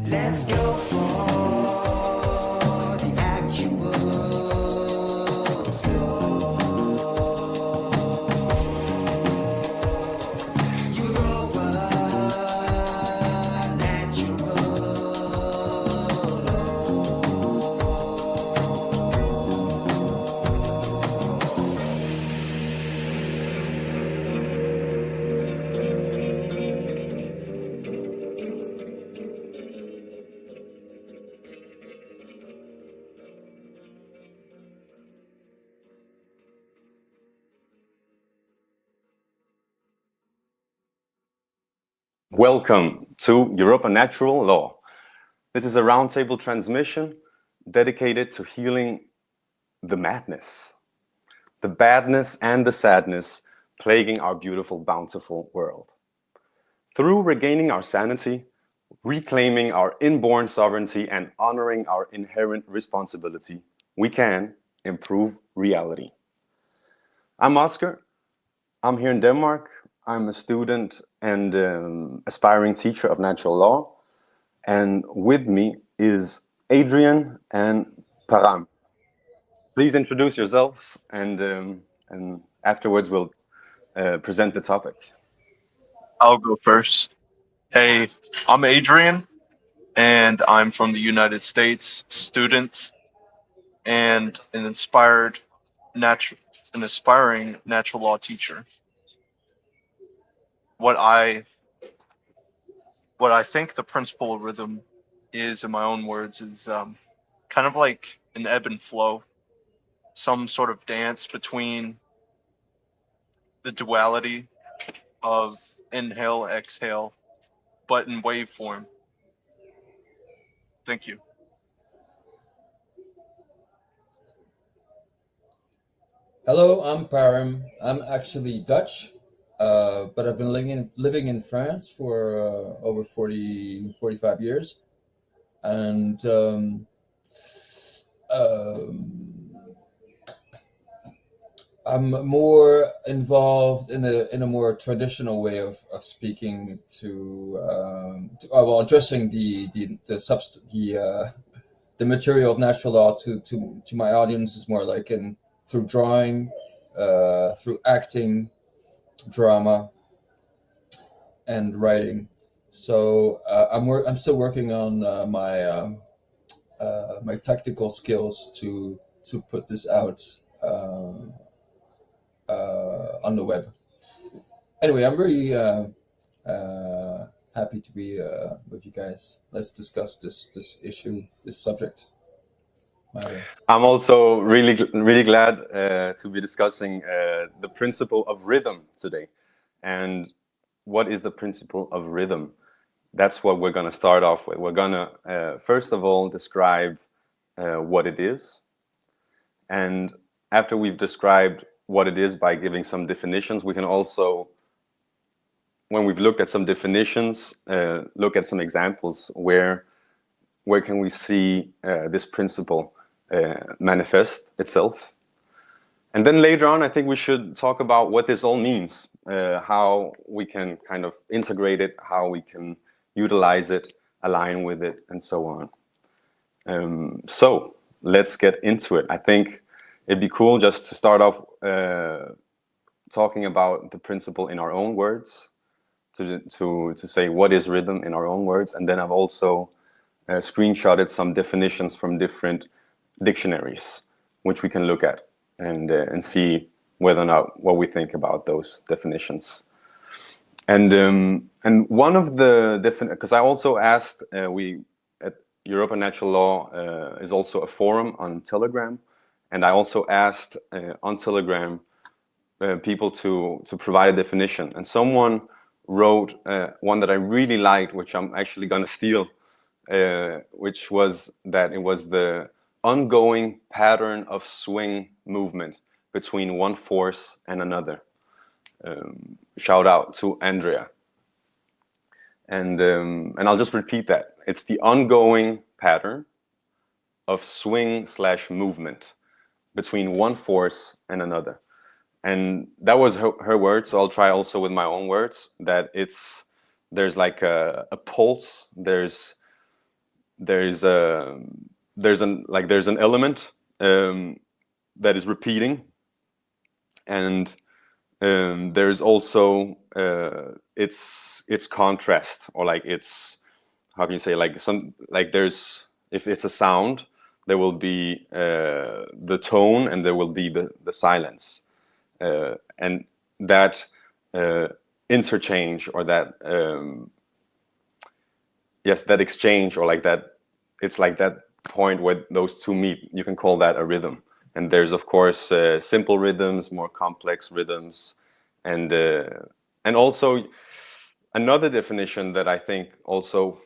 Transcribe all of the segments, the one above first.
Let's go for the actual store. Europa Natural Law. Welcome to Europa Natural Law. This is a roundtable transmission dedicated to healing the madness, the badness and the sadness plaguing our beautiful, bountiful world. Through regaining our sanity, reclaiming our inborn sovereignty, and honoring our inherent responsibility, we can improve reality. I'm Oscar. I'm here in Denmark. I'm a student and aspiring teacher of natural law. And with me is Adrian and Param. Please introduce yourselves, and afterwards we'll present the topic. I'll go first. Hey, I'm Adrian, and I'm from the United States, student, and an aspiring natural law teacher. What I think the principle of rhythm is, in my own words, is kind of like an ebb and flow, some sort of dance between the duality of inhale, exhale, but in wave form. Thank you. Hello, I'm Param. I'm actually Dutch, but I've been living in France for over 45 years. And I'm more involved in a more traditional way of speaking well, addressing the material of natural law to my audience is more like through drawing, through acting, drama, and writing. So I'm still working on my technical skills to put this out on the web. Anyway, I'm very happy to be with you guys. Let's discuss this issue, this subject. I'm also really glad to be discussing the principle of rhythm today. And what is the principle of rhythm? That's what we're going to start off with. We're going to first of all describe what it is. And after we've described what it is by giving some definitions, we can also, when we've looked at some definitions, look at some examples where can we see this principle manifest itself. And then later on, I think we should talk about what this all means, how we can kind of integrate it, how we can utilize it, align with it, and so on. So let's get into it. I think it'd be cool just to start off talking about the principle in our own words, to say what is rhythm in our own words. And then I've also screenshotted some definitions from different dictionaries, which we can look at and see whether or not what we think about those definitions. And one of the because I also asked, we at Europa Natural Law is also a forum on Telegram, and I also asked on Telegram people to provide a definition, and someone wrote one that I really liked, which I'm actually going to steal, which was that it was the ongoing pattern of swing movement between one force and another. Shout out to Andrea. And I'll just repeat that. It's the ongoing pattern of swing/movement between one force and another. And that was her words, so I'll try also with my own words, that there's like a pulse, there's there's an element that is repeating, and there's also its contrast, or like its, how can you say, like there's, if it's a sound, there will be the tone and there will be the silence, and that interchange, or that yes, that exchange, or like that, it's like that point where those two meet, you can call that a rhythm. And there's of course simple rhythms, more complex rhythms, and also another definition that I think also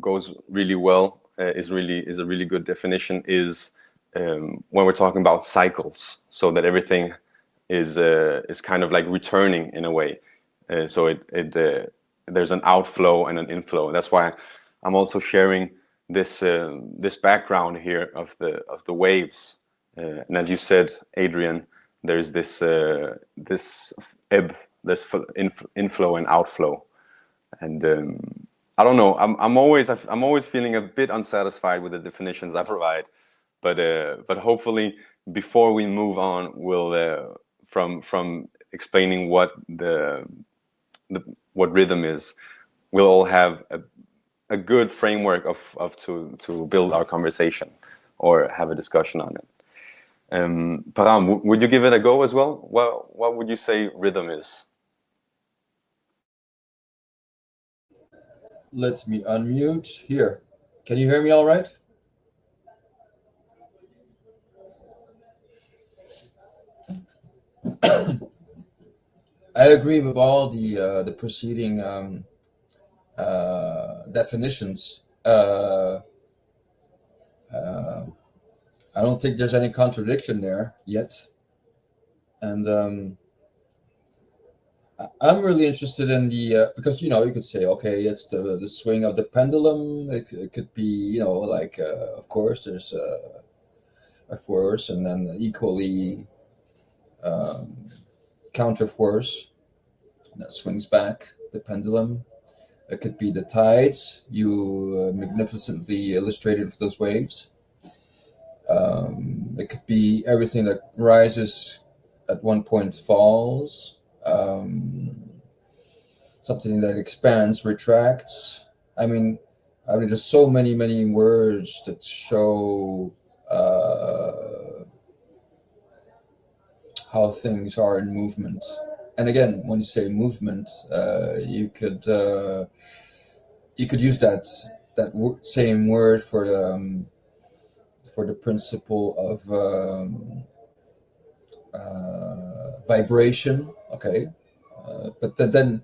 goes really well, is a really good definition, is when we're talking about cycles, so that everything is kind of like returning in a way. So there's an outflow and an inflow. That's why I'm also sharing this background here of the waves. And as you said, Adrian, there's this ebb, this inflow and outflow. And I don't know. I'm always feeling a bit unsatisfied with the definitions I provide, but hopefully before we move on, we'll from explaining what what rhythm is, we'll all have a good framework of to build our conversation or have a discussion on it. Param, would you give it a go as well? What would you say rhythm is? Let me unmute here. Can you hear me all right? I agree with all the preceding definitions. I don't think there's any contradiction there yet, and I'm really interested in the because you could say, okay, it's the swing of the pendulum. It could be like of course there's a force and then equally counter force that swings back the pendulum. It could be the tides. You magnificently illustrated with those waves. It could be everything that rises at one point falls. Something that expands, retracts. I mean, there's so many words that show how things are in movement. And again, when you say movement, you could use that same word for the principle of vibration. Okay, but then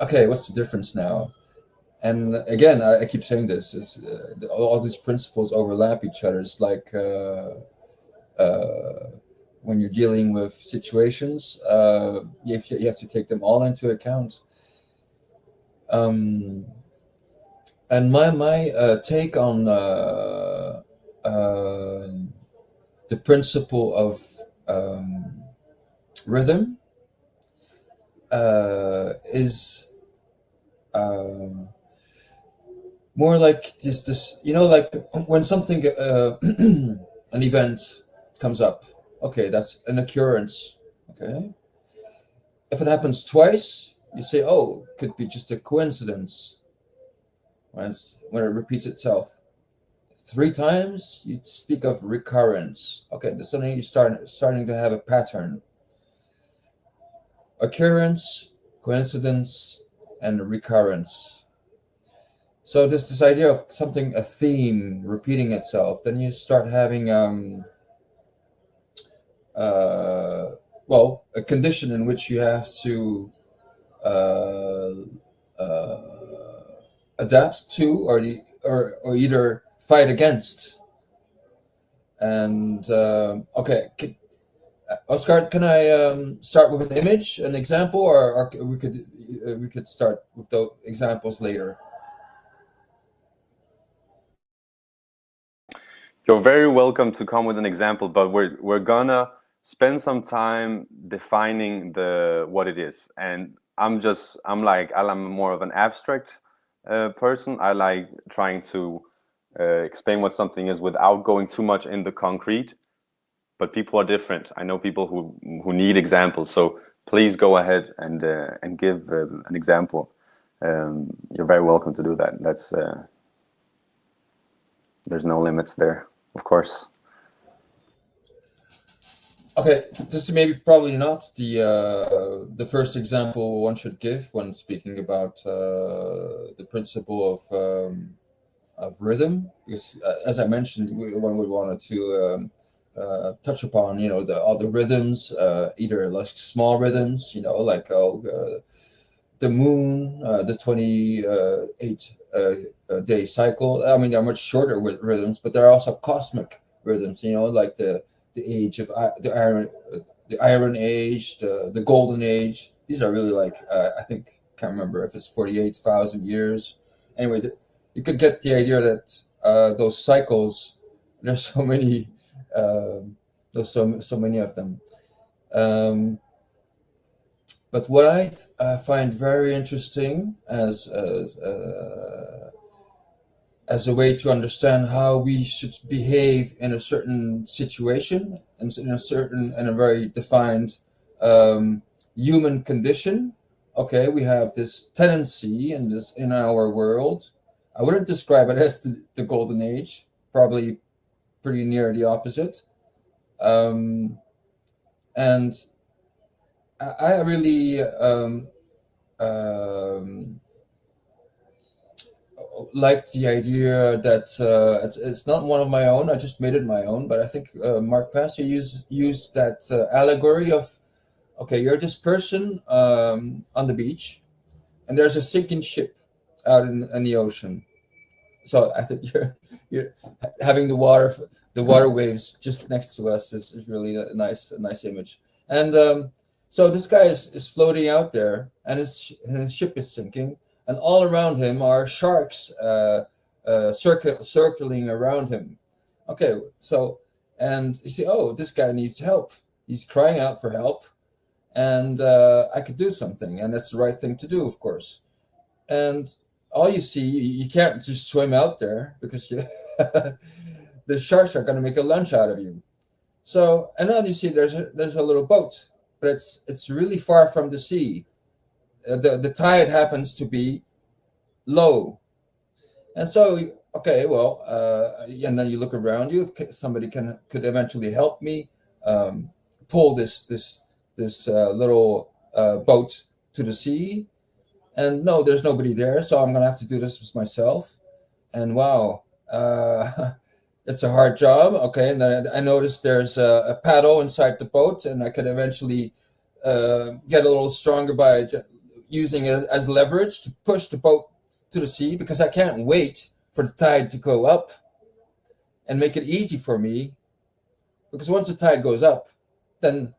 okay, what's the difference now? And again, I keep saying this, is all these principles overlap each other. It's like when you're dealing with situations, you have to take them all into account. And my take on the principle of rhythm is more like this like when something an event comes up, okay, that's an occurrence. Okay, if it happens twice, you say, oh, could be just a coincidence. When it repeats itself 3 times, you speak of recurrence. Okay, there's something you starting to have a pattern. Occurrence, coincidence, and recurrence. So this idea of something, a theme repeating itself, then you start having well, a condition in which you have to adapt to, or either fight against. And okay, Oscar, can I start with an image, an example, or we could start with those examples later? You're very welcome to come with an example, but we're gonna spend some time defining what it is. And I'm more of an abstract person. I like trying to explain what something is without going too much in the concrete. But people are different. I know people who need examples. So please go ahead and give an example. You're very welcome to do that. That's there's no limits there, of course. Okay, this is maybe probably not the first example one should give when speaking about the principle of rhythm, because as I mentioned, one would want to touch upon, you know, all the rhythms, either like small rhythms, you know, like the moon, the 28 day cycle. I mean, they're much shorter rhythms, but there are also cosmic rhythms, you know, like the age of the Iron Age, the Golden Age. These are really like I think, can't remember if it's 48,000 years. Anyway, you could get the idea that those cycles, there's so many, there's so many of them. But what I find very interesting as a way to understand how we should behave in a certain situation and in a very defined human condition. Okay, we have this tendency in our world. I wouldn't describe it as the golden age, probably pretty near the opposite. And I really like the idea that it's not one of my own. I just made it my own, but I think PASSIO used that allegory of, okay, you're this person on the beach, and there's a sinking ship out in the ocean. So I think you're having the water waves just next to us is really a nice image. And so this guy is floating out there, and his ship is sinking, and all around him are sharks circling around him. Okay, so, and you see, oh, this guy needs help. He's crying out for help, and I could do something, and that's the right thing to do, of course. And all you see, you can't just swim out there because the sharks are going to make a lunch out of you. So, and then you see there's a little boat, but it's really far from the sea. The tide happens to be low, and so, okay, well, and then you look around you. If somebody could eventually help me pull this little boat to the sea. And no, there's nobody there, so I'm gonna have to do this myself. And wow, it's a hard job. Okay, and then I noticed there's a paddle inside the boat, and I could eventually get a little stronger by using it as leverage to push the boat to the sea, because I can't wait for the tide to go up and make it easy for me. Because once the tide goes up, then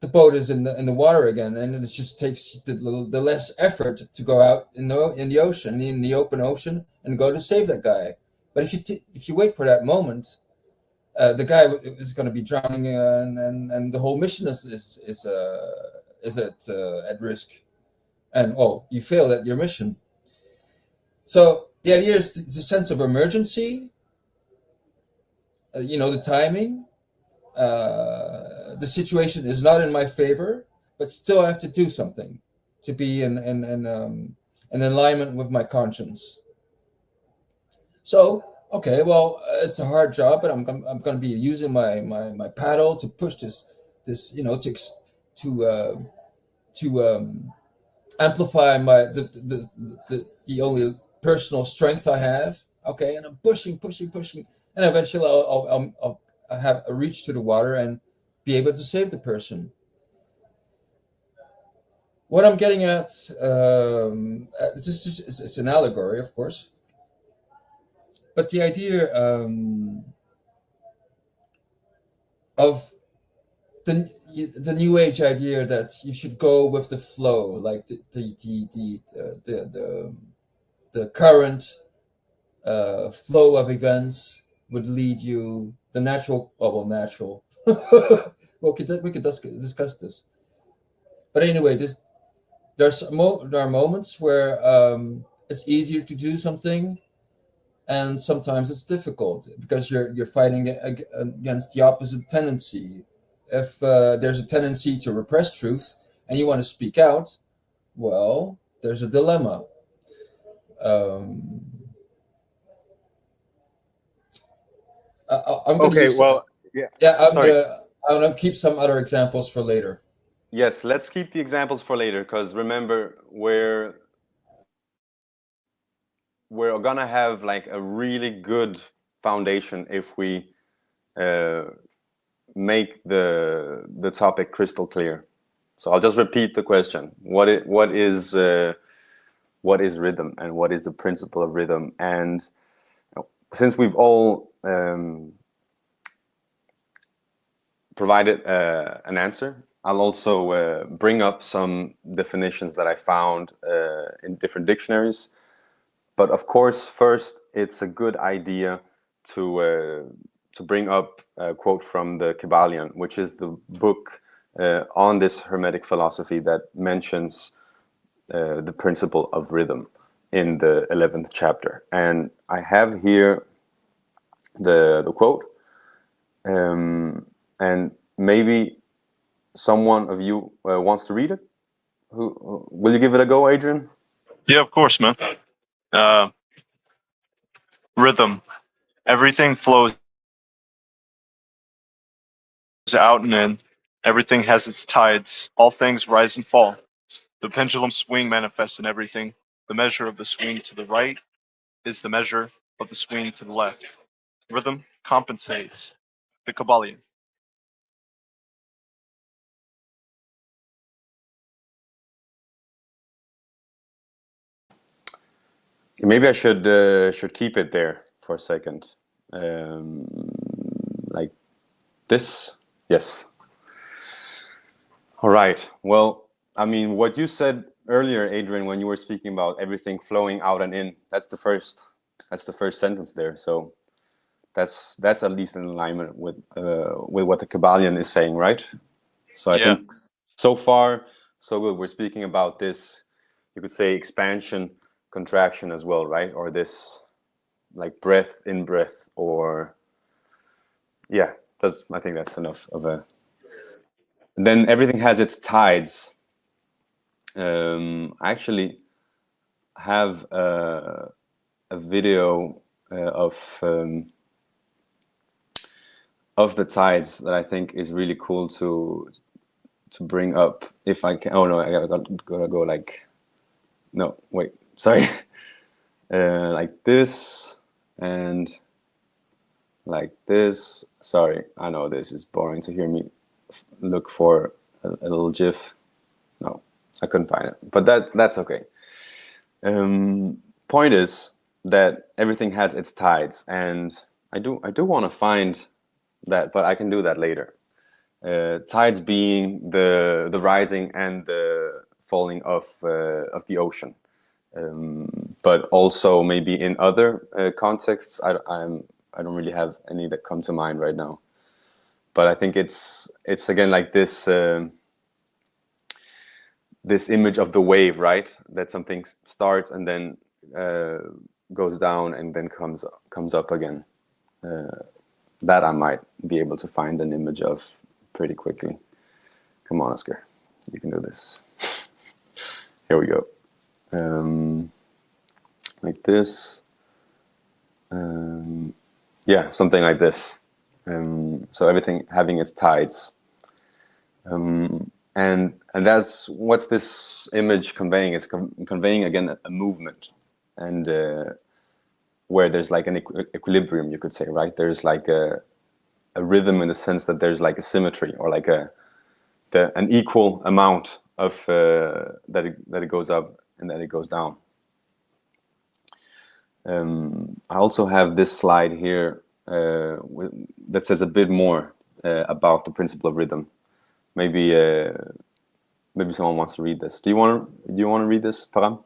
the boat is in the water again, and it just takes the less effort to go out in the ocean, in the open ocean, and go to save that guy. But if you wait for that moment, the guy is going to be drowning, and the whole mission is at risk, and you failed at your mission. So the idea is the sense of emergency. The timing. The situation is not in my favor, but still I have to do something to be in alignment with my conscience. So, okay, well, it's a hard job, but I'm going to be using my paddle to push this to amplify the only personal strength I have. Okay, and I'm pushing, and eventually I'll have a reach to the water and be able to save the person. What I'm getting at, this is an allegory, of course, but the idea of the New Age idea that you should go with the flow, like the current flow of events would lead you. The natural. We could discuss this. But anyway, there are moments where it's easier to do something and sometimes it's difficult because you're fighting against the opposite tendency. If there's a tendency to repress truth and you want to speak out, well, there's a dilemma. I'm going to use. Well, yeah. Yeah, Sorry. I'm gonna keep some other examples for later. Yes, let's keep the examples for later, because remember, we're gonna have like a really good foundation if we make the topic crystal clear. So I'll just repeat the question: what is rhythm, and what is the principle of rhythm? And since we've all provided an answer, I'll also bring up some definitions that I found in different dictionaries. But of course, first, it's a good idea to bring up a quote from the KYBALION, which is the book on this Hermetic philosophy that mentions the principle of rhythm in the 11th chapter. And I have here the quote, and maybe someone of you wants to read it. Who will you give it a go, Adrian? Yeah, of course, man. Rhythm. Everything flows out and in. Everything has its tides. All things rise and fall. The pendulum swing manifests in everything. The measure of the swing to the right is the measure of the swing to the left. Rhythm compensates. The KYBALION. Maybe I should keep it there for a second, like this. Yes. All right. Well, I mean, what you said earlier, Adrian, when you were speaking about everything flowing out and in, that's the first sentence there. So that's at least in alignment with what the KYBALION is saying, right? So I think so far so good. We're speaking about this, you could say, expansion, contraction as well, right? Or this like breath in breath, or yeah, I think that's enough of a. And then everything has its tides. I actually have a video of the tides that I think is really cool to bring up. If I can. Oh no, I gotta go like. No, wait. Sorry. Like this and like this. Sorry, I know this is boring to hear me look for a little GIF. No, I couldn't find it, but that's okay. Point is that everything has its tides, and I do want to find that, but I can do that later. Tides being the rising and the falling of the ocean. But also maybe in other contexts, I don't really have any that come to mind right now. But I think it's again like this this image of the wave, right? That something starts and then goes down and then comes up again. That I might be able to find an image of pretty quickly. Come on, Oscar, you can do this. Here we go. Like this. Yeah, something like this. So everything having its tides. And that's what's this image conveying. It's conveying again a movement, and where there's like an equilibrium, you could say, right? There's like a rhythm in the sense that there's like a symmetry, or like an equal amount of that it goes up and that it goes down. I also have this slide here that says a bit more about the principle of rhythm. Maybe someone wants to read this. Do you want to read this, Param?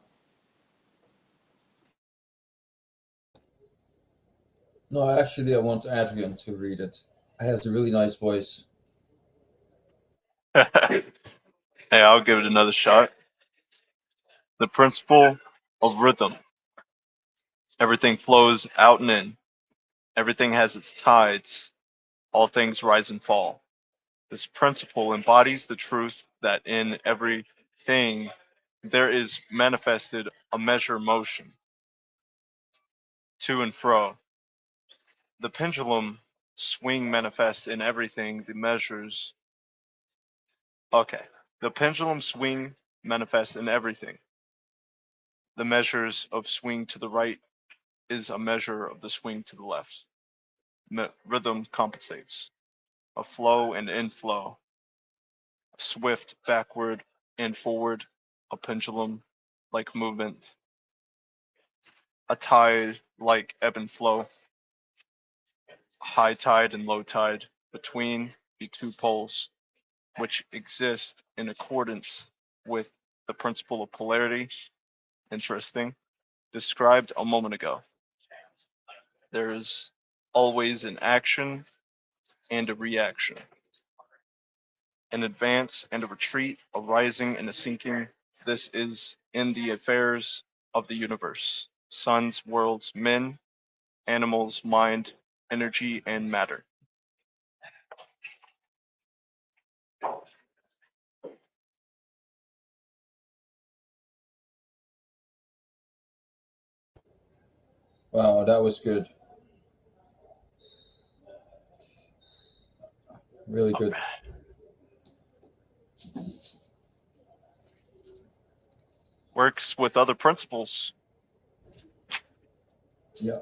No, actually, I want Adrian to read it. He has a really nice voice. Hey, I'll give it another shot. The principle of rhythm. Everything flows out and in. Everything has its tides. All things rise and fall. This principle embodies the truth that in everything there is manifested a measure motion, to and fro. The pendulum swing manifests in everything the measures. Okay. The pendulum swing manifests in everything. The measures of swing to the right is a measure of the swing to the left. Rhythm compensates. A flow and inflow. A swift backward and forward. A pendulum like movement. A tide like ebb and flow. High tide and low tide between the two poles, which exist in accordance with the principle of polarity. Interesting. Described a moment ago. There is always an action and a reaction, an advance and a retreat, a rising and a sinking. This is in the affairs of the universe. Suns, worlds, men, animals, mind, energy, and matter. Wow, that was good. Really good. Works with other principles. Yeah.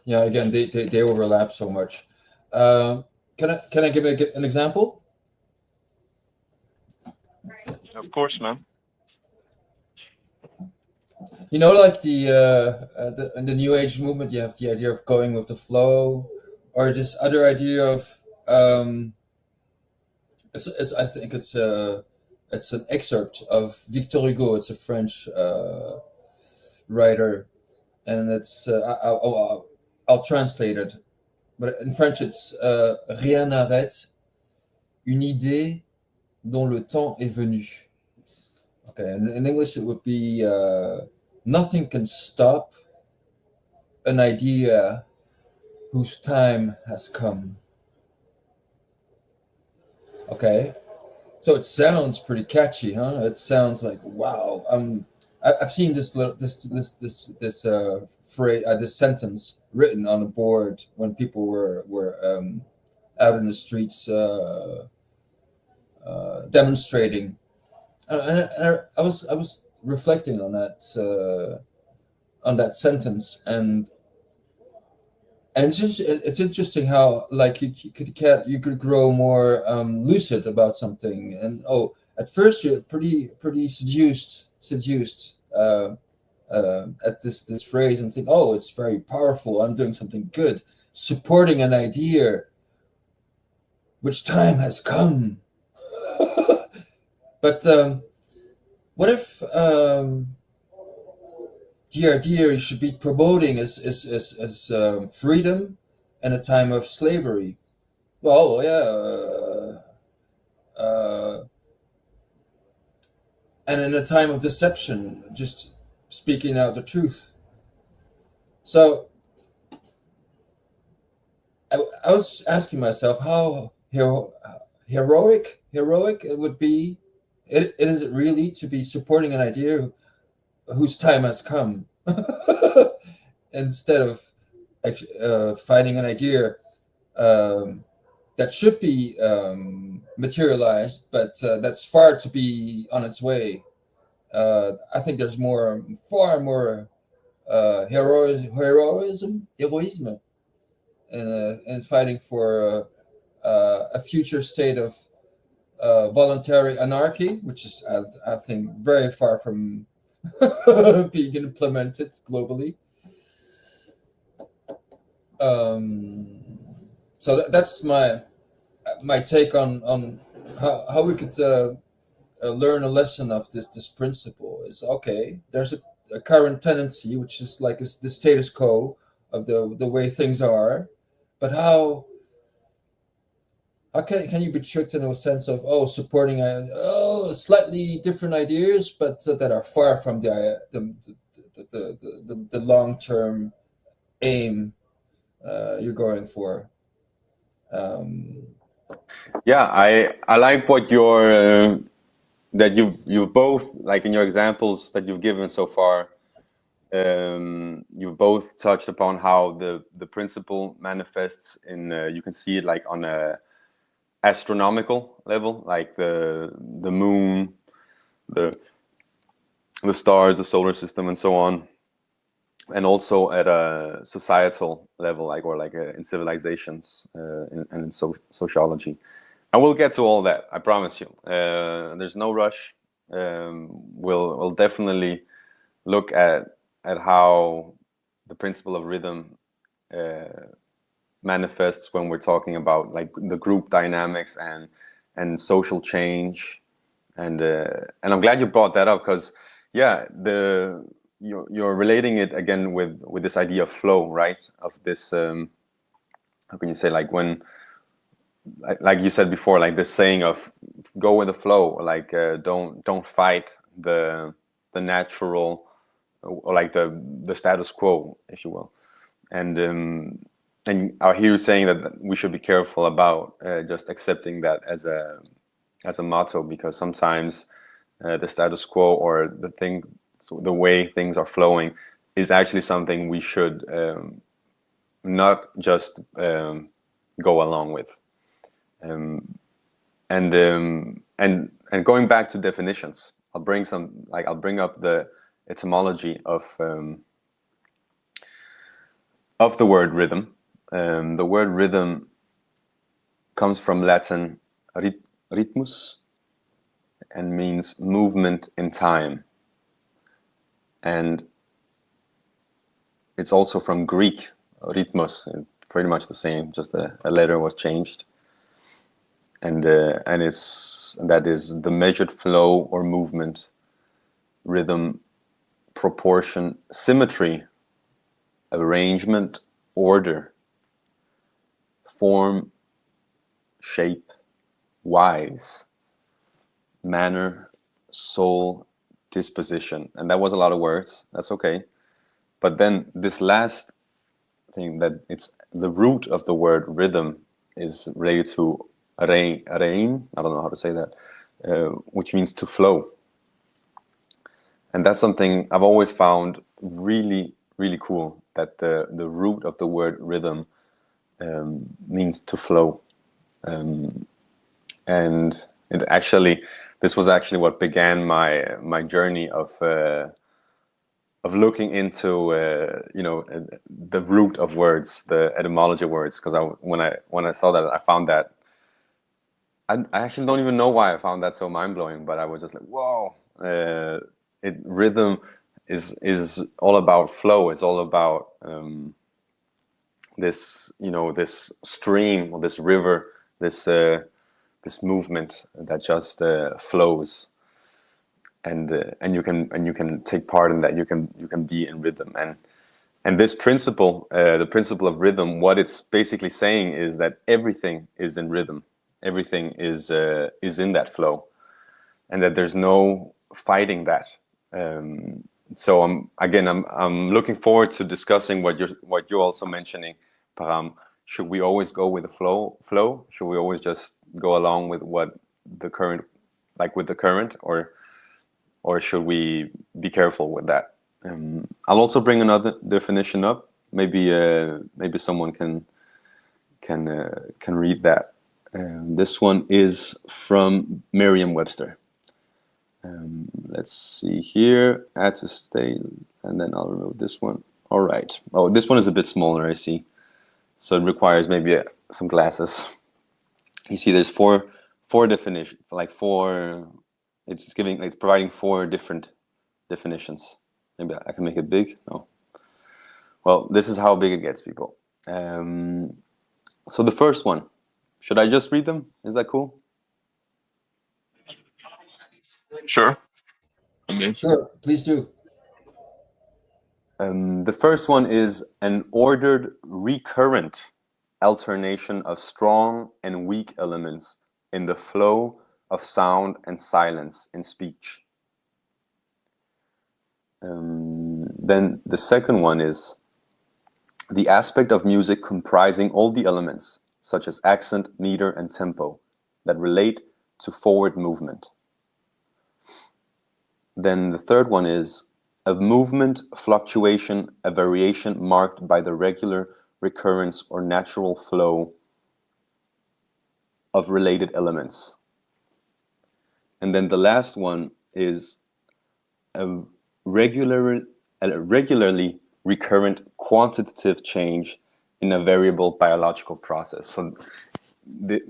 Yeah, again, they overlap so much. Can I give an example? Of course, man. You know, like in the New Age movement, you have the idea of going with the flow, or this other idea of I think it's an excerpt of Victor Hugo. It's a French writer, and it's I'll translate it, but in French it's rien n'arrête une idée dont le temps est venu. Okay, and in English it would be nothing can stop an idea whose time has come. Okay, so it sounds pretty catchy, huh? It sounds like wow. I've seen this phrase, this sentence written on a board when people were out in the streets demonstrating. And I was reflecting on that sentence, and it's interesting how like you could grow more lucid about something, and at first you're pretty seduced at this phrase and think, oh, it's very powerful, I'm doing something good, supporting an idea which time has come. But what if the idea you should be promoting is freedom in a time of slavery? Well, yeah, and in a time of deception, just speaking out the truth. So I was asking myself how heroic it would be. Is it really to be supporting an idea whose time has come instead of finding an idea that should be materialized, but that's far to be on its way. I think there's far more heroism in fighting for a future state of voluntary anarchy, which is, I think, very far from being implemented globally. So that's my take on how we could learn a lesson of this principle. Is okay, there's a current tendency, which is like the status quo of the way things are, but how can you be tricked in a sense of supporting slightly different ideas, but that are far from the the long-term aim you're going for. Yeah, I like what you're that you've both, like in your examples that you've given so far, you've both touched upon how the principle manifests in you can see it like on a astronomical level, like the moon, the stars, the solar system, and so on, and also at a societal level, like in civilizations and in sociology. And we'll get to all that, I promise you. There's no rush. We'll definitely look at how the principle of rhythm manifests when we're talking about like the group dynamics and social change. And I'm glad you brought that up, because yeah, you're relating it again with this idea of flow, right? Of this how can you say, like when, like you said before, like this saying of go with the flow, like don't fight the natural, or like the status quo, if you will. And I hear you saying that we should be careful about just accepting that as a motto, because sometimes the status quo or the way things are flowing is actually something we should not just go along with. And going back to definitions, I'll bring up the etymology of the word rhythm. The word rhythm comes from Latin rhythmus and means movement in time. And it's also from Greek, rhythmos, pretty much the same, just a letter was changed. And that is the measured flow or movement, rhythm, proportion, symmetry, arrangement, order, form, shape, wise, manner, soul, disposition. And that was a lot of words. That's okay. But then this last thing, that it's the root of the word rhythm is related to rein, I don't know how to say that, which means to flow. And that's something I've always found really, really cool, that the root of the word rhythm means to flow. And this was actually what began my journey of looking into the root of words, the etymology of words. Because when I saw that, I found that I actually don't even know why I found that so mind-blowing, but I was just like, whoa! Rhythm is all about flow. It's all about this stream or this river, this movement that just flows, and you can take part in that. You can be in rhythm, and this principle, the principle of rhythm, what it's basically saying is that everything is in rhythm. Everything is in that flow, and that there's no fighting that. So I'm looking forward to discussing what you're also mentioning, Param. Should we always go with the flow? Should we always just go along with what the current, with the current, or should we be careful with that? I'll also bring another definition up. Maybe someone can read that. This one is from Merriam-Webster. Let's see here, add to stay, and then I'll remove this one. All right. Oh, this one is a bit smaller, I see. So it requires maybe some glasses. You see, there's four definitions, it's providing 4 different definitions. Maybe I can make it big. No. Well, this is how big it gets, people. So the first one, should I just read them? Is that cool? Sure. Sure, please do. The first one is an ordered, recurrent alternation of strong and weak elements in the flow of sound and silence in speech. Then the second one is the aspect of music comprising all the elements, such as accent, meter, and tempo, that relate to forward movement. Then the third one is a movement, fluctuation, a variation marked by the regular recurrence or natural flow of related elements. And then the last one is a regularly recurrent quantitative change in a variable biological process. So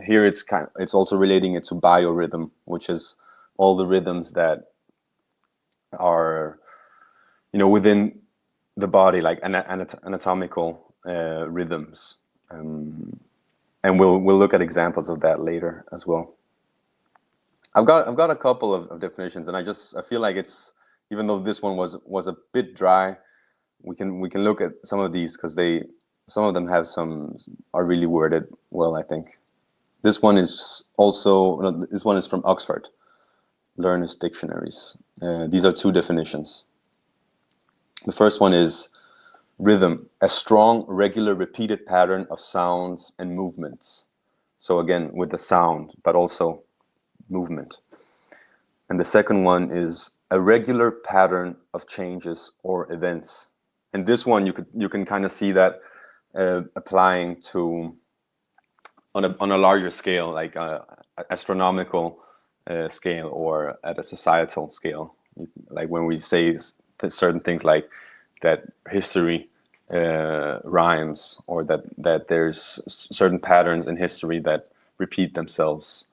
here it's also relating it to biorhythm, which is all the rhythms that are, you know, within the body, like anatomical rhythms, and we'll look at examples of that later as well. I've got a couple of definitions, and I feel like it's, even though this one was a bit dry, we can look at some of these because some of them are really worded well, I think. This one is from Oxford Learners Dictionaries. These are two definitions. The first one is rhythm, a strong, regular, repeated pattern of sounds and movements. So again, with the sound, but also movement. And the second one is a regular pattern of changes or events. And this one you can kind of see that applying to on a larger scale, like astronomical scale, or at a societal scale. Like when we say certain things like that history rhymes, or that there's certain patterns in history that repeat themselves,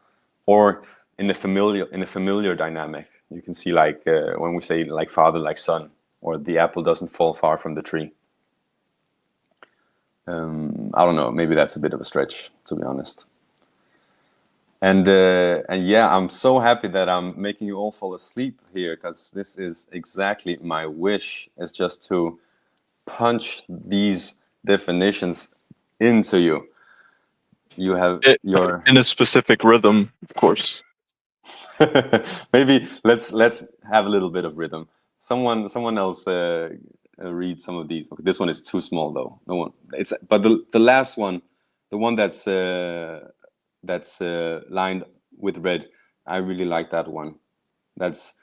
or in a familiar dynamic. You can see like when we say like father like son, or the apple doesn't fall far from the tree. I don't know, maybe that's a bit of a stretch, to be honest. And yeah, I'm so happy that I'm making you all fall asleep here, because this is exactly my wish, is just to punch these definitions into you. You have in a specific rhythm, of course. Maybe let's have a little bit of rhythm. Someone else read some of these. Okay, this one is too small though. No one. But the last one, the one that's lined with red, I really like that one. That's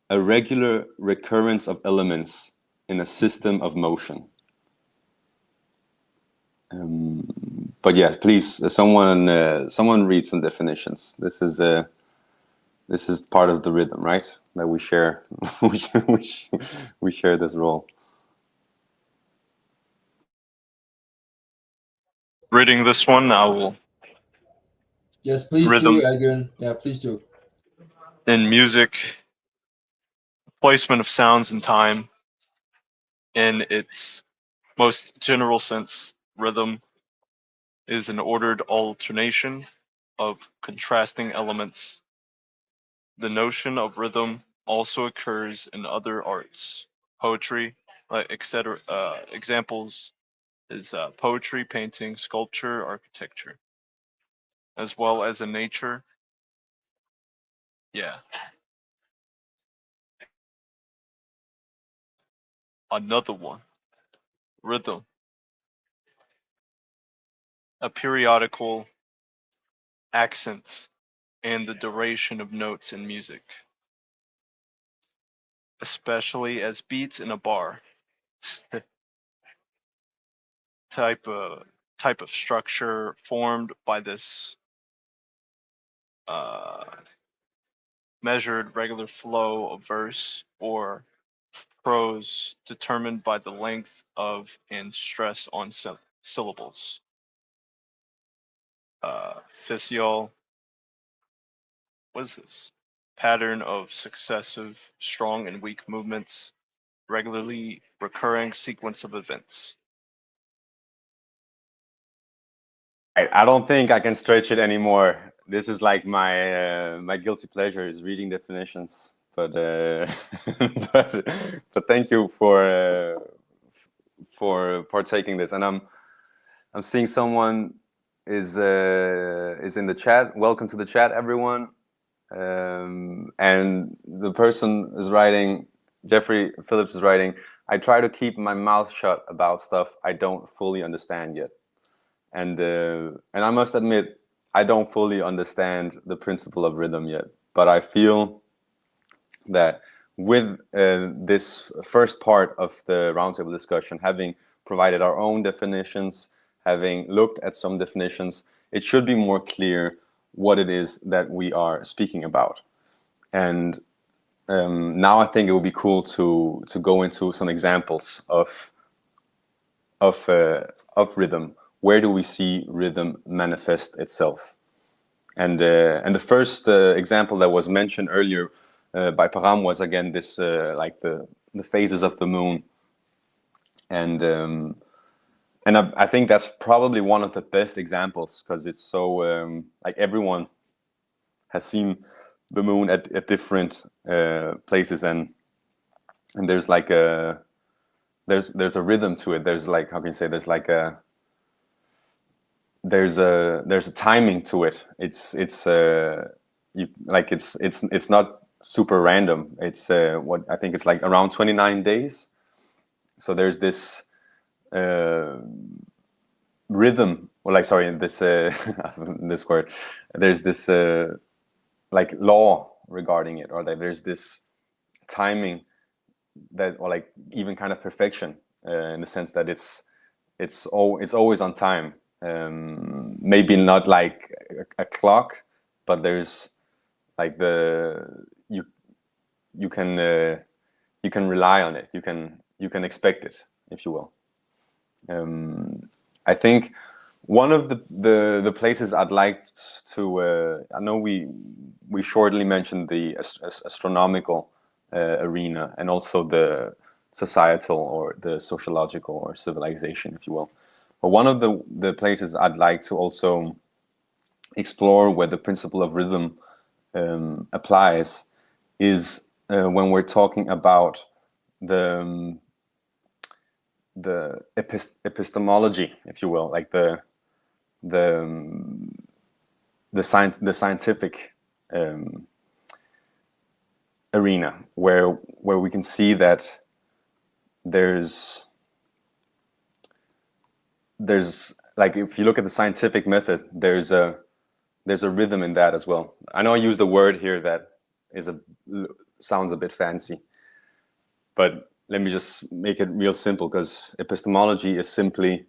a regular recurrence of elements in a system of motion. But yeah, please, someone read some definitions. This is part of the rhythm, right? That we share. we share this role. Reading this one, I will. Yes, please do, Edgar. Yeah, please do. In music, placement of sounds and time, in its most general sense, rhythm is an ordered alternation of contrasting elements. The notion of rhythm also occurs in other arts, poetry, etc. Examples is poetry, painting, sculpture, architecture, as well as in nature. Yeah. Another one. Rhythm. A periodical accent and the duration of notes in music, especially as beats in a bar. type of structure formed by this measured regular flow of verse or prose determined by the length of and stress on syllables. THEO, what is this? Pattern of successive strong and weak movements, regularly recurring sequence of events. I don't think I can stretch it anymore. This is like my guilty pleasure, is reading definitions. But but thank you for partaking this. And I'm seeing someone is in the chat. Welcome to the chat, everyone. And the person is writing, Jeffrey Phillips is writing, I try to keep my mouth shut about stuff I don't fully understand yet. And I must admit, I don't fully understand the principle of rhythm yet, but I feel that with this first part of the roundtable discussion, having provided our own definitions, having looked at some definitions, it should be more clear what it is that we are speaking about. And now I think it would be cool to go into some examples of rhythm. Where do we see rhythm manifest itself? And the first example that was mentioned earlier by Param was again this like the phases of the moon, and I think that's probably one of the best examples because it's so like everyone has seen the moon at different places, and there's like a there's a rhythm to it. There's like, how can you say, there's a timing to it. It's not super random. It's what I think it's like around 29 days. So there's this rhythm, or like, sorry, this this word. There's this like law regarding it, or that there's this timing that, or like even kind of perfection in the sense that it's always on time. Maybe not like a clock, but there's like you can rely on it. You can expect it, if you will. I think one of the places I'd like to I know we shortly mentioned the astronomical arena, and also the societal or the sociological or civilization, if you will. But one of the places I'd like to also explore where the principle of rhythm applies is when we're talking about the epistemology, if you will, like the scientific arena, where we can see that there's like, if you look at the scientific method, there's a rhythm in that as well. I know I used a word here that sounds a bit fancy, but let me just make it real simple, because epistemology is simply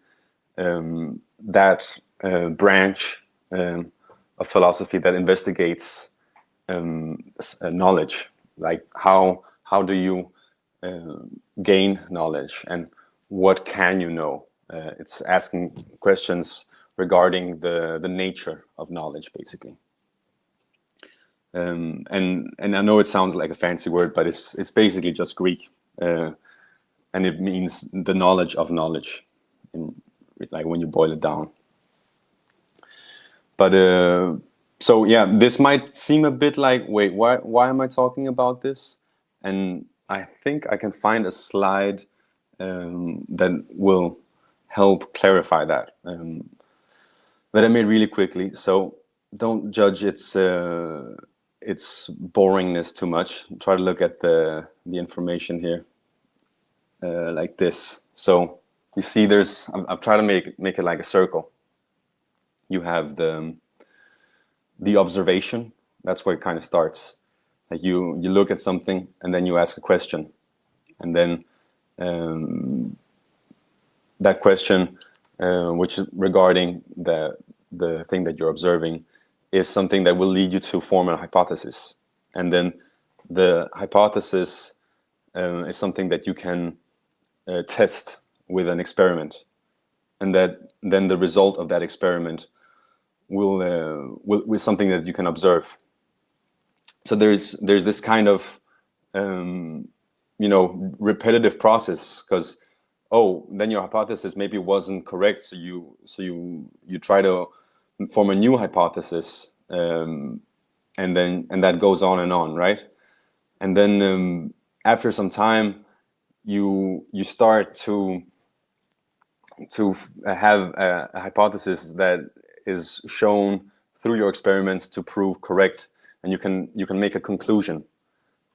that branch of philosophy that investigates knowledge, like how do you gain knowledge, and what can you know. It's asking questions regarding the nature of knowledge, basically. And I know it sounds like a fancy word, but it's basically just Greek, and it means the knowledge of knowledge, like when you boil it down. But so yeah, this might seem a bit like, wait, why am I talking about this? And I think I can find a slide that will help clarify that, that I made really quickly. So don't judge its boringness too much. Try to look at the information here like this. So you see, I've tried to make it like a circle. You have the observation. That's where it kind of starts. Like you look at something, and then you ask a question, and then that question, which is regarding the thing that you're observing, is something that will lead you to form a hypothesis. And then the hypothesis is something that you can test with an experiment, and that then the result of that experiment will something that you can observe. So there's this kind of repetitive process, because then your hypothesis maybe wasn't correct, so you try to form a new hypothesis, and that goes on, right? And then after some time, you start to have a hypothesis that is shown through your experiments to prove correct, and you can make a conclusion,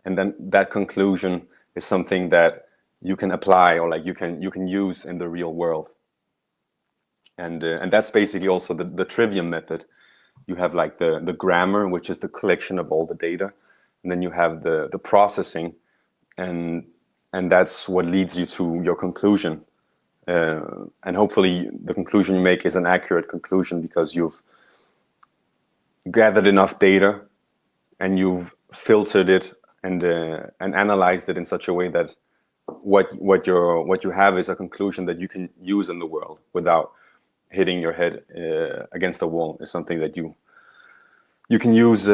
and then that conclusion is something that you can apply, or like you can use in the real world. And that's basically also the trivium method. You have like the grammar, which is the collection of all the data, and then you have the processing, and that's what leads you to your conclusion. And hopefully the conclusion you make is an accurate conclusion because you've gathered enough data and you've filtered it and analyzed it in such a way that what you have is a conclusion that you can use in the world without hitting your head against the wall. Is something that you can use,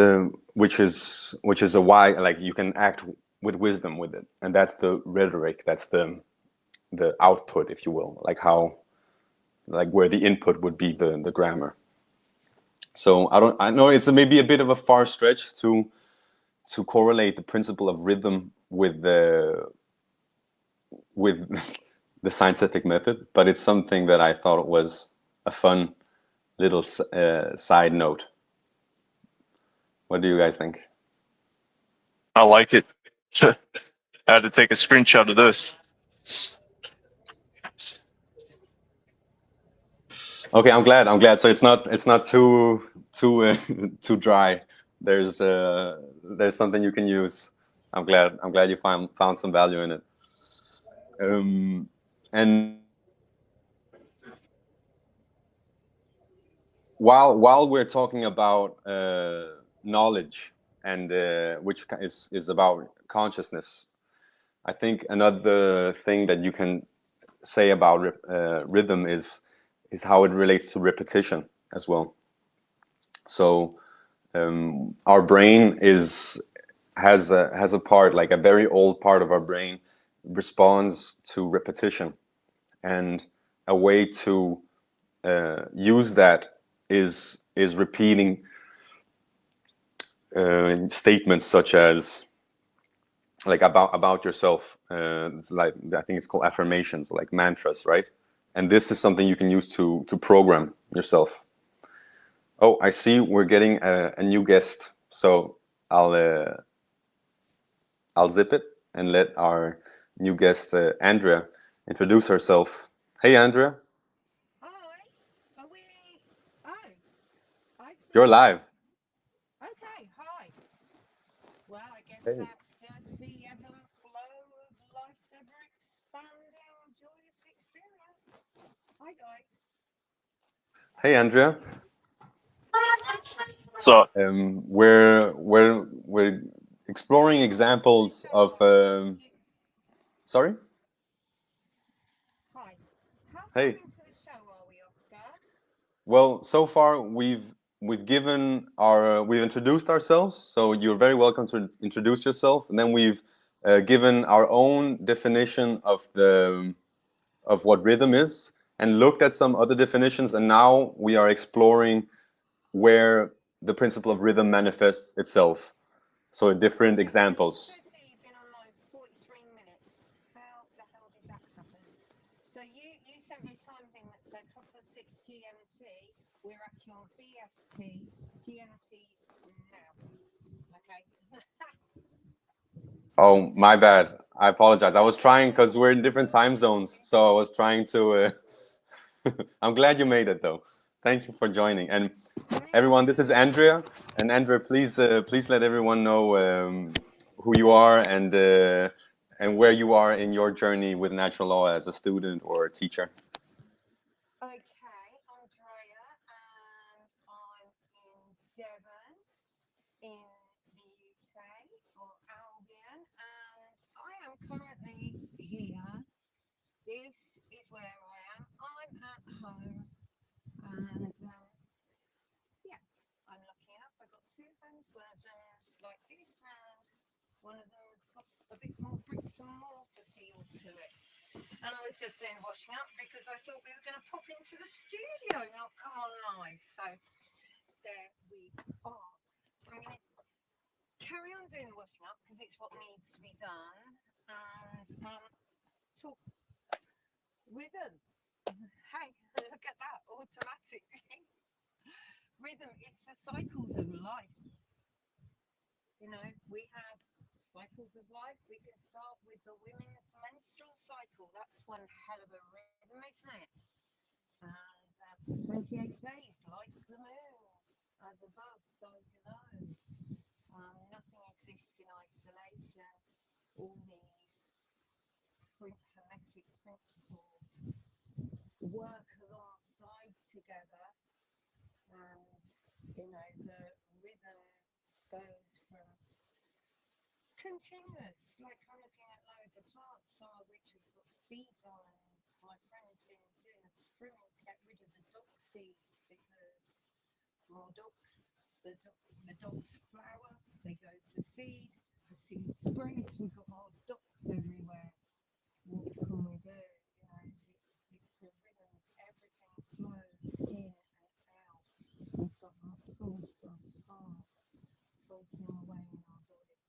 which is a why, like you can act with wisdom with it, and that's the rhetoric. That's the output, if you will, like where the input would be the grammar. So I know it's maybe a bit of a far stretch to correlate the principle of rhythm with the scientific method, but it's something that I thought was a fun little side note. What do you guys think? I like it. I had to take a screenshot of this. Okay, I'm glad. So it's not too too dry. There's something you can use. I'm glad you found some value in it. And while we're talking about knowledge and which is about consciousness, I think another thing that you can say about rhythm is how it relates to repetition as well. So our brain has a part, like a very old part of our brain responds to repetition, and a way to use that is repeating statements such as like about yourself. It's like, I think it's called affirmations, like mantras, right? And this is something you can use to program yourself. Oh, I see we're getting a new guest, so I'll zip it and let our new guest Andrea introduce herself. Hey, Andrea. Hi. Are we? Oh, You're live. Okay. Hi. Well, I guess Hey. that's just the ebb and flow of life's ever-expanding, joyous experience. Hi, guys. Hey, Andrea. So We're exploring examples of. Sorry. Hi. How far Hey. into the show are we, Oscar? Well, so far we've given our we've introduced ourselves, so you're very welcome to introduce yourself, and then we've given our own definition of what rhythm is, and looked at some other definitions, and now we are exploring where the principle of rhythm manifests itself. So different examples. So you've been online 43 minutes. How the hell did that happen? So you sent me a time thing that said 6 GMT. We're actually on BST. GMT's now. Okay. Oh, my bad. I apologize. I was trying, because we're in different time zones, so I was trying to. I'm glad you made it, though. Thank you for joining. And everyone, this is Andrea. And Andrea, please let everyone know who you are and where you are in your journey with natural law as a student or a teacher. Okay, I'm Drea, and I'm in Devon, in the UK, or Albion, and I am currently here. This is where I am. I'm at home, and yeah, I'm looking up. I've got two homes. One of them's like this, and one of them's got a bit more bricks and mortar feel to it. And I was just doing washing up because I thought we were going to pop into the studio, not come on live. So there we are. So I'm going to carry on doing the washing up because it's what needs to be done. And talk rhythm. Hey, look at that, automatic. Rhythm, it's the cycles of life. You know, we have cycles of life. We can start with the women's menstrual cycle. That's one hell of a rhythm, isn't it? And 28 days, like the moon, as above, so below. Nothing exists in isolation. All these Hermetic principles work alongside together, and the rhythm goes from continuous, like I'm looking at loads of plants, some of which have got seeds on, and my friend has been doing a trimming to get rid of the dock seeds, because more docks, the docks flower, they go to seed, the seed spreads, we've got more docks everywhere. What can we do? It's the rhythms, everything flows in and out. We've got our pulse, our heart pulsing away in our bodies.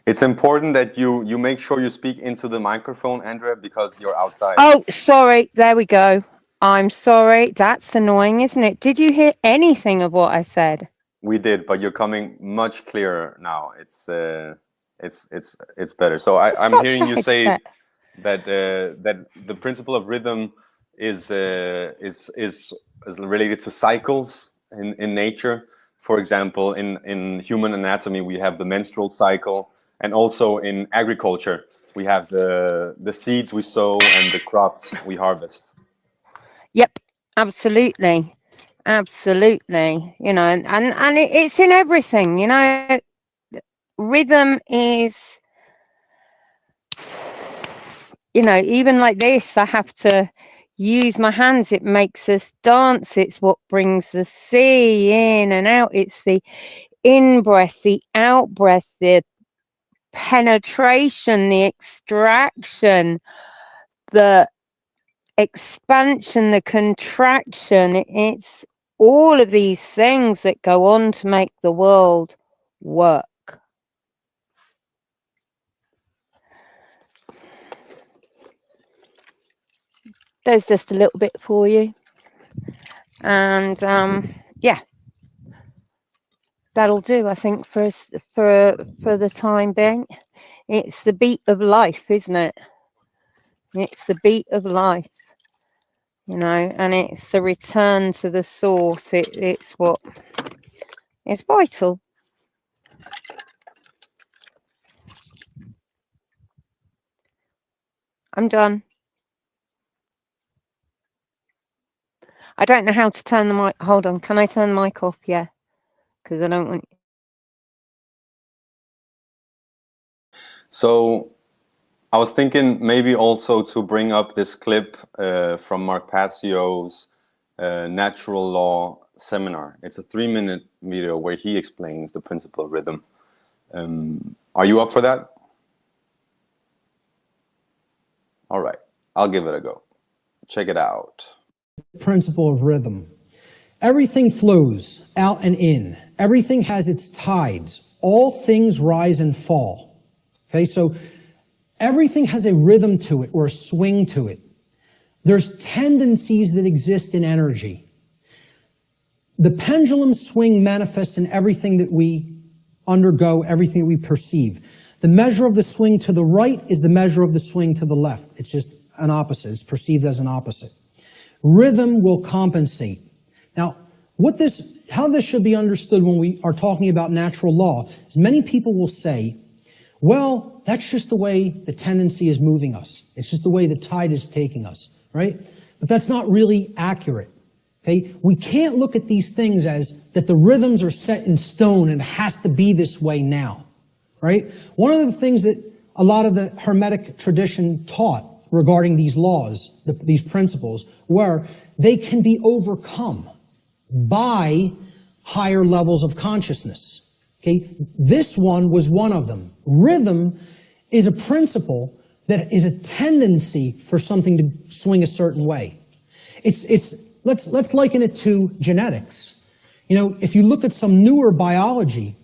It's important that you make sure you speak into the microphone, Andrea, because you're outside. Oh, sorry. There we go. I'm sorry. That's annoying, isn't it? Did you hear anything of what I said? We did, but you're coming much clearer now. It's better. So I'm hearing you say that that the principle of rhythm is related to cycles in nature. For example, in human anatomy, we have the menstrual cycle, and also in agriculture, we have the seeds we sow and the crops we harvest. Yep, absolutely. Absolutely. And it's in everything, Rhythm is, even like this, I have to use my hands. It makes us dance. It's what brings the sea in and out. It's the in-breath, the out-breath, the penetration, the extraction, the expansion, the contraction. It's all of these things that go on to make the world work. There's just a little bit for you. And yeah, that'll do, I think, for the time being. It's the beat of life, isn't it? It's the beat of life, and it's the return to the source. It's what is vital. I'm done. I don't know how to turn the mic. Hold on. Can I turn the mic off? Yeah. Because I don't want. So I was thinking maybe also to bring up this clip from Mark Passio's Natural Law seminar. It's a 3-minute video where he explains the principle of rhythm. Are you up for that? All right, I'll give it a go. Check it out. Principle of rhythm. Everything flows out and in. Everything has its tides. All things rise and fall. Okay, so everything has a rhythm to it or a swing to it. There's tendencies that exist in energy. The pendulum swing manifests in everything that we undergo, everything that we perceive. The measure of the swing to the right is the measure of the swing to the left. It's just an opposite. It's perceived as an opposite. Rhythm will compensate. Now, how this should be understood when we are talking about natural law is many people will say, well, that's just the way the tendency is moving us. It's just the way the tide is taking us, right? But that's not really accurate. Okay? We can't look at these things as that the rhythms are set in stone and it has to be this way now, right? One of the things that a lot of the Hermetic tradition taught regarding these laws, these principles, were they can be overcome by higher levels of consciousness. Okay? This one was one of them. Rhythm is a principle that is a tendency for something to swing a certain way. Let's liken it to genetics. If you look at some newer biology,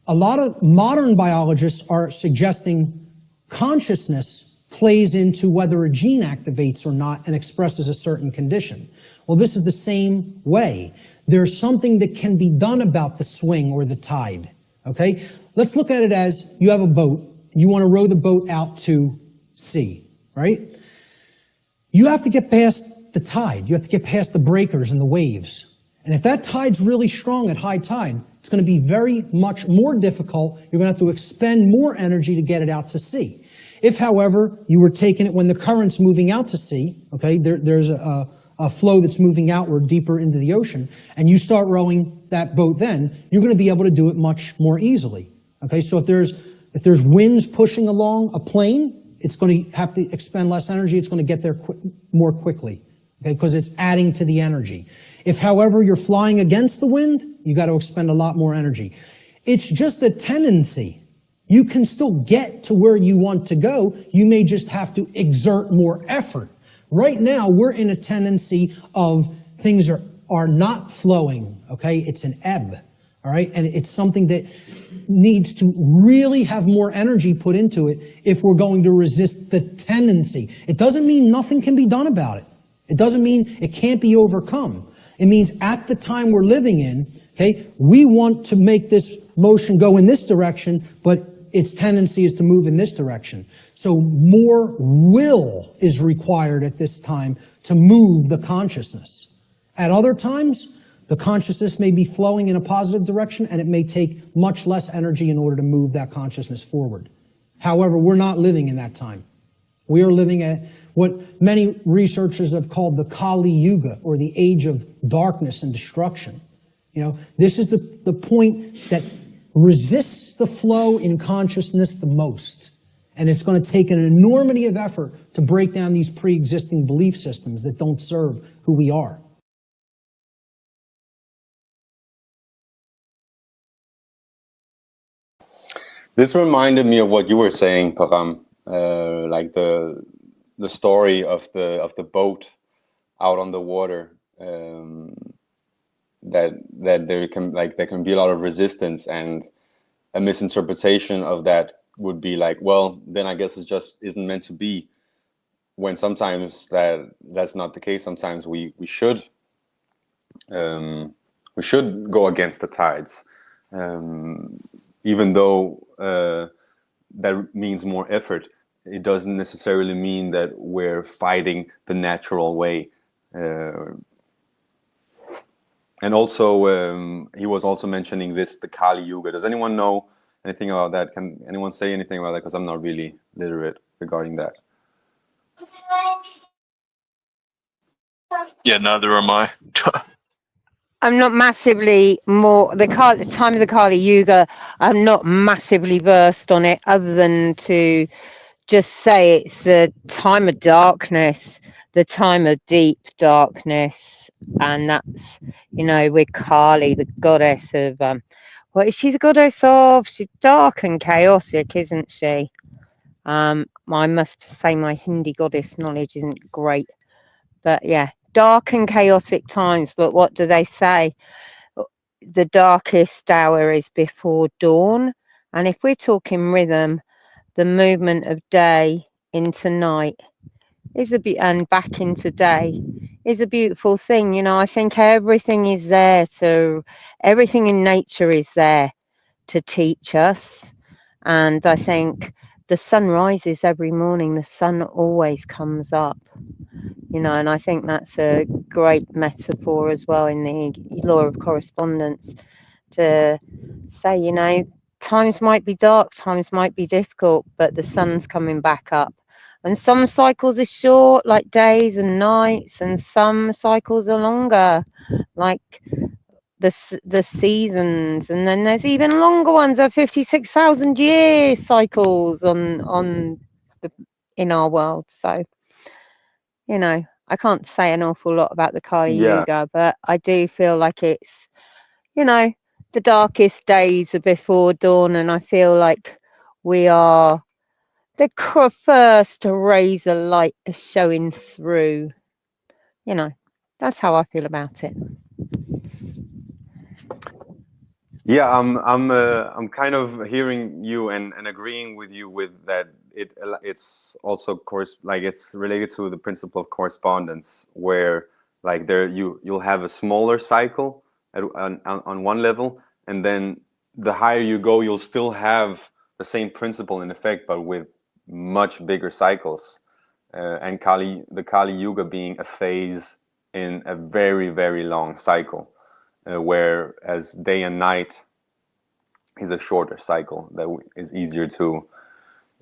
a lot of modern biologists are suggesting consciousness plays into whether a gene activates or not and expresses a certain condition. Well, this is the same way. There's something that can be done about the swing or the tide, okay? Let's look at it as you have a boat, you want to row the boat out to sea, right? You have to get past the tide. You have to get past the breakers and the waves. And if that tide's really strong at high tide, it's going to be very much more difficult. You're going to have to expend more energy to get it out to sea. If, however, you were taking it when the current's moving out to sea, okay, there's a flow that's moving outward deeper into the ocean, and you start rowing that boat then, you're going to be able to do it much more easily. Okay, so if there's winds pushing along a plane, it's going to have to expend less energy. It's going to get there more quickly, okay, because it's adding to the energy. If, however, you're flying against the wind, you got to expend a lot more energy. It's just a tendency. You can still get to where you want to go. You may just have to exert more effort. Right now, we're in a tendency of things are not flowing, okay? It's an ebb, all right? And it's something that needs to really have more energy put into it if we're going to resist the tendency. It doesn't mean nothing can be done about it. It doesn't mean it can't be overcome. It means at the time we're living in, okay, we want to make this motion go in this direction, but its tendency is to move in this direction. So more will is required at this time to move the consciousness. At other times, the consciousness may be flowing in a positive direction, and it may take much less energy in order to move that consciousness forward. However, we're not living in that time. We are living at what many researchers have called the Kali Yuga, or the age of darkness and destruction. You know, this is the point that resists the flow in consciousness the most. And it's going to take an enormity of effort to break down these pre-existing belief systems that don't serve who we are. This reminded me of what you were saying, Param, like the story of the boat out on the water. That there can be a lot of resistance, and a misinterpretation of that would be like, well, then I guess it just isn't meant to be. When sometimes that's not the case. Sometimes we should go against the tides, even though that means more effort. It doesn't necessarily mean that we're fighting the natural way. And also, he was also mentioning the Kali Yuga. Does anyone know anything about that? Can anyone say anything about that? Because I'm not really literate regarding that. Yeah, neither am I. I'm not massively the time of the Kali Yuga. I'm not massively versed on it, other than to just say it's the time of darkness, the time of deep darkness, and that's, you know, with Kali, the goddess of what is she the goddess of? She's dark and chaotic, isn't she? I must say my Hindi goddess knowledge isn't great, but yeah, dark and chaotic times. But what do they say? The darkest hour is before dawn. And if we're talking rhythm, the movement of day into night is and back into day is a beautiful thing. You know, I think everything is there everything in nature is there to teach us. And I think the sun rises every morning, the sun always comes up, you know, and I think that's a great metaphor as well in the law of correspondence, to say, you know, times might be dark, times might be difficult, but the sun's coming back up. And some cycles are short, like days and nights, and some cycles are longer, like the seasons. And then there's even longer ones, of 56,000 year cycles in our world. So, you know, I can't say an awful lot about the Kali Yuga, but I do feel like it's, you know, the darkest days are before dawn, and I feel like we are the first rays of light are showing through. You know, that's how I feel about it. Yeah, I'm kind of hearing you and agreeing with you with that. It's also it's related to the principle of correspondence, where like you'll have a smaller cycle on one level, and then the higher you go, you'll still have the same principle in effect, but with much bigger cycles. And the Kali Yuga being a phase in a very, very long cycle, whereas day and night is a shorter cycle that is easier to,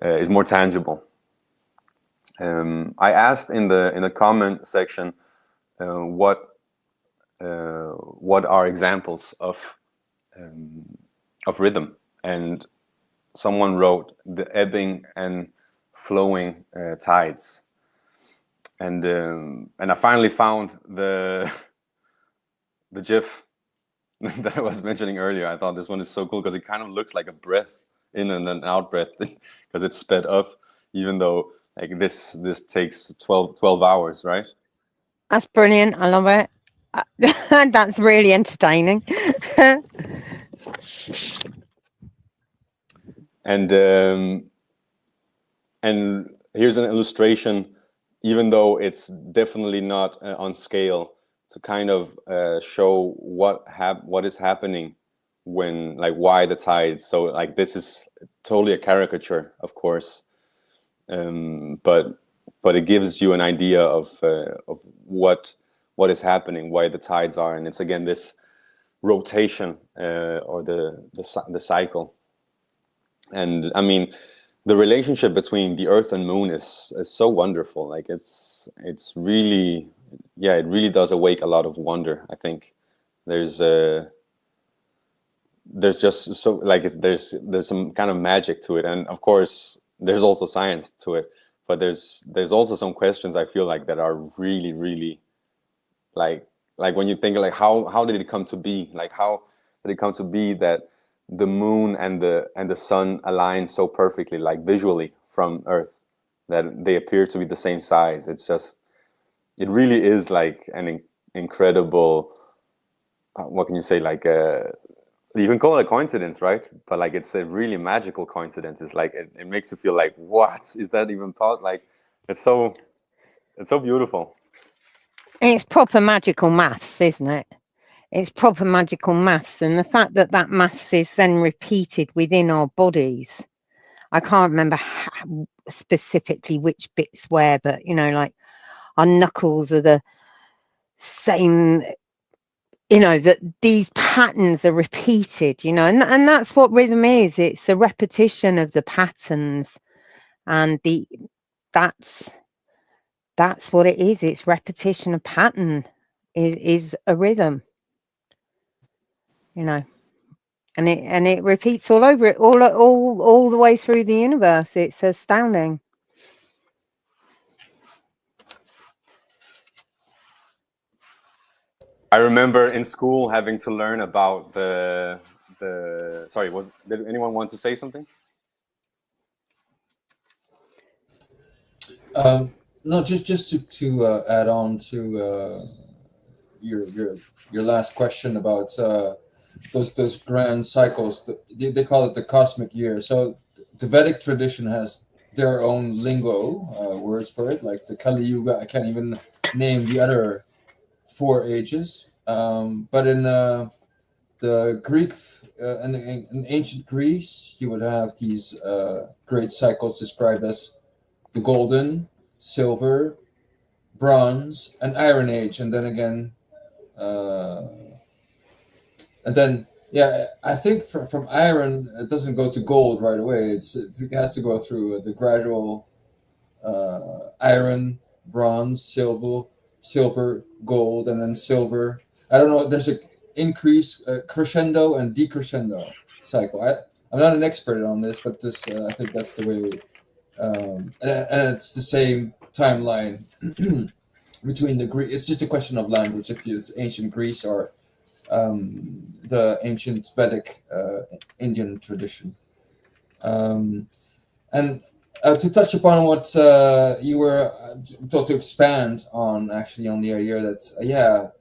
is more tangible. I asked in the comment section what are examples of rhythm, and someone wrote the ebbing and flowing tides, and I finally found the GIF that I was mentioning earlier. I thought this one is so cool because it kind of looks like a breath in and an out breath because it's sped up, even though like this takes 12 hours, right? That's brilliant. I love it. That's really entertaining. And here's an illustration, even though it's definitely not on scale, to kind of show what is happening when, like, why the tides. So like this is totally a caricature, of course, but it gives you an idea of what is happening, why the tides are, and it's again this rotation or the cycle. And I mean, the relationship between the Earth and Moon is so wonderful. Like it's really, yeah, it really does awake a lot of wonder. I think there's just so like there's some kind of magic to it, and of course there's also science to it. But there's also some questions I feel like that are really, really like when you think like how did it come to be? Like how did it come to be that the moon and the sun align so perfectly, like visually from Earth, that they appear to be the same size? It's just, it really is like an incredible, what can you say, like you can call it a coincidence, right? But like it's a really magical coincidence. It's like it makes you feel like, what is that even thought? Like it's so beautiful. It's proper magical maths, isn't it? It's proper magical maths, and the fact that maths is then repeated within our bodies. I can't remember specifically which bits where, but you know, like our knuckles are the same. You know, that these patterns are repeated. You know, and that's what rhythm is. It's a repetition of the patterns, and that's what it is. It's repetition of pattern is a rhythm. You know, and it repeats all over it, all the way through the universe. It's astounding. I remember in school having to learn about the sorry, did anyone want to say something? No, just to add on to your last question about those grand cycles. They call it the cosmic year. So the Vedic tradition has their own lingo, words for it, like the Kali Yuga. I can't even name the other 4 ages. But in the Greek, in ancient Greece, you would have these great cycles described as the golden, silver, bronze, and iron age, and then again, I think from iron it doesn't go to gold right away. It has to go through the gradual iron, bronze, silver, gold, and then silver. I don't know. There's a increase, crescendo and decrescendo cycle. I'm not an expert on this, but this I think that's the way. And it's the same timeline between the Greek. It's just a question of language. If it's ancient Greece or the ancient Vedic Indian tradition. And to touch upon what you were told to expand on, actually, on the idea that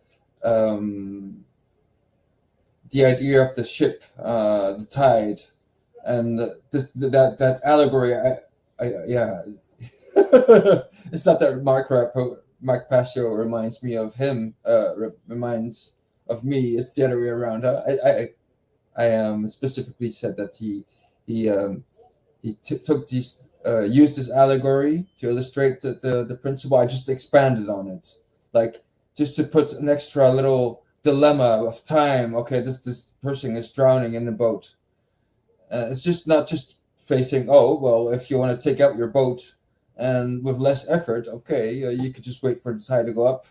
the idea of the ship, the tide, and that allegory. It's not that Mark Passio reminds me of him. Reminds of me. It's the other way around. I specifically said that he took these used this allegory to illustrate the principle. I just expanded on it, like just to put an extra little dilemma of time. Okay, this person is drowning in the boat. It's just not just facing, oh well, if you want to take out your boat and with less effort, okay, you could just wait for the tide to go up,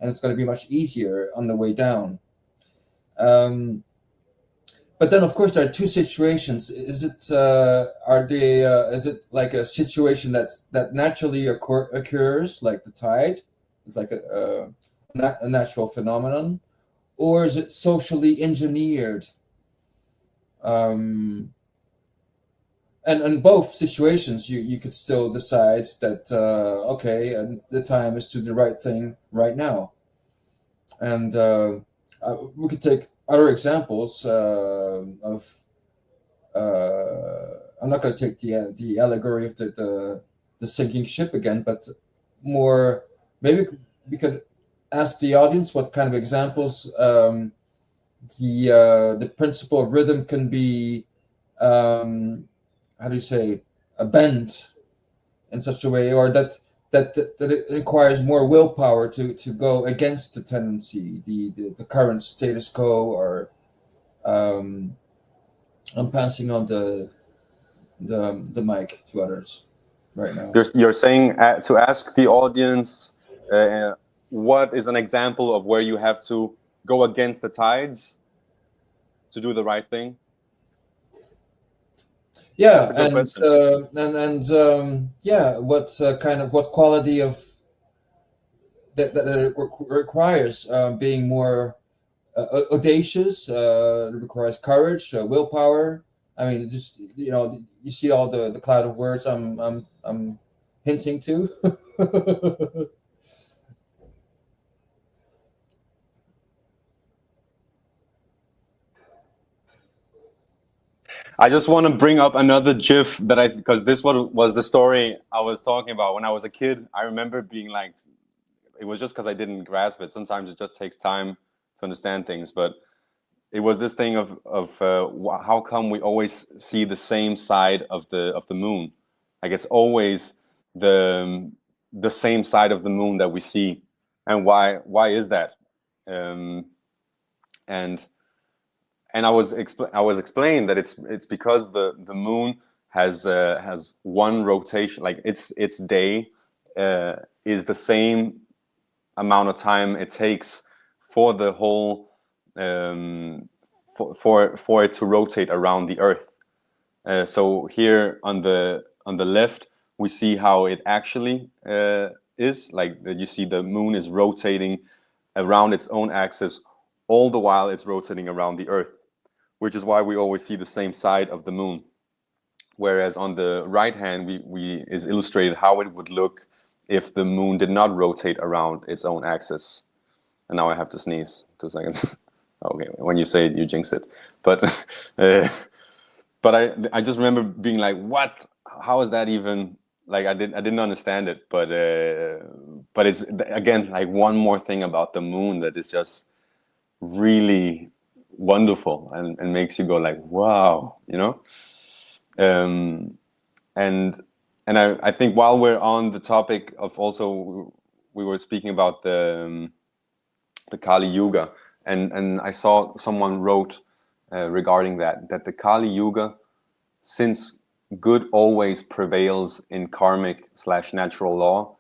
and it's going to be much easier on the way down. But then, of course, there are two situations. Is it is it like a situation that naturally occurs, like the tide, it's like a natural phenomenon, or is it socially engineered? And in both situations, you could still decide that okay, and the time is to do the right thing right now, and we could take other examples of. I'm not going to take the allegory of the sinking ship again, but more maybe we could ask the audience what kind of examples the principle of rhythm can be. How do you say, bent in such a way, or that it requires more willpower to go against the tendency, the current status quo, or I'm passing on the mic to others right now. You're saying to ask the audience what is an example of where you have to go against the tides to do the right thing? Yeah, yeah, what quality of that it requires being more audacious, requires courage, willpower. I mean, just you see all the cloud of words I'm hinting to. I just want to bring up another GIF because this was the story I was talking about when I was a kid. I remember being like, it was just because I didn't grasp it. Sometimes it just takes time to understand things, but it was this thing of how come we always see the same side of the moon? Like it's always the same side of the moon that we see, and why is that? And I was explained that it's because the moon has one rotation, like its day is the same amount of time it takes for the whole for it to rotate around the Earth. So here on the left we see how it actually is, like you see the moon is rotating around its own axis all the while it's rotating around the Earth, which is why we always see the same side of the moon. Whereas on the right hand, we is illustrated how it would look if the moon did not rotate around its own axis. And now I have to sneeze. 2 seconds. Okay, when you say it, you jinx it. But I just remember being like, what? How is that even? Like I didn't understand it. But it's again like one more thing about the moon that is just really wonderful and makes you go like, wow, and I think while we're on the topic of, also we were speaking about the Kali Yuga, and I saw someone wrote regarding that the Kali Yuga, since good always prevails in karmic/natural law,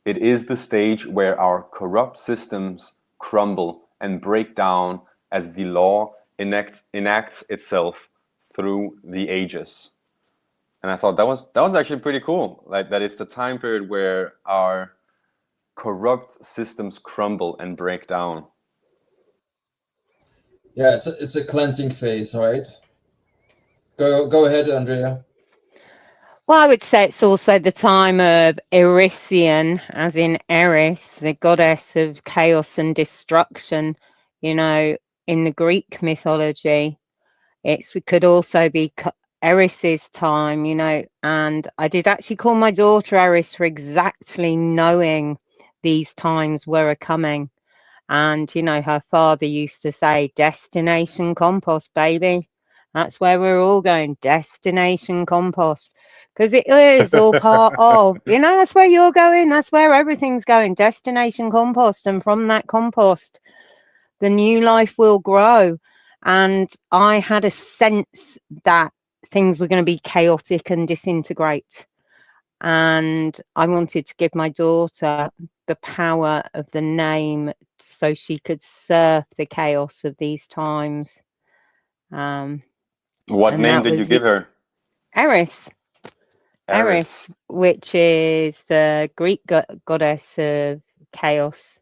it is the stage where our corrupt systems crumble and break down as the law enacts itself through the ages. And I thought that was actually pretty cool, like that it's the time period where our corrupt systems crumble and break down. Yeah, it's a cleansing phase, right? Go ahead, Andrea. Well, I would say it's also the time of Erisian, as in Eris, the goddess of chaos and destruction. In the Greek mythology, it could also be Eris's time, and I did actually call my daughter Eris for exactly knowing these times were coming. And, her father used to say, destination compost, baby. That's where we're all going, destination compost. Because it is all part of, that's where you're going. That's where everything's going, destination compost. And from that compost, the new life will grow. And I had a sense that things were going to be chaotic and disintegrate. And I wanted to give my daughter the power of the name so she could surf the chaos of these times. What name did you give her? Eris. Eris. Which is the Greek goddess of chaos.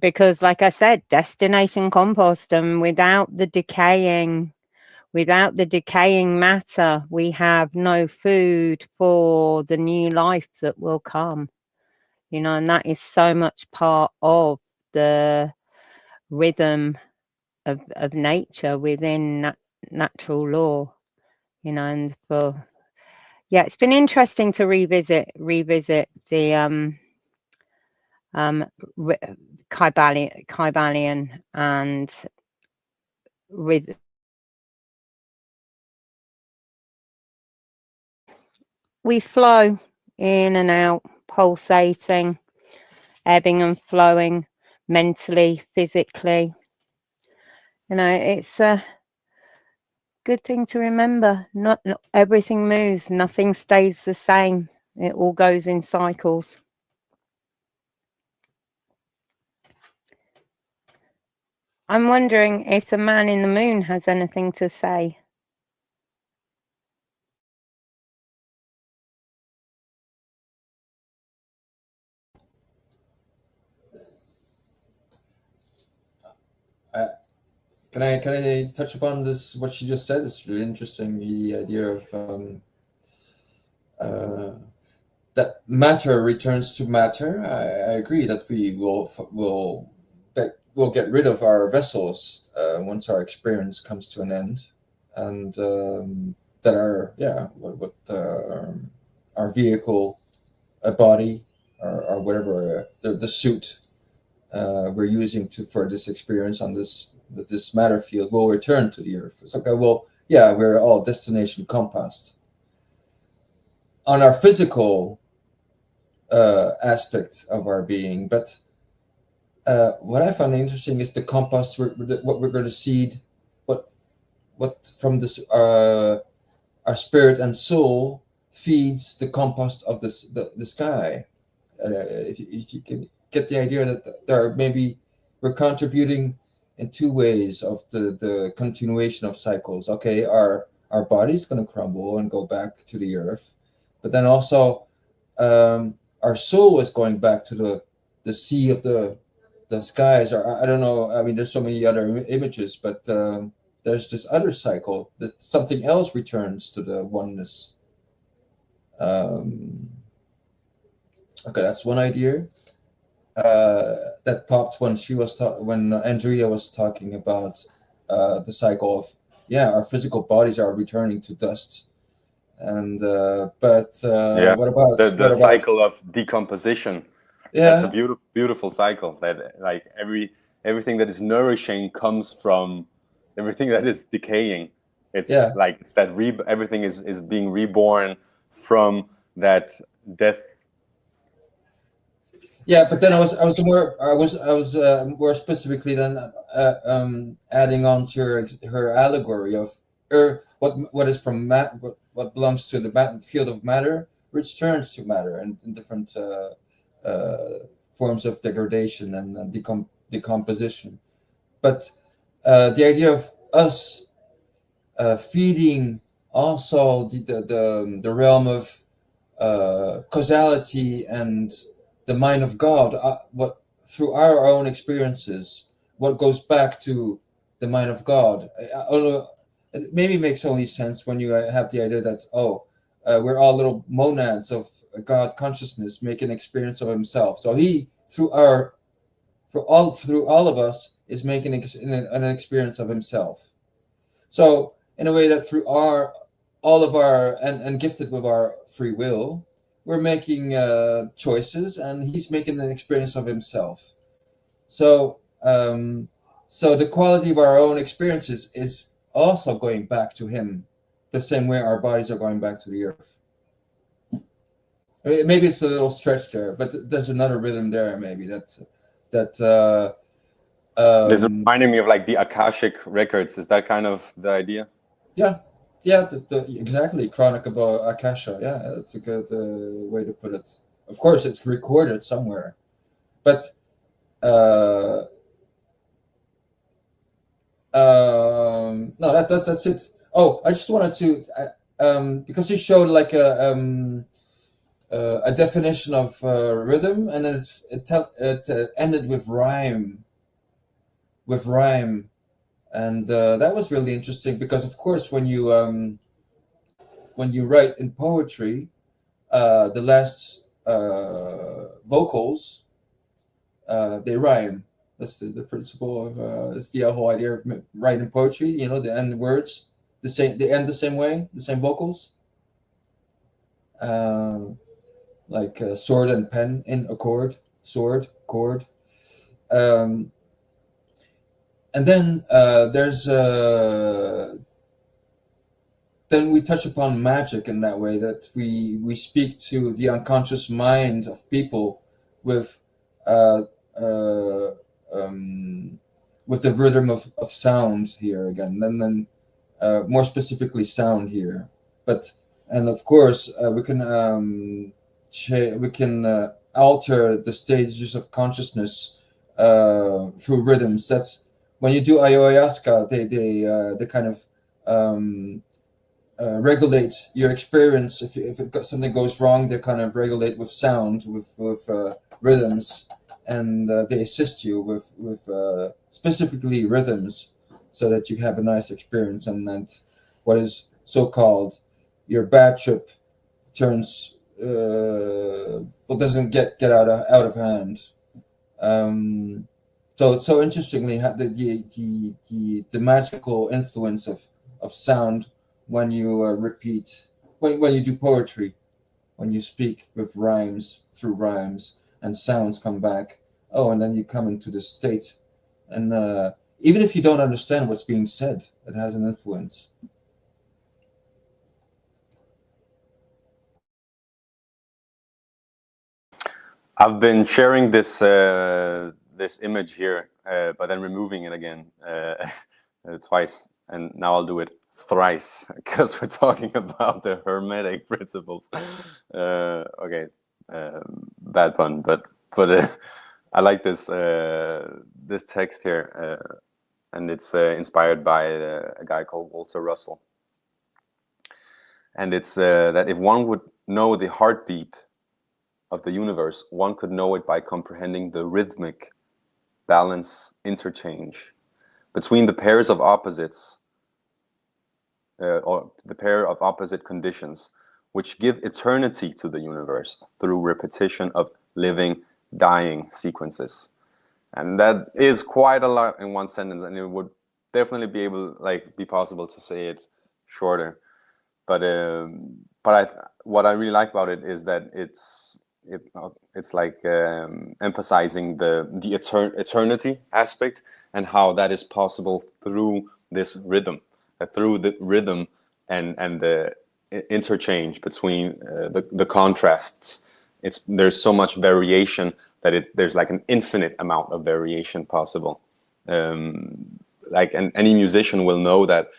Because like I said, destination compost, and without the decaying matter, we have no food for the new life that will come. And that is so much part of the rhythm of nature within natural law. And it's been interesting to revisit the KYBALION and we flow in and out, pulsating, ebbing and flowing, mentally, physically. It's a good thing to remember. Not everything moves, nothing stays the same. It all goes in cycles. I'm wondering if the man in the moon has anything to say. Can I touch upon this? What she just said is really interesting. The idea of that matter returns to matter. I agree that we will get rid of our vessels once our experience comes to an end, and that our vehicle, a body, or whatever the suit we're using for this experience on this matter field will return to the earth. It's okay. Well, yeah, we're all destination compost on our physical aspect of our being, but what I find interesting is the compost. What we're going to seed, what from this our spirit and soul feeds the compost of the sky. If you can get the idea that we're contributing in two ways of the continuation of cycles. Okay, our body's going to crumble and go back to the earth, but then also our soul is going back to the sea of the skies. Or I don't know. I mean, there's so many other images, but there's this other cycle that something else returns to the oneness. Okay, that's one idea that popped when when Andrea was talking about the cycle of our physical bodies are returning to dust, and what about the cycle of decomposition? That's a beautiful cycle. That like everything that is nourishing comes from everything that is decaying. It's like it's that everything is being reborn from that death. Yeah, but then I was more specifically then adding on to her allegory of what is from what belongs to the field of matter returns to matter and in different forms of degradation and decomposition. But the idea of us feeding also the realm of causality and the mind of God, what through our own experiences, what goes back to the mind of God. It maybe makes only sense when you have the idea that we're all little monads of God consciousness making experience of Himself. So He through all of us is making an experience of Himself. So in a way that through all of our and gifted with our free will, we're making choices, and He's making an experience of Himself. So So the quality of our own experiences is also going back to him, the same way our bodies are going back to the earth. I mean, maybe it's a little stretch there, but there's another rhythm there. Maybe This is reminding me of like the Akashic records. Is that kind of the idea? Yeah, exactly. Chronic about Akasha. Yeah, that's a good way to put it. Of course, it's recorded somewhere, but no, that's it. Oh, I just wanted to because you showed like a definition of rhythm, and then it ended with rhyme. And that was really interesting because, of course, when you write in poetry, the last vocals they rhyme. That's the principle of it's the whole idea of writing poetry. You know, the end words they end the same way, the same vocals. Like sword and pen in accord, sword, chord. And then then we touch upon magic in that way, that we speak to the unconscious mind of people with the rhythm of sound here again, and then more specifically sound here. And of course we can alter the stages of consciousness through rhythms. That's when you do ayahuasca, they kind of regulate your experience. If something goes wrong, they kind of regulate with sound, with rhythms, and they assist you with specifically rhythms, so that you have a nice experience, and that what is so-called your bad trip turns doesn't get out of hand. So interestingly, the magical influence of sound when you repeat, when you do poetry, when you speak with rhymes, through rhymes, and sounds come back. Oh, and then you come into this state, and even if you don't understand what's being said, it has an influence. I've been sharing this this image here, but then removing it again twice, and now I'll do it thrice because we're talking about the Hermetic principles. Okay, bad pun, but I like this this text here, and it's inspired by a guy called Walter Russell, and it's that if one would know the heartbeat of the universe, one could know it by comprehending the rhythmic balance interchange between the pairs of opposites or the pair of opposite conditions which give eternity to the universe through repetition of living, dying sequences. And that is quite a lot in one sentence, and it would definitely be possible to say it shorter. But what I really like about it is that it's like emphasizing the eternity aspect, and how that is possible through this rhythm, through the rhythm and the interchange between the contrasts. There's so much variation that there's like an infinite amount of variation possible. Like, and any musician will know that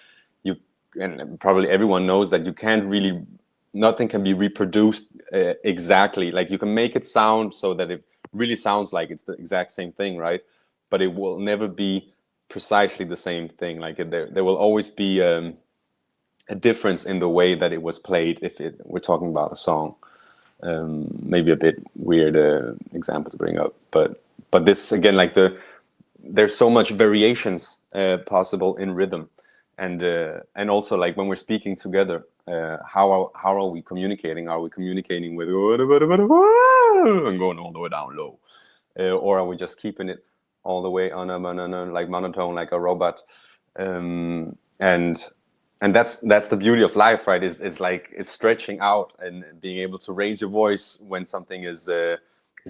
and probably everyone knows that you can't really, nothing can be reproduced exactly. Like, you can make it sound so that it really sounds like it's the exact same thing, right? But it will never be precisely the same thing. Like, there will always be a difference in the way that it was played if we're talking about a song. Maybe a bit weird example to bring up, but this again, like there's so much variations possible in rhythm. And also, like, when we're speaking together, how are we communicating? Are we communicating with and going all the way down low, or are we just keeping it all the way on a like monotone, like a robot? And that's the beauty of life, right? Is like, it's stretching out and being able to raise your voice when something is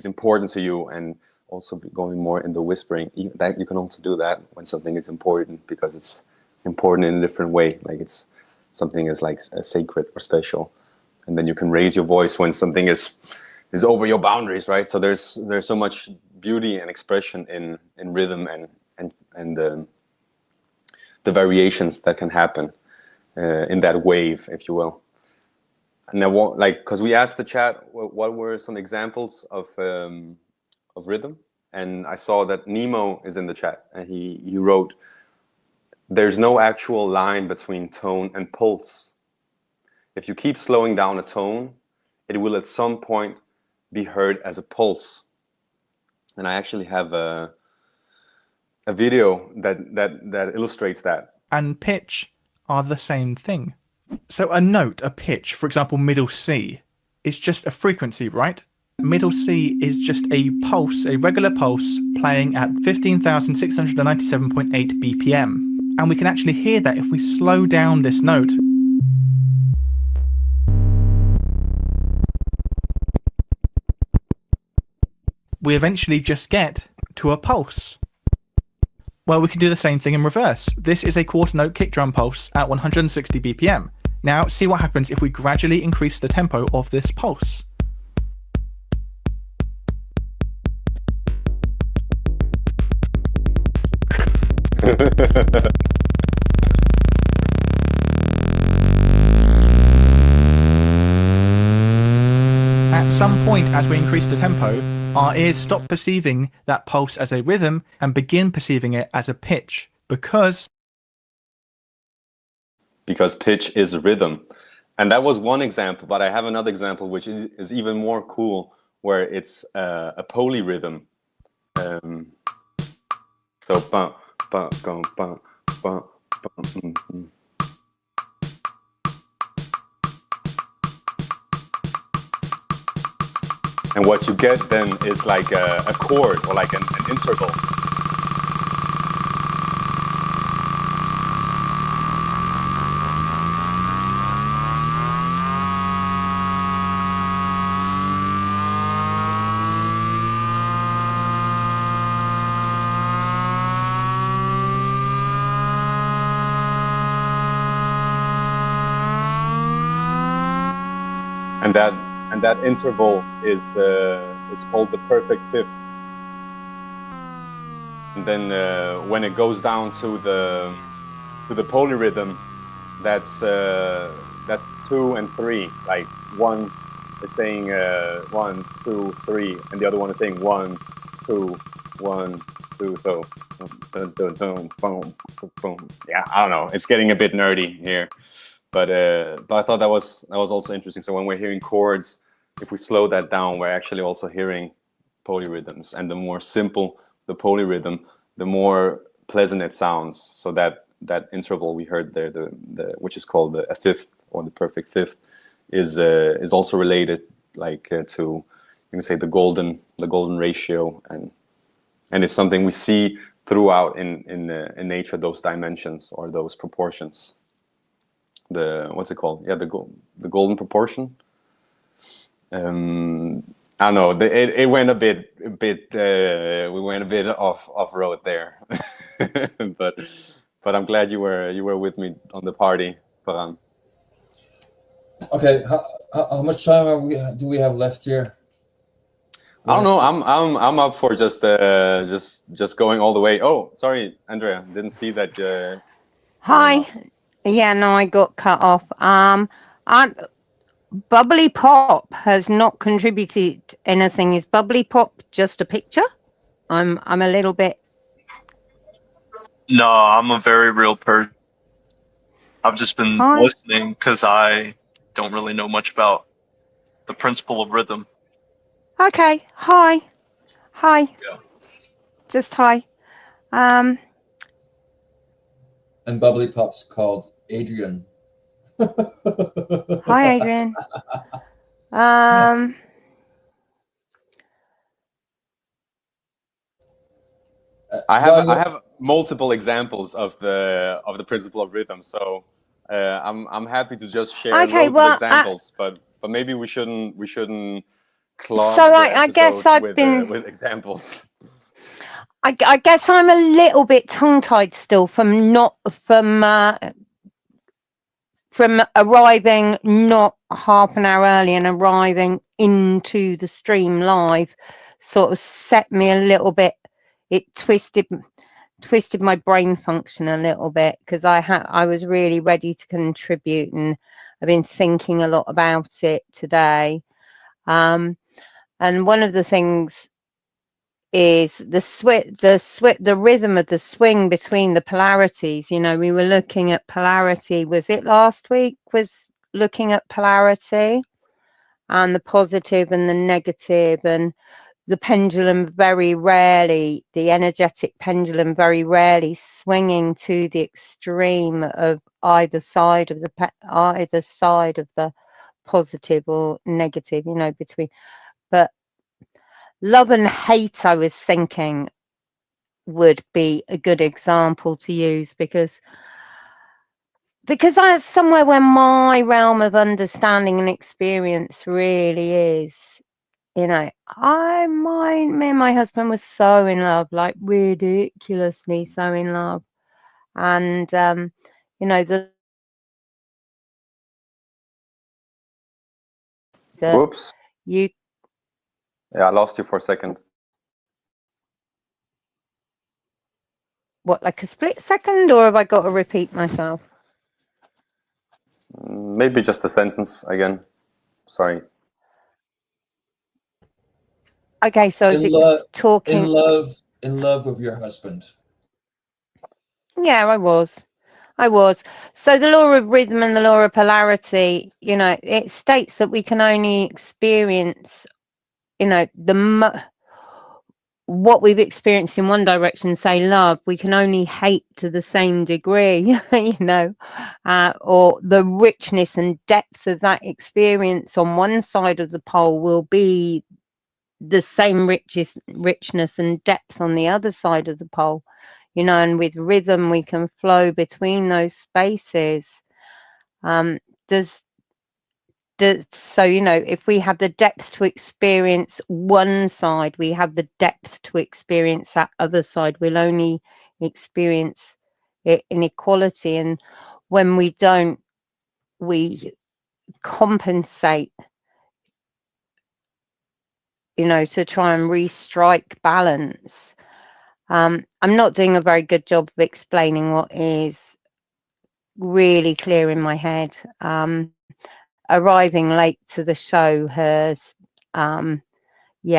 important to you, and also be going more in the whispering. That you can also do that when something is important, because it's important in a different way. Like it's something is like sacred or special, and then you can raise your voice when something is over your boundaries, right? So there's so much beauty and expression in rhythm and the variations that can happen in that wave, if you will. And I want, like, because we asked the chat what were some examples of rhythm, and I saw that Nemo is in the chat, and he wrote, "There's no actual line between tone and pulse. If you keep slowing down a tone, it will at some point be heard as a pulse." And I actually have a video that illustrates that. And pitch are the same thing. So a note, a pitch, for example, middle C, is just a frequency, right? Middle C is just a pulse, a regular pulse, playing at 15,697.8 BPM. And we can actually hear that if we slow down this note. We eventually just get to a pulse. Well, we can do the same thing in reverse. This is a quarter note kick drum pulse at 160 BPM. Now, see what happens if we gradually increase the tempo of this pulse. At some point, as we increase the tempo, our ears stop perceiving that pulse as a rhythm and begin perceiving it as a pitch, because pitch is rhythm. And that was one example, but I have another example which is even more cool, where it's a polyrhythm. So ba ba go ba ba ba. And what you get then is like a chord or like an interval. And that interval is called the perfect fifth. And then when it goes down to the polyrhythm, that's 2 and 3. Like one is saying 1, 2, 3, and the other one is saying 1, 2, 1, 2. So yeah, I don't know. It's getting a bit nerdy here. But I thought that was also interesting. So when we're hearing chords, if we slow that down, we're actually also hearing polyrhythms. And the more simple the polyrhythm, the more pleasant it sounds. So that interval we heard there, which is called a fifth or the perfect fifth, is also related, like to, you can say, the golden ratio, and it's something we see throughout in nature, those dimensions or those proportions. What's it called? Yeah, the golden proportion. I don't know. It went a bit. We went a bit off road there, but I'm glad you were with me on the party, Paran. Okay, how much time do we have left here? I don't know. I'm up for just going all the way. Oh, sorry, Andrea, didn't see that. Hi. Yeah, no, I got cut off. Bubbly Pop has not contributed anything. Is Bubbly Pop just a picture? I'm a little bit. No, I'm a very real person. I've just been listening because I don't really know much about the principle of rhythm. Okay. Hi. Yeah. Just hi. And Bubbly Pop's called Adrian. Hi, Adrian. I have multiple examples of the principle of rhythm, so I'm happy to just share loads of examples, but maybe we shouldn't clog So the I guess episode I've been. with examples. I guess I'm a little bit tongue-tied still from arriving not half an hour early and arriving into the stream live. Sort of set me a little bit. It twisted my brain function a little bit, because I was really ready to contribute, and I've been thinking a lot about it today. And one of the things is the rhythm of the swing between the polarities. You know, we were looking at polarity. Was it last week? Was looking at polarity and the positive and the negative, and the pendulum very rarely, the energetic pendulum very rarely swinging to the extreme of either side of the positive or negative. You know, between, but love and hate, I was thinking, would be a good example to use, because that's somewhere where my realm of understanding and experience really is. You know, me and my husband was so in love, like ridiculously so in love. And, you know, Whoops. you, Yeah, I lost you for a second. what, like a split second, or have I got to repeat myself? Maybe just a sentence again. Sorry. Okay, so is it talking? In love with your husband. Yeah, I was. So the law of rhythm and the law of polarity, you know, it states that we can only experience, you know, what we've experienced in one direction, say love, we can only hate to the same degree, you know, or the richness and depth of that experience on one side of the pole will be the same richness and depth on the other side of the pole. You know, and with rhythm, we can flow between those spaces. So, you know, if we have the depth to experience one side, we have the depth to experience that other side. We'll only experience it in equality. And when we don't, we compensate, you know, to try and restrike balance. I'm not doing a very good job of explaining what is really clear in my head. Arriving late to the show has,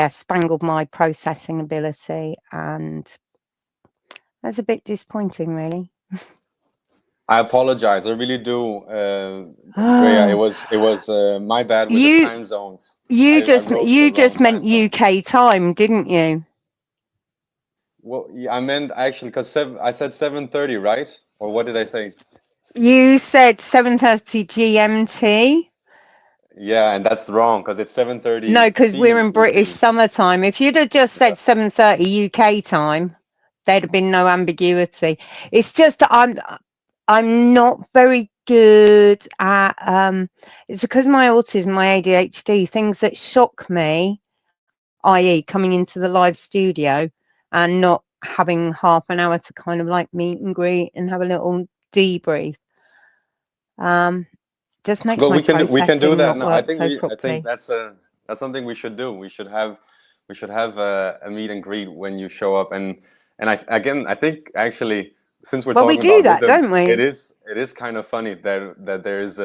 spangled my processing ability, and that's a bit disappointing, really. I apologize. I really do, Drea. It was my bad with the time zones. You I wrote the just wrong meant time zone. UK time, didn't you? Well, yeah, I meant actually because I said 7:30, right? Or what did I say? You said 7:30 GMT. Yeah, and that's wrong because it's 7:30 No, because we're in British CET. summertime. If you'd have just said 7:30 UK time, there'd have been no ambiguity. It's just that I'm not very good at it's because my autism, my ADHD, things that shock me, i.e. coming into the live studio and not having half an hour to kind of like meet and greet and have a little debrief. Just makes Well, my we can do processing that not now. work so I think properly. that's something we should do. We should have a meet and greet when you show up. And I think actually, since we're Well, we talking do about that, rhythm, don't we? it is kind of funny that there's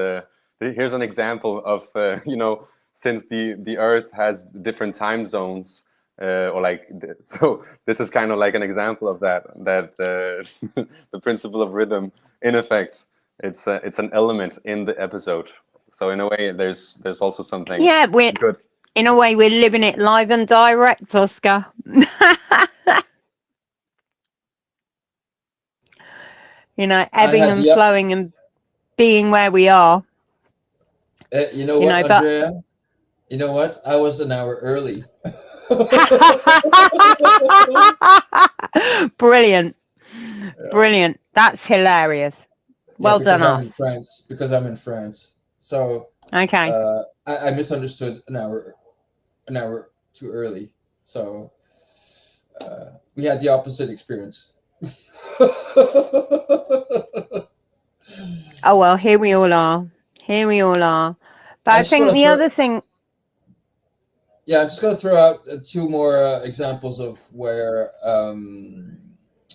here's an example of you know, since the Earth has different time zones. Or like, so this is kind of like an example of that the principle of rhythm in effect. It's an element in the episode. So in a way, there's also something good. In a way, we're living it live and direct, Oscar. You know, ebbing and flowing and being where we are. You know what, Andrea? You know what? I was an hour early. Brilliant. Brilliant. That's hilarious. Well done, I'm in France, because I'm in France. So okay. I misunderstood an hour an hour too early. So we had the opposite experience. Oh well, here we all are. Here we all are. But I think the other thing. Yeah, I'm just going to throw out two more examples of where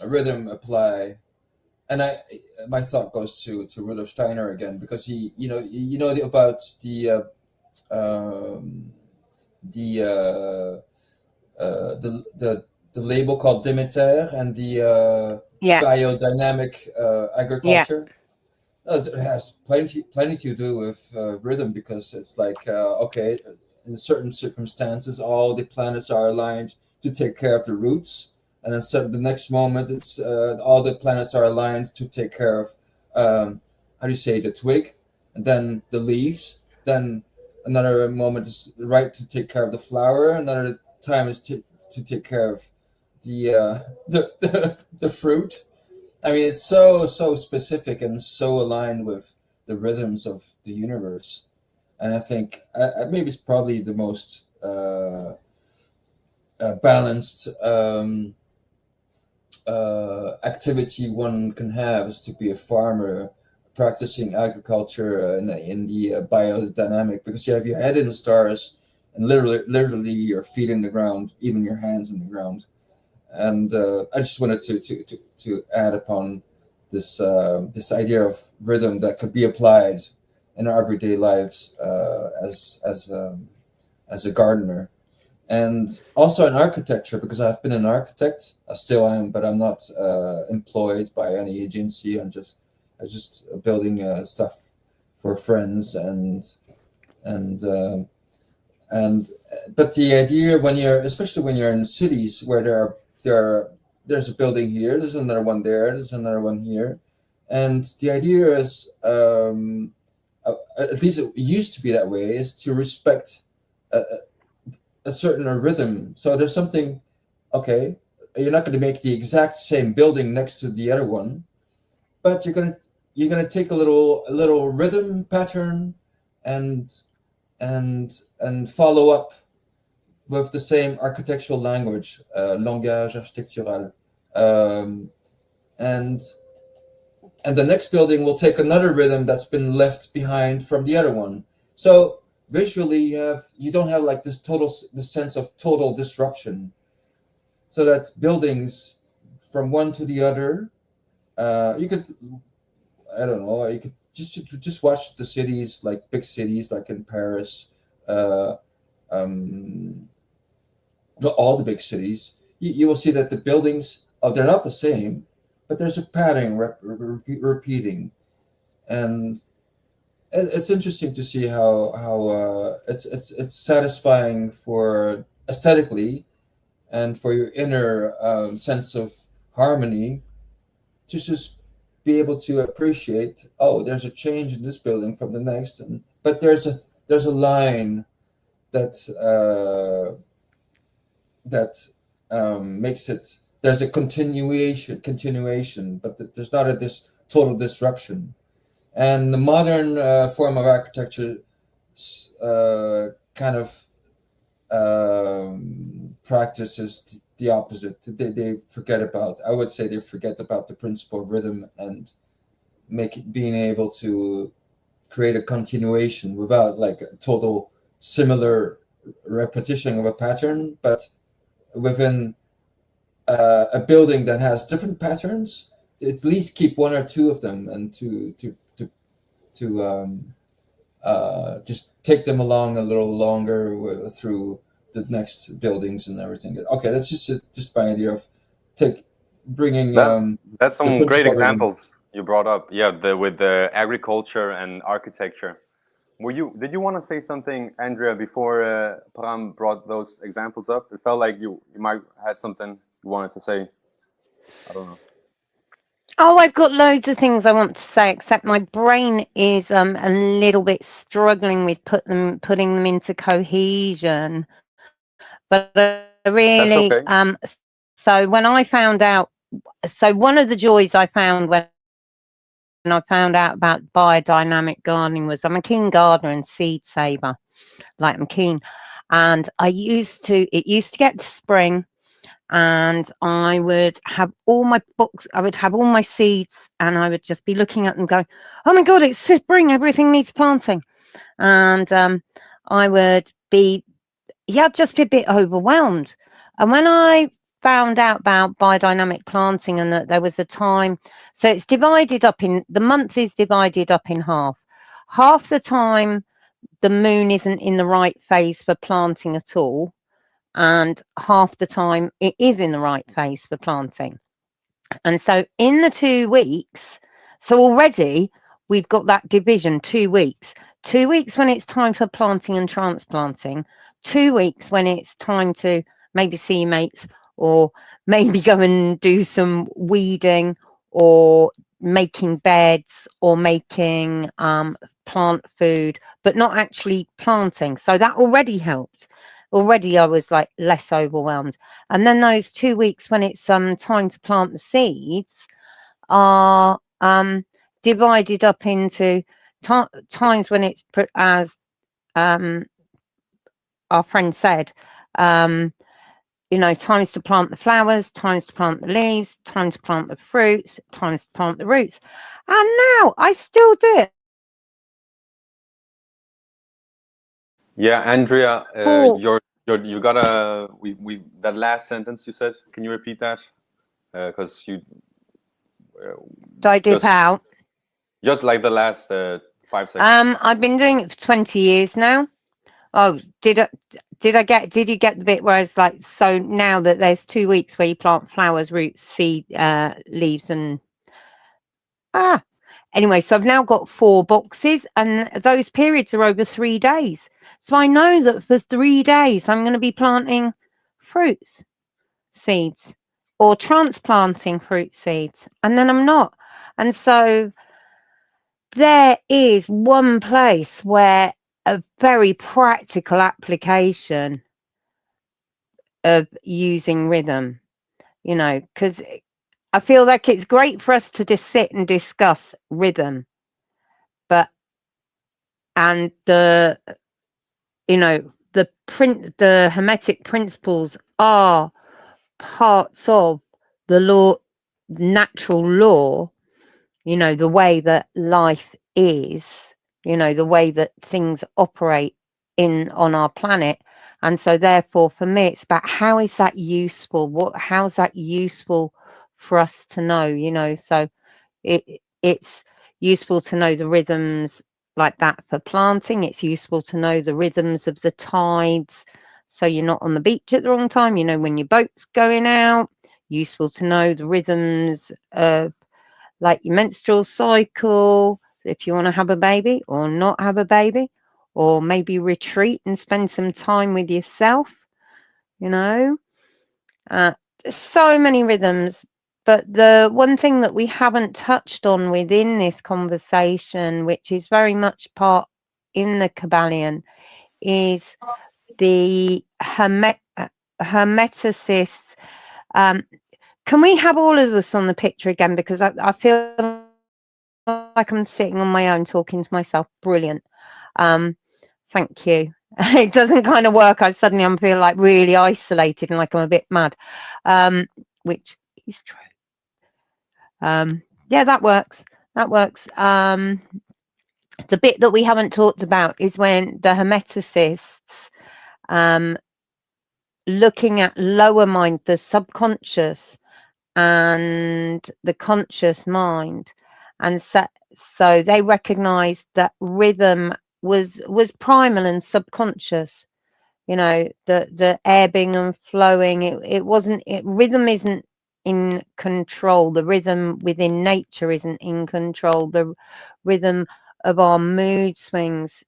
rhythm apply, and my thought goes to Rudolf Steiner again, because he, you know about the label called Demeter and the biodynamic agriculture. It has plenty to do with rhythm, because it's like okay, in certain circumstances, all the planets are aligned to take care of the roots, and then the next moment, it's all the planets are aligned to take care of how do you say, the twig, and then the leaves. Then another moment is right to take care of the flower. Another time is to take care of the fruit. I mean, it's so specific and so aligned with the rhythms of the universe. And I think maybe it's probably the most balanced activity one can have, is to be a farmer practicing agriculture in the biodynamic, because you have your head in the stars and literally your feet in the ground, even your hands in the ground. And I just wanted to add upon this idea of rhythm that could be applied in our everyday lives as a gardener, and also in architecture, because I've been an architect. I still am, but I'm not employed by any agency. I'm just building stuff for friends but the idea, especially when you're in cities where there's a building here, there's another one there, there's another one here, and the idea is, at least it used to be that way, is to respect a certain rhythm. So there's something, okay, you're not going to make the exact same building next to the other one, but you're gonna take a little rhythm pattern and follow up with the same architectural language, langage architectural, and the next building will take another rhythm that's been left behind from the other one. So visually, you don't have like this sense of total disruption, so that buildings from one to the other, you could, I don't know, you could just watch the cities, like big cities, like in Paris, not all the big cities. You will see that the buildings, they're not the same, but there's a pattern repeating, and it's interesting to see how it's satisfying for aesthetically and for your inner sense of harmony, to just be able to appreciate, oh, there's a change in this building from the next, but there's a line that makes it, there's a continuation, but there's not this total disruption. And the modern form of architecture kind of practices the opposite. They forget about, I would say they forget about the principle of rhythm, and being able to create a continuation without like a total similar repetition of a pattern, but within a building that has different patterns, at least keep one or two of them, and to just take them along a little longer through the next buildings and everything. Okay, that's just my idea of bringing that's some great examples you brought up. Yeah, with the agriculture and architecture. Did you want to say something, Andrea, before Param brought those examples up? It felt like you might had something you wanted to say. I don't know. Oh, I've got loads of things I want to say, except my brain is a little bit struggling with putting them into cohesion. But really, that's okay. So when I found out, so one of the joys I found when I found out about biodynamic gardening was, I'm a keen gardener and seed saver, like I'm keen. And it used to get to spring, and I would have all my books, I would have all my seeds, and I would just be looking at them going, oh my God, it's spring, everything needs planting. And I would be, just be a bit overwhelmed. And when I found out about biodynamic planting and that there was a time, so it's divided up in, the month is divided up in half. Half the time the moon isn't in the right phase for planting at all, and half the time it is in the right phase for planting. And so in the 2 weeks, so already we've got that division, 2 weeks. 2 weeks when it's time for planting and transplanting, 2 weeks when it's time to maybe see mates, or maybe go and do some weeding, or making beds, or making plant food, but not actually planting. So that already helped. Already I was like less overwhelmed. And then those 2 weeks when it's time to plant the seeds are divided up into times when it's put, as our friend said, you know, times to plant the flowers, times to plant the leaves, times to plant the fruits, times to plant the roots. And now I still do it. Yeah, Andrea, For you got a we that last sentence you said. Can you repeat that? Because you I dip out. just like the last 5 seconds. I've been doing it for 20 years now. Oh, did you get the bit where it's like, so now that there's 2 weeks where you plant flowers, roots, seed, leaves, and anyway, so I've now got 4 boxes, and those periods are over 3 days. So I know that for 3 days I'm going to be planting fruits seeds, or transplanting fruit seeds, and then I'm not. And so there is one place where a very practical application of using rhythm, you know, because I feel like it's great for us to just sit and discuss rhythm, but and the, you know, the Hermetic principles are parts of the law, natural law, you know, the way that life is, you know, the way that things operate on our planet. And so therefore for me it's about how is that useful, how's that useful for us to know, you know. So it's useful to know the rhythms like that for planting. It's useful to know the rhythms of the tides, so you're not on the beach at the wrong time, you know, when your boat's going out. Useful to know the rhythms of like your menstrual cycle, if you want to have a baby or not have a baby, or maybe retreat and spend some time with yourself, you know. So many rhythms. But the one thing that we haven't touched on within this conversation, which is very much part in the KYBALION, is the hermeticists. Can we have all of us on the picture again? Because I feel like I'm sitting on my own talking to myself. Brilliant. Thank you. It doesn't kind of work. I feel like really isolated and like I'm a bit mad, which is true. Yeah, that works. That works. The bit that we haven't talked about is when the hermeticists, looking at lower mind, the subconscious and the conscious mind, and so they recognized that rhythm was primal and subconscious, you know, the ebbing and flowing. It wasn't, rhythm isn't in control. The rhythm within nature isn't in control. The rhythm of our mood swings,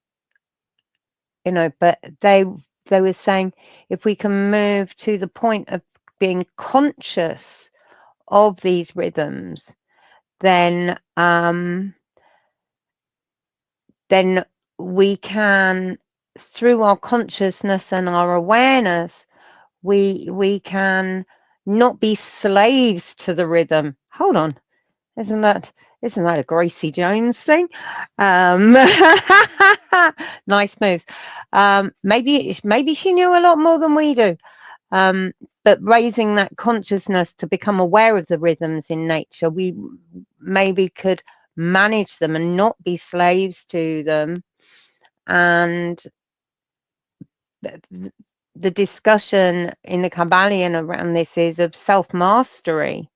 you know, but they were saying if we can move to the point of being conscious of these rhythms, then we can, through our consciousness and our awareness, we can not be slaves to the rhythm. Hold on, isn't that Isn't that a Gracie Jones thing? Nice moves. Maybe she knew a lot more than we do. But raising that consciousness to become aware of the rhythms in nature, we maybe could manage them and not be slaves to them. And the discussion in the KYBALION around this is of self-mastery,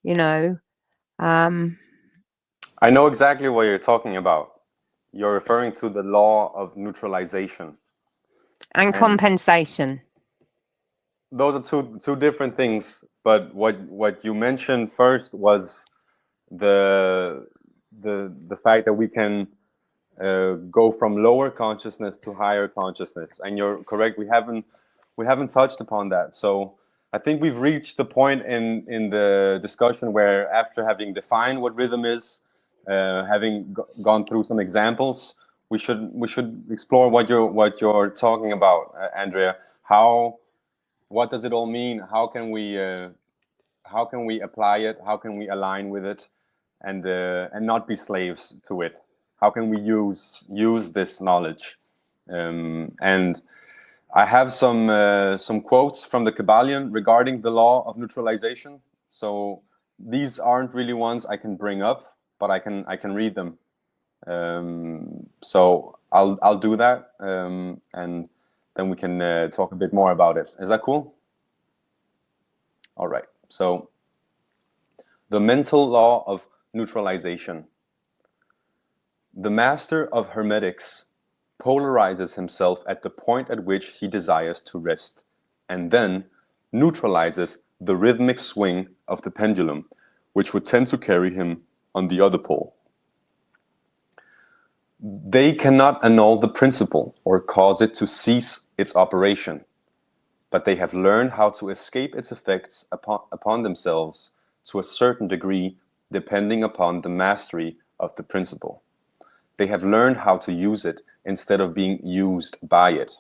you know. I know exactly what you're talking about. You're referring to the law of neutralization. And compensation. Those are two different things, but what you mentioned first was the fact that we can go from lower consciousness to higher consciousness, and you're correct. We haven't touched upon that. So I think we've reached the point in the discussion where, after having defined what rhythm is, having gone through some examples, we should explore what you're talking about, Andrea. What does it all mean? How can we apply it? How can we align with it, and not be slaves to it? How can we use this knowledge? And I have some quotes from the KYBALION regarding the law of neutralization. So these aren't really ones I can bring up, but I can read them. So I'll do that, and then we can talk a bit more about it. Is that cool? All right. So the mental law of neutralization. The master of Hermetics polarizes himself at the point at which he desires to rest, and then neutralizes the rhythmic swing of the pendulum, which would tend to carry him on the other pole. They cannot annul the principle or cause it to cease its operation, but they have learned how to escape its effects upon themselves to a certain degree, depending upon the mastery of the principle. They have learned how to use it instead of being used by it.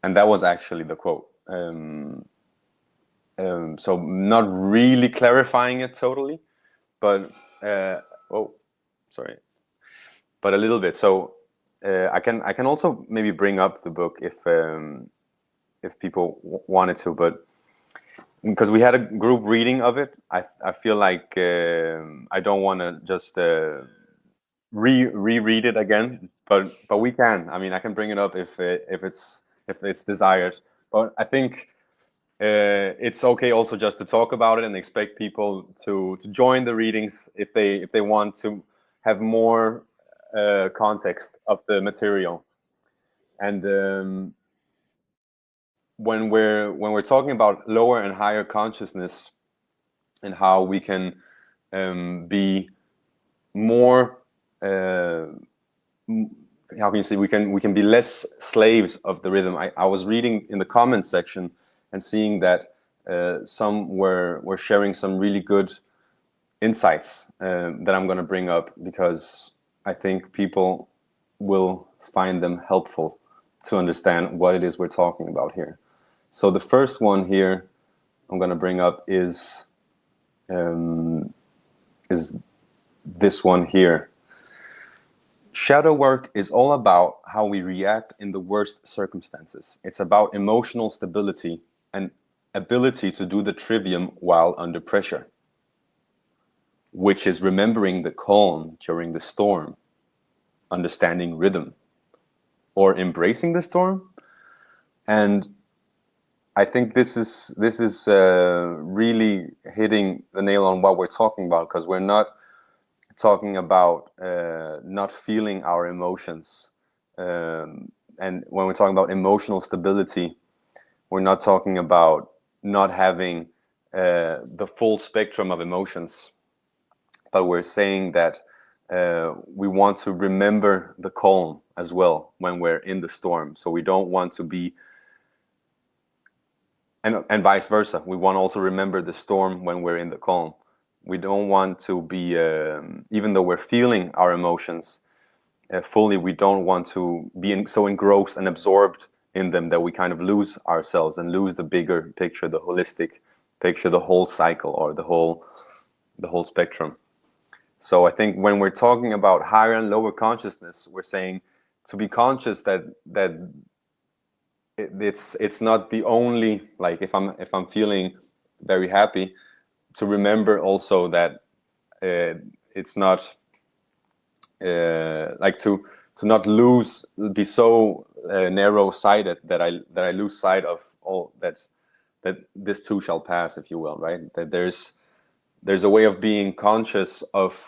And that was actually the quote. So not really clarifying it totally, but but a little bit. So I can also maybe bring up the book if people wanted to, but because we had a group reading of it, I feel like I don't want to just reread it again, but we can. I mean, I can bring it up if it's desired. But I think it's okay also just to talk about it and expect people to join the readings if they want to have more context of the material. And when we're talking about lower and higher consciousness and how we can be more how can you say, we can be less slaves of the rhythm. I was reading in the comments section and seeing that some were sharing some really good insights that I'm going to bring up, because I think people will find them helpful to understand what it is we're talking about here. So the first one here I'm going to bring up is this one here. Shadow work is all about how we react in the worst circumstances. It's about emotional stability and ability to do the trivium while under pressure, which is remembering the calm during the storm, understanding rhythm, or embracing the storm. And I think this is really hitting the nail on what we're talking about, because we're not talking about not feeling our emotions. And when we're talking about emotional stability, we're not talking about not having the full spectrum of emotions, but we're saying that we want to remember the calm as well when we're in the storm. So we don't want to be, and vice versa. We want to also remember the storm when we're in the calm. We don't want to be, even though we're feeling our emotions fully, we don't want to be so engrossed and absorbed in them that we kind of lose ourselves and lose the bigger picture, the holistic picture, the whole cycle, or the whole spectrum. So I think when we're talking about higher and lower consciousness, we're saying to be conscious that it's not the only, like if I'm feeling very happy, to remember also that it's not like to not be so narrow-sighted that I lose sight of all that this too shall pass, if you will, right? That there's a way of being conscious of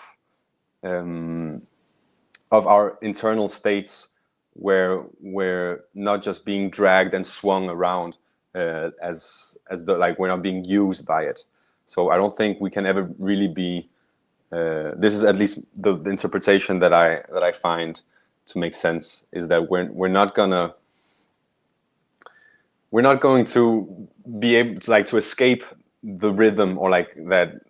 our internal states where we're not just being dragged and swung around as though like we're not being used by it. So I don't think we can ever really be. This is at least the interpretation that I find to make sense, is that we're not going to be able to, like, to escape the rhythm, or like that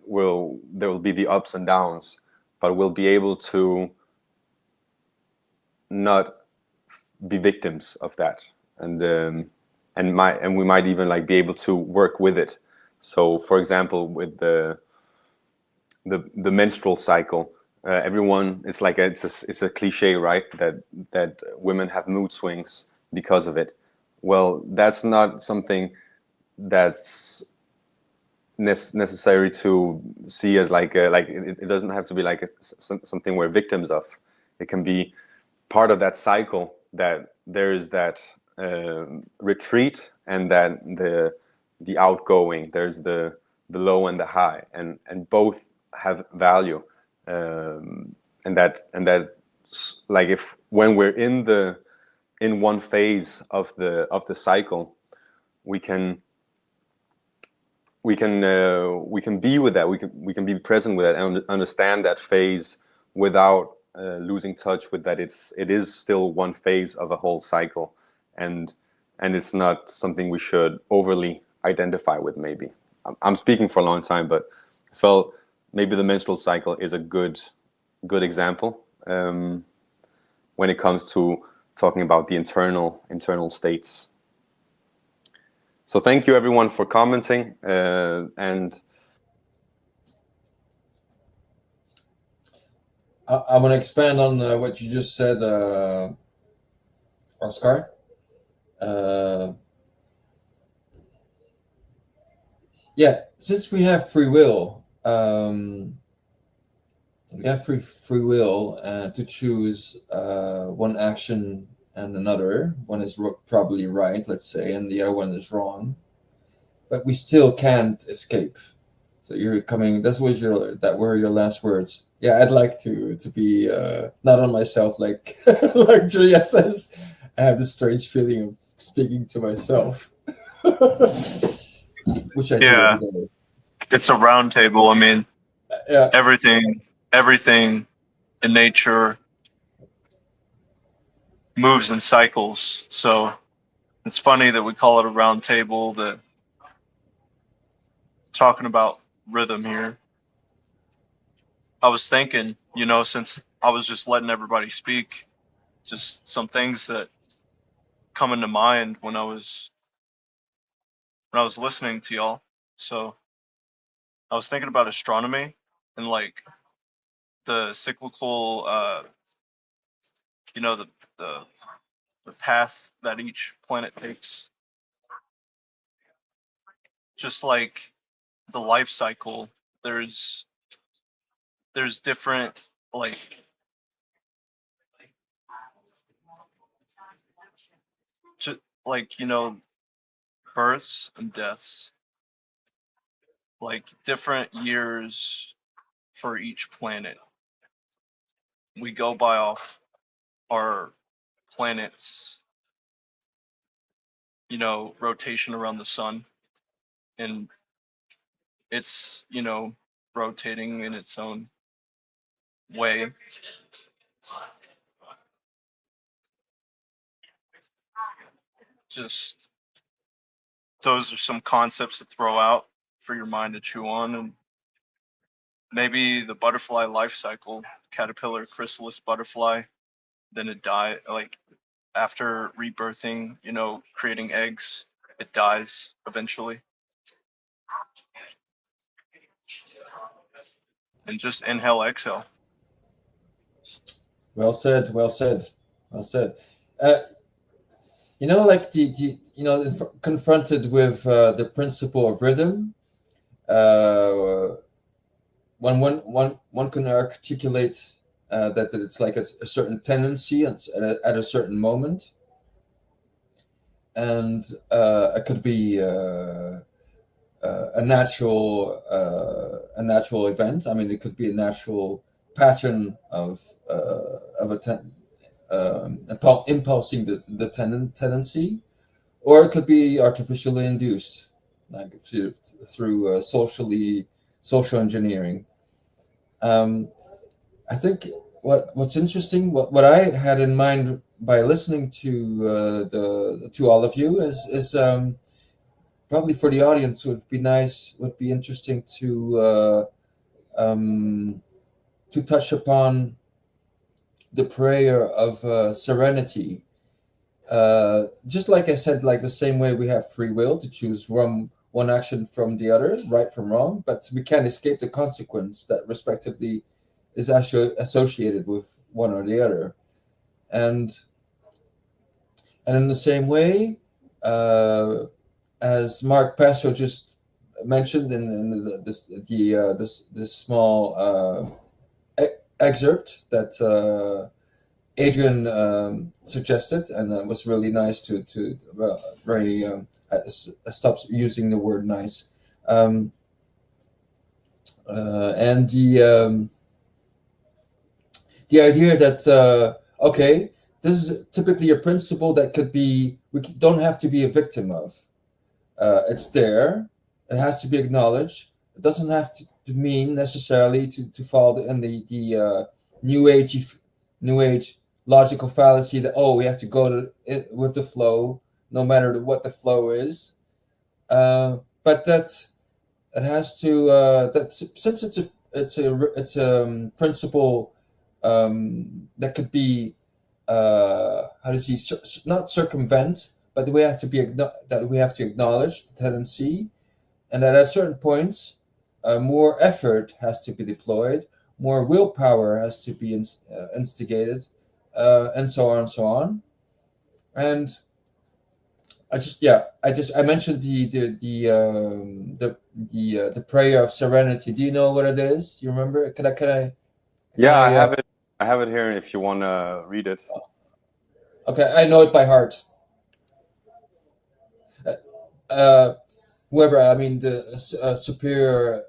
there will be the ups and downs, but we'll be able to not be victims of that, and we might even like be able to work with it. So for example, with the menstrual cycle, everyone, it's like it's a cliche, right, that women have mood swings because of it. Well, that's not something that's necessary to see as like it doesn't have to be like something we're victims of. It can be part of that cycle, that there is that retreat, and that the outgoing, there's the low and the high, and both have value, and that like if when we're in one phase of the cycle, we can be with that, we can be present with it and understand that phase without losing touch with that it is still one phase of a whole cycle, and it's not something we should overly identify with. Maybe I'm speaking for a long time, but I felt maybe the menstrual cycle is a good example when it comes to talking about the internal states. So thank you everyone for commenting, and I want to expand on what you just said, Oscar. Yeah, since we have free will, to choose one action and another. One is probably right, let's say, and the other one is wrong. But we still can't escape. So you're coming. That were your last words. Yeah, I'd like to be not on myself, like like Julia says. I have this strange feeling of speaking to myself, which I do every day. It's a round table. I mean, Yeah, everything in nature moves in cycles. So it's funny that we call it a round table, that talking about rhythm here. I was thinking, since I was just letting everybody speak, just some things that come into mind when I was listening to y'all. So I was thinking about astronomy and like the cyclical, the path that each planet takes. Just like the life cycle, there's different, like, births and deaths, like different years for each planet. We go by off our planet's, rotation around the sun, and it's, rotating in its own way. Just those are some concepts to throw out for your mind to chew on. And maybe the butterfly life cycle, caterpillar, chrysalis, butterfly, then it die, like after rebirthing, creating eggs, it dies eventually. and just inhale, exhale. Well said. Well said. Well said. You know, like confronted with the principle of rhythm, when one can articulate that it's like a certain tendency at a certain moment, and it could be a natural event. I mean, it could be a natural pattern of impulsing the tendency, or it could be artificially induced, like through social engineering. I think what's interesting, what I had in mind by listening to all of you is probably for the audience would be interesting to touch upon the prayer of serenity. Just like I said, like the same way we have free will to choose one action from the other, right from wrong, but we can't escape the consequence that respectively is actually associated with one or the other. And in the same way, as Mark PASSIO just mentioned in this small excerpt that Adrian suggested, and it was really nice to very stop using the word nice, and the idea that okay, this is typically a principle that could be, we don't have to be a victim of. It's there. It has to be acknowledged. It doesn't have to mean necessarily to fall in the new age logical fallacy that, oh, we have to go to it with the flow, no matter what the flow is. But that it has to that since it's a principle that could be not circumvent, but we have to acknowledge the tendency, and that at certain points more effort has to be deployed, more willpower has to be instigated, and so on and so on. And I mentioned the prayer of serenity. Do you know what it is? You remember? I have it. I have it here if you want to read it. Okay, I know it by heart. Whoever, I mean, the superior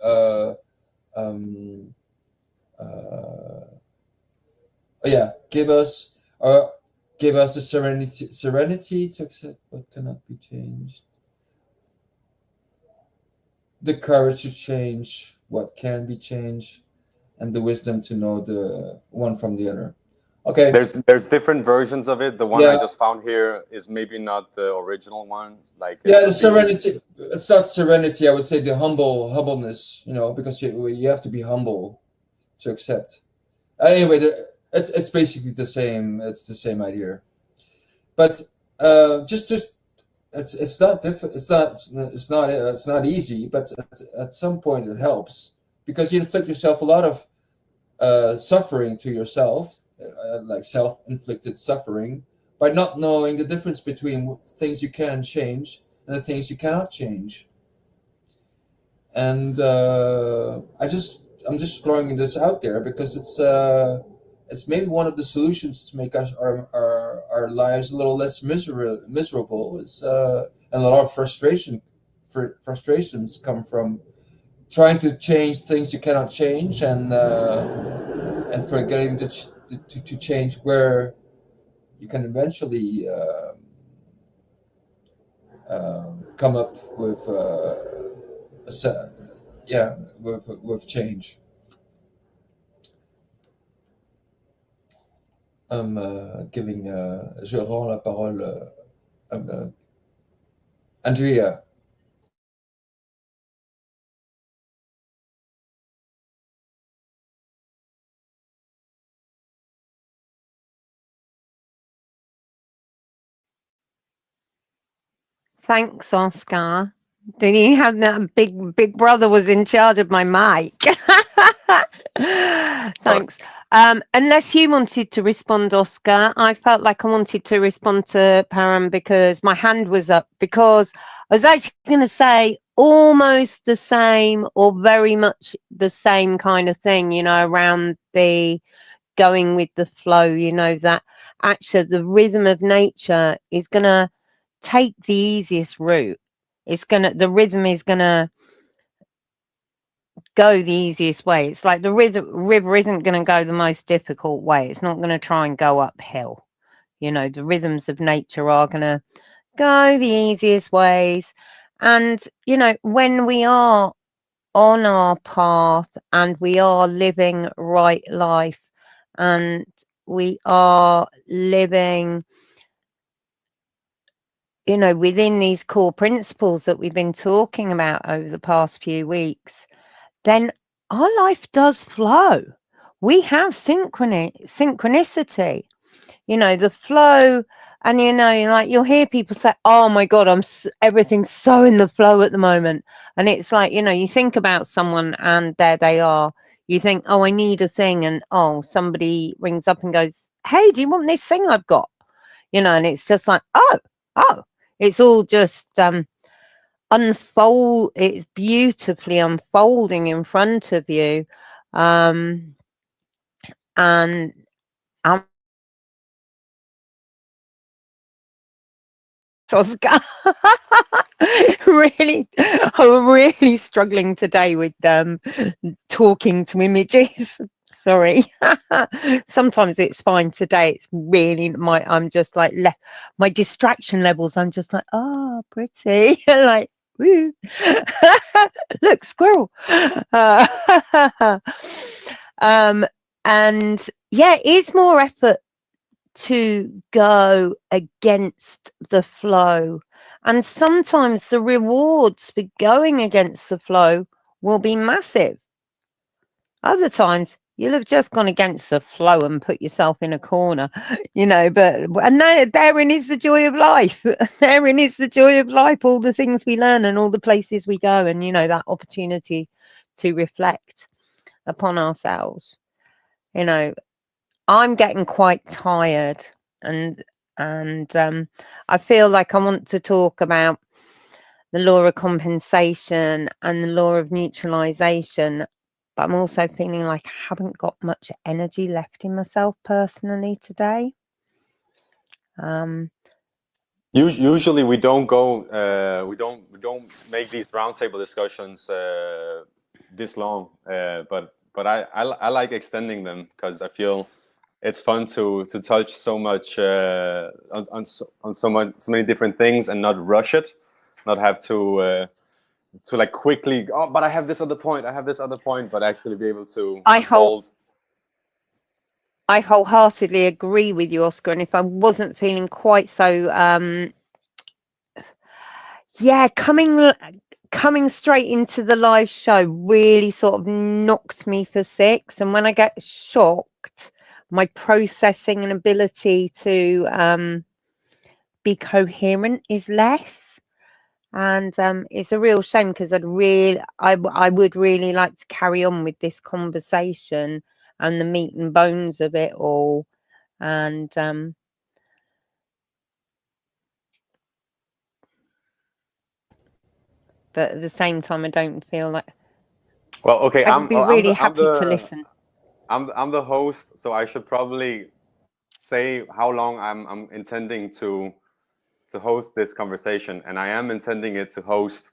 give us the serenity to accept what cannot be changed, the courage to change what can be changed, and the wisdom to know the one from the other. Okay. There's different versions of it. The one I just found here is maybe not the original one. The serenity. It's not serenity. I would say the humbleness. Because you have to be humble to accept. Anyway, it's basically the same. It's the same idea. But it's not different. It's not easy. But at some point it helps, because you inflict yourself a lot of suffering to yourself. Like self-inflicted suffering, by not knowing the difference between things you can change and the things you cannot change. And I'm just throwing this out there because it's maybe one of the solutions to make our lives a little less miserable. Is and a lot of frustrations come from trying to change things you cannot change, and forgetting to change where you can eventually come up with with change. I'm giving je rends la parole Andrea. Thanks, Oscar. Did you have that big brother was in charge of my mic? Thanks. Unless you wanted to respond, Oscar, I felt like I wanted to respond to Param because my hand was up, because I was actually going to say almost the same or very much the same kind of thing, you know, around the going with the flow, you know, that actually the rhythm of nature is going to take the easiest route. The rhythm is going to go the easiest way. It's like the river isn't going to go the most difficult way. It's not going to try and go uphill. You know, the rhythms of nature are going to go the easiest ways. And, you know, when we are on our path and we are living right life and we are living, you know, within these core principles that we've been talking about over the past few weeks, then our life does flow. We have synchronicity, you know, the flow. And, you know, like you'll hear people say, oh my God, everything's so in the flow at the moment. And it's like, you know, you think about someone and there they are. You think, oh, I need a thing. And oh, somebody rings up and goes, hey, do you want this thing I've got? You know, and it's just like, oh, it's all just it's beautifully unfolding in front of you. And I'm Oscar. I'm really struggling today with talking to images. Sorry. Sometimes it's fine. Today it's really I'm just like my distraction levels. I'm just like, oh, pretty. Like, woo. Look, squirrel. And yeah, it's more effort to go against the flow, and sometimes the rewards for going against the flow will be massive. Other times you'll have just gone against the flow and put yourself in a corner, you know, and therein is the joy of life. Therein is the joy of life, all the things we learn and all the places we go, and, you know, that opportunity to reflect upon ourselves. You know, I'm getting quite tired, and I feel like I want to talk about the law of compensation and the law of neutralization, but I'm also feeling like I haven't got much energy left in myself personally today. Usually we don't go, we don't make these roundtable discussions this long, but I like extending them because I feel it's fun to touch so much on so many different things and not rush it, not have to like quickly, oh, but I have this other point, but actually be able to unfold. I wholeheartedly agree with you, Oscar. And if I wasn't feeling quite so, coming straight into the live show really sort of knocked me for six. And when I get shocked, my processing and ability to be coherent is less. And it's a real shame because I would really like to carry on with this conversation and the meat and bones of it all. And but at the same time, I don't feel like. Well, okay, I'd be really happy to listen. I'm the host, so I should probably say how long I'm intending to host this conversation, and I am intending it to host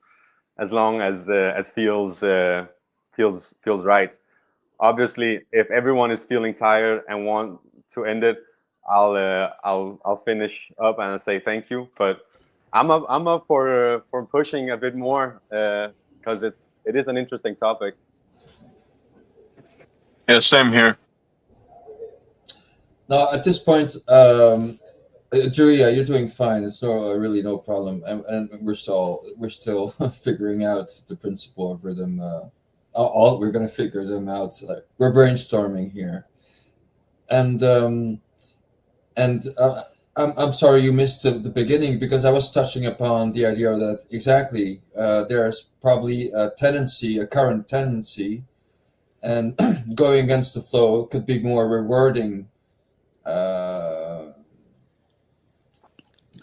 as long as feels right. Obviously, if everyone is feeling tired and want to end it, I'll finish up and I'll say thank you. But I'm up for pushing a bit more because it is an interesting topic. Yeah, same here. No, at this point, Julia, you're doing fine. It's really no problem, and we're still figuring out the principle of rhythm. We're gonna figure them out. We're brainstorming here, and I'm sorry you missed the beginning because I was touching upon the idea that exactly there's probably a current tendency and going against the flow could be more rewarding, to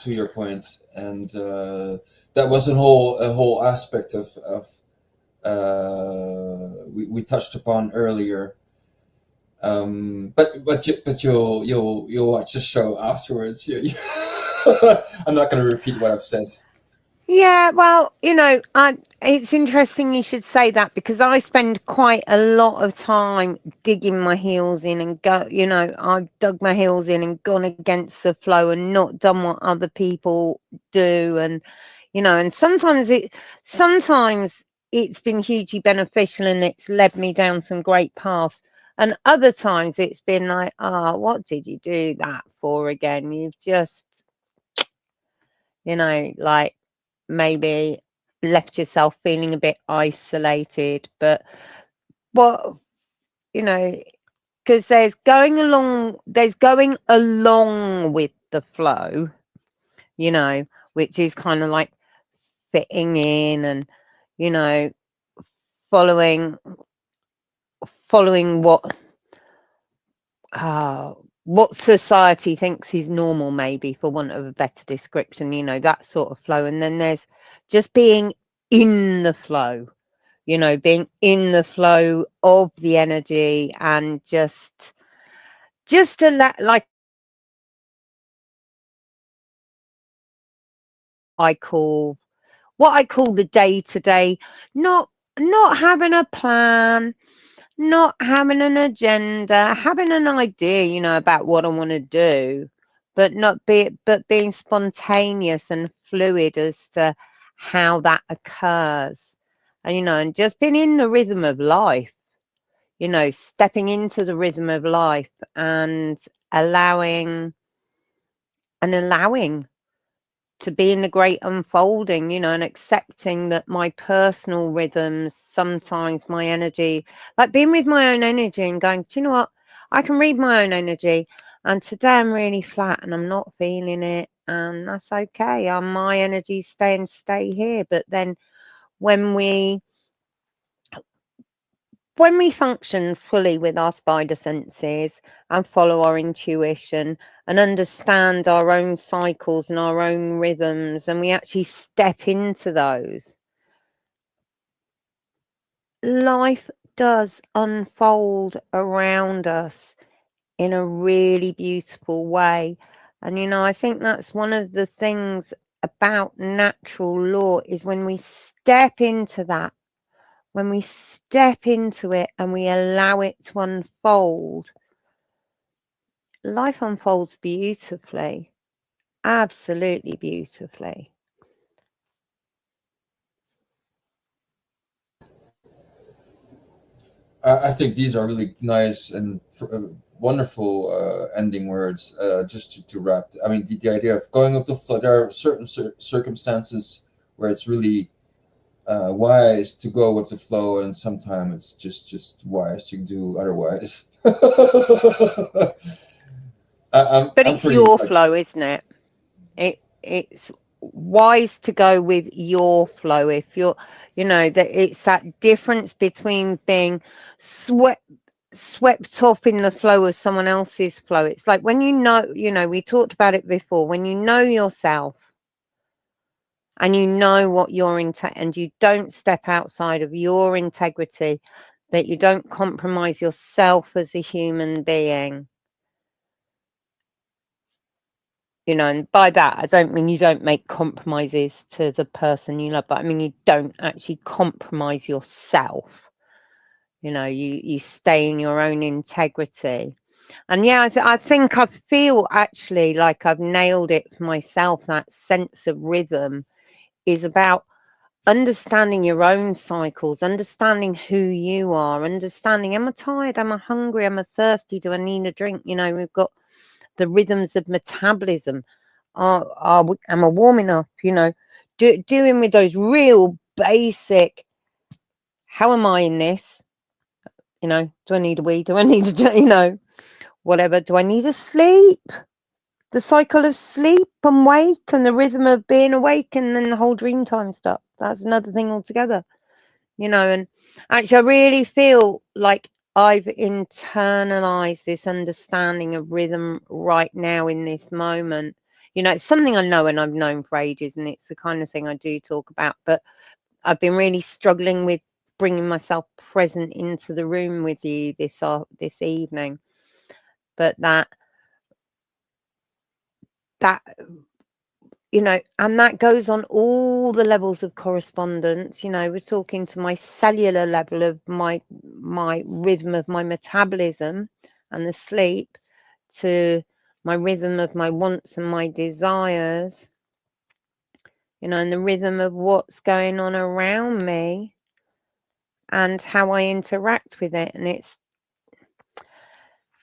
your point. And that was a whole aspect of we touched upon earlier. But you'll watch the show afterwards. I'm not going to repeat what I've said. Yeah, well, it's interesting you should say that, because I spend quite a lot of time digging my heels in and I've dug my heels in and gone against the flow and not done what other people do. And, and sometimes it's been hugely beneficial and it's led me down some great paths. And other times it's been like, what did you do that for again? You've just, like, maybe left yourself feeling a bit isolated. But because there's going along with the flow, which is kind of like fitting in and following what society thinks is normal, maybe, for want of a better description, that sort of flow. And then there's just being in the flow, being in the flow of the energy, and just like what I call the day-to-day, not having a plan, not having an agenda, having an idea, about what I want to do, but being spontaneous and fluid as to how that occurs. And and just being in the rhythm of life, stepping into the rhythm of life and allowing to be in the great unfolding, and accepting that my personal rhythms, sometimes my energy, like being with my own energy and going, do you know what? I can read my own energy, and today I'm really flat and I'm not feeling it, and that's okay. My energy stay here. But then when we function fully with our spider senses and follow our intuition and understand our own cycles and our own rhythms, and we actually step into those, life does unfold around us in a really beautiful way. And I think that's one of the things about natural law, is when we step into that, when we step into it and we allow it to unfold, life unfolds beautifully, absolutely beautifully. I think these are really nice and wonderful ending words. Just to wrap, I mean, the idea of going with the flow. There are certain circumstances where it's really wise to go with the flow, and sometimes it's just wise to do otherwise. But I'm it's pretty your much. flow, isn't it? It's wise to go with your flow. If you're, that it's that difference between being swept off in the flow of someone else's flow. It's like when we talked about it before, when you know yourself and you know what your and you don't step outside of your integrity, that you don't compromise yourself as a human being. And by that, I don't mean you don't make compromises to the person you love, but I mean you don't actually compromise yourself. You stay in your own integrity. And yeah, I think I feel actually like I've nailed it for myself. That sense of rhythm is about understanding your own cycles, understanding who you are, understanding, am I tired? Am I hungry? Am I thirsty? Do I need a drink? We've got the rhythms of metabolism. Am I warm enough? Doing with those real basic, how am I in this? Do I need a wee? Do I need a, whatever? Do I need a sleep? The cycle of sleep and wake and the rhythm of being awake, and then the whole dream time stuff. That's another thing altogether. you know. And actually, I really feel like I've internalized this understanding of rhythm right now in this moment. You know, it's something I know and I've known for ages, and it's the kind of thing I do talk about. But I've been really struggling with bringing myself present into the room with you this evening. But that you know, and that goes on all the levels of correspondence. You know, we're talking to my cellular level of my rhythm of my metabolism and the sleep, to my rhythm of my wants and my desires, you know, and the rhythm of what's going on around me and how I interact with it. And it's,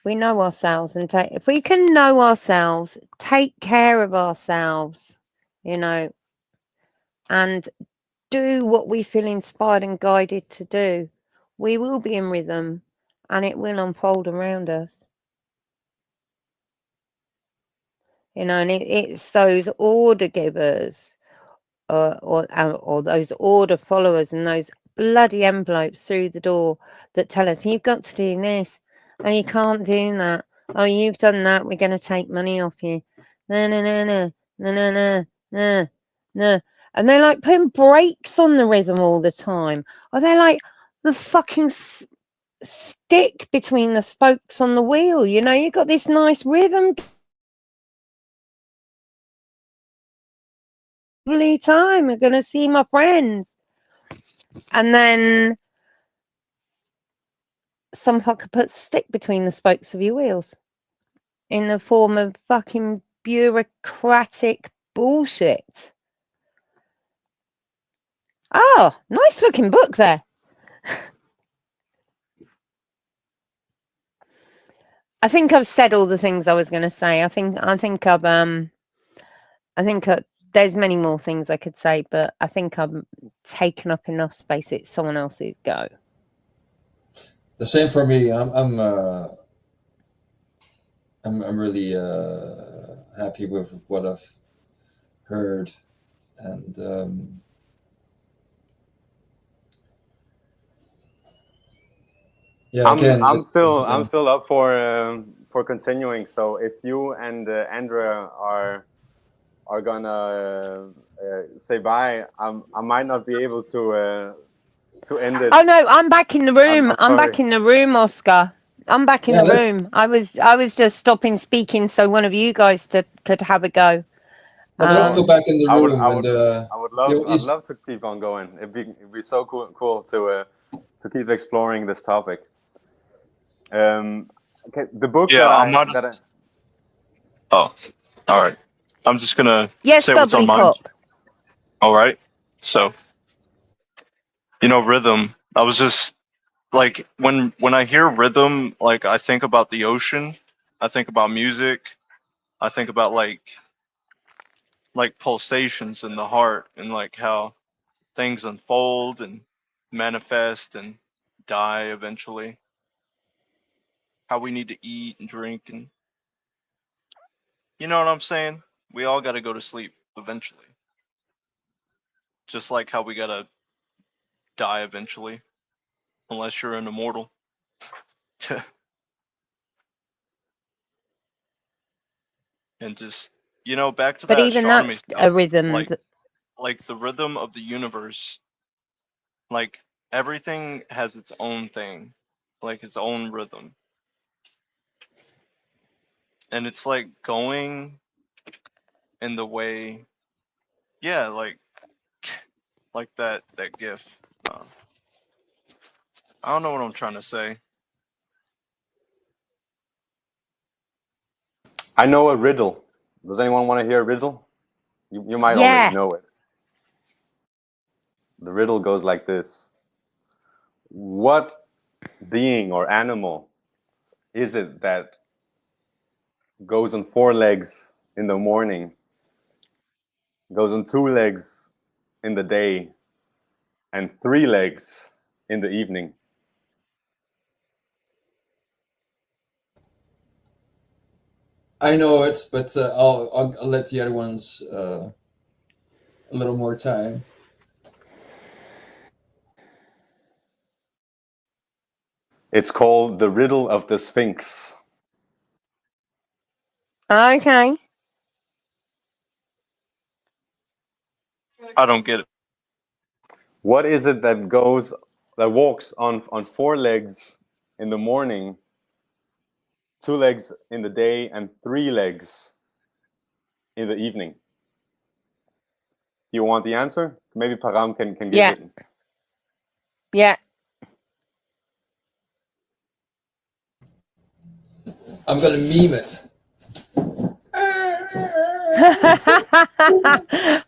we know ourselves, and if we can know ourselves, take care of ourselves, you know, and do what we feel inspired and guided to do, we will be in rhythm and it will unfold around us. You know, and it's those order givers or those order followers and those bloody envelopes through the door that tell us, you've got to do this, oh, you can't do that, oh, you've done that, we're going to take money off you. No, no, no, no, no, no, no, no, no. And they're like putting brakes on the rhythm all the time. Or they're like the fucking stick between the spokes on the wheel. You know, you've got this nice rhythm. Lovely time. I'm going to see my friends. And then some fucker puts stick between the spokes of your wheels in the form of fucking bureaucratic bullshit. Oh, nice looking book there. I think I've said all the things I was going to say. I think there's many more things I could say, but I think I've taken up enough space. It's someone else's go. The same for me. I'm really happy with what I've heard, and yeah, I'm still up for continuing. So if you and Andrea are gonna say bye, I might not be able to end it. Oh no, I'm back in the room. I'm sorry. back in the room, Oscar. I'm back in the room. I was just stopping speaking so one of you guys could have a go. Let's go back in the room. I'd love to keep on going. It'd be so cool to keep exploring this topic. Okay, the book Oh, all right. I'm just gonna say what's on mine. All right. So, you know, rhythm. I was just like, when I hear rhythm, like I think about the ocean. I think about music. I think about like pulsations in the heart, and like how things unfold and manifest and die eventually. How we need to eat and drink, and you know what I'm saying? We all got to go to sleep eventually. Just like how we got to die eventually, unless you're an immortal. And just, you know, back to But that even astronomy that's stuff, a rhythm. like the rhythm of the universe, like everything has its own thing, like its own rhythm. And it's like going in the way, yeah, like that gif. I don't know what I'm trying to say. I know a riddle. Does anyone want to hear a riddle? You might already know it. The riddle goes like this. What being or animal is it that goes on 4 legs in the morning, goes on 2 legs in the day, and 3 legs in the evening? I know it, but I'll let the other ones a little more time. It's called The Riddle of the Sphinx. Okay. I don't get it. What is it that walks on 4 legs in the morning, 2 legs in the day, and 3 legs in the evening? Do you want the answer? Maybe Param can give Yeah. it. Yeah. I'm gonna meme it.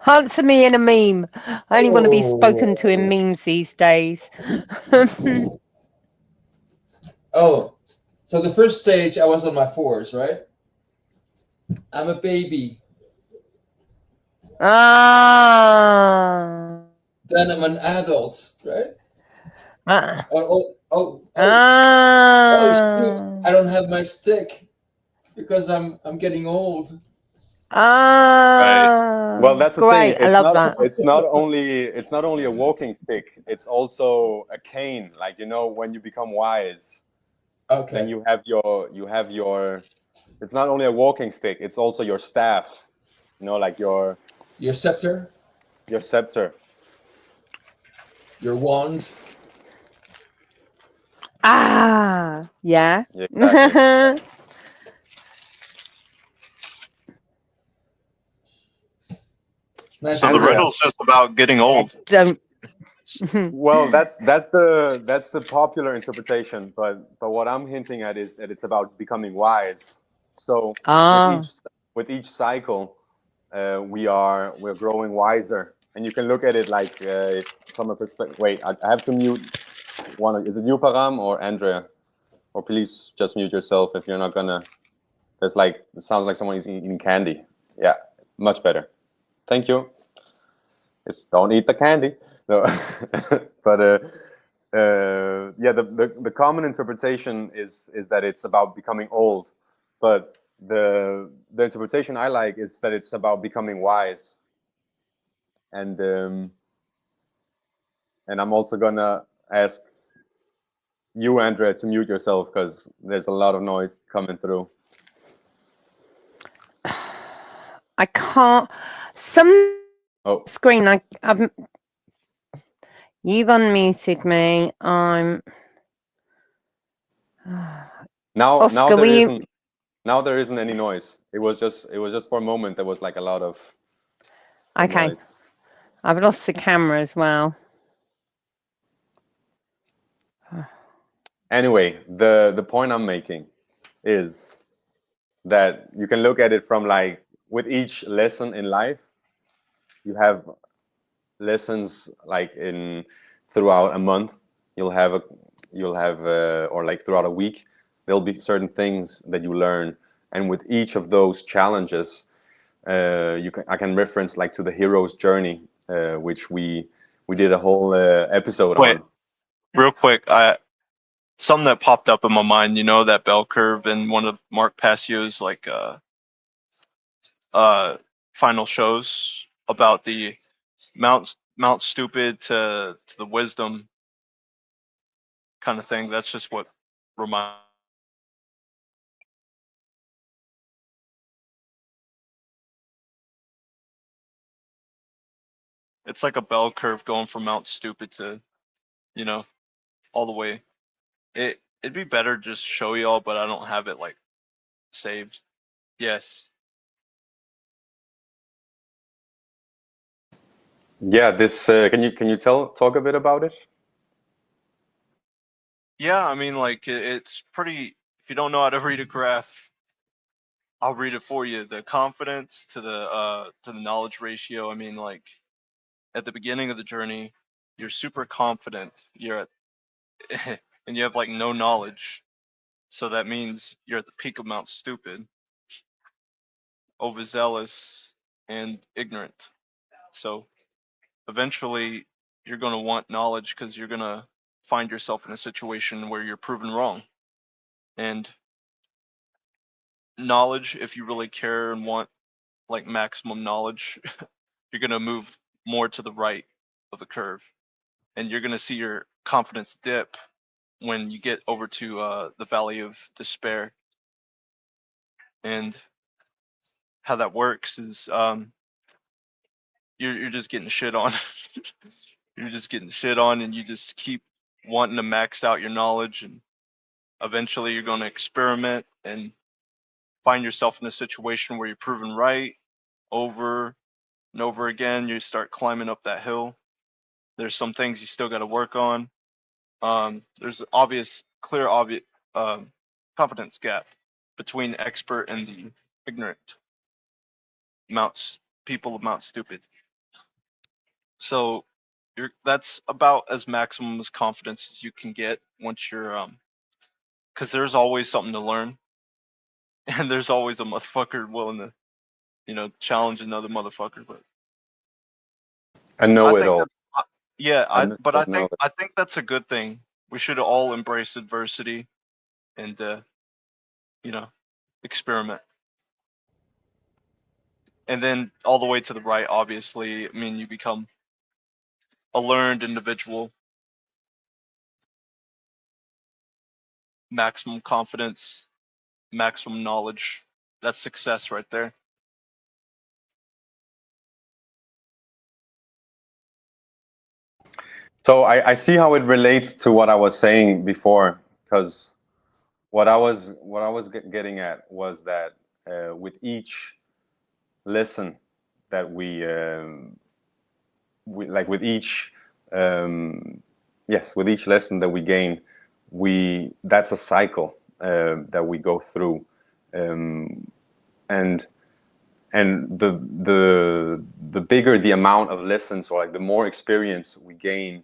Answer me in a meme. I only want to be spoken to in Oh. memes these days. Oh, so the first stage I was on my 4s, right? I'm a baby. Ah. Then I'm an adult, right? Ah. Oh, shoot! I Ah. don't have my stick because I'm getting old. Ah. Well, that's the Great. thing. I love that. It's not only a walking stick. It's also a cane. Like, you know, when you become wise, Okay. then you have your. It's not only a walking stick. It's also your staff. You know, like your scepter, scepter. your wand. Ah. Yeah. Yeah, exactly. Nice. So the Andrea. riddle's just about getting old. Don't. Well, that's the popular interpretation, but what I'm hinting at is that it's about becoming wise. So Ah. with each cycle, we're growing wiser, and you can look at it like from a perspective. Wait, I have to mute one. Is it you, Param, or Andrea? Or please just mute yourself if you're not gonna. It sounds like someone is eating candy. Yeah, much better. Thank you. It's don't eat the candy. No, but yeah, the common interpretation is that it's about becoming old, but the interpretation I like is that it's about becoming wise. And I'm also gonna ask you, Andrea, to mute yourself because there's a lot of noise coming through. I can't. Some Oh, screen. I've. You've unmuted me. I'm. now Oscar, there will you? isn't. Now there isn't any noise. It was just for a moment there was like a lot of Okay. noise. I've lost the camera as well. Anyway, the point I'm making is that you can look at it from like with each lesson in life, you have lessons like throughout a month. You'll have or like throughout a week, there'll be certain things that you learn, and with each of those challenges, I can reference like to the hero's journey, which we did a whole episode Wait, on. real quick, something that popped up in my mind. You know that bell curve in one of Mark Passio's like final shows about the Mount Stupid to the wisdom kind of thing. That's just what remind. It's like a bell curve going from Mount Stupid to, you know, all the way. It'd be better just show y'all, but I don't have it like saved. Yes. Yeah, this can you talk a bit about it? Yeah, I mean, like it's pretty. If you don't know how to read a graph, I'll read it for you. The confidence to the knowledge ratio. I mean, like at the beginning of the journey, you're super confident. You're at, and you have like no knowledge. So that means you're at the peak of Mount Stupid, overzealous, and ignorant. So eventually, you're going to want knowledge because you're going to find yourself in a situation where you're proven wrong. And knowledge, if you really care and want like maximum knowledge, you're going to move more to the right of the curve. And you're going to see your confidence dip when you get over to the Valley of Despair. And how that works is you're just getting shit on. You're just getting shit on, and you just keep wanting to max out your knowledge, and eventually you're going to experiment and find yourself in a situation where you're proven right over and over again. You start climbing up that hill. There's some things you still got to work on. There's clear obvious confidence gap between expert and the ignorant people amount stupid. So that's about as maximum as confidence as you can get once you're because there's always something to learn, and there's always a motherfucker willing to, challenge another motherfucker. But I know I it think all. that's yeah, I but don't know it. I think that's a good thing. We should all embrace adversity and experiment. And then all the way to the right, obviously, I mean, you become a learned individual, maximum confidence, maximum knowledge. That's success right there. So I see how it relates to what I was saying before, because what I was getting at was that with each lesson that we like with each with each lesson that we gain, that's a cycle that we go through, and the bigger the amount of lessons, or like the more experience we gain,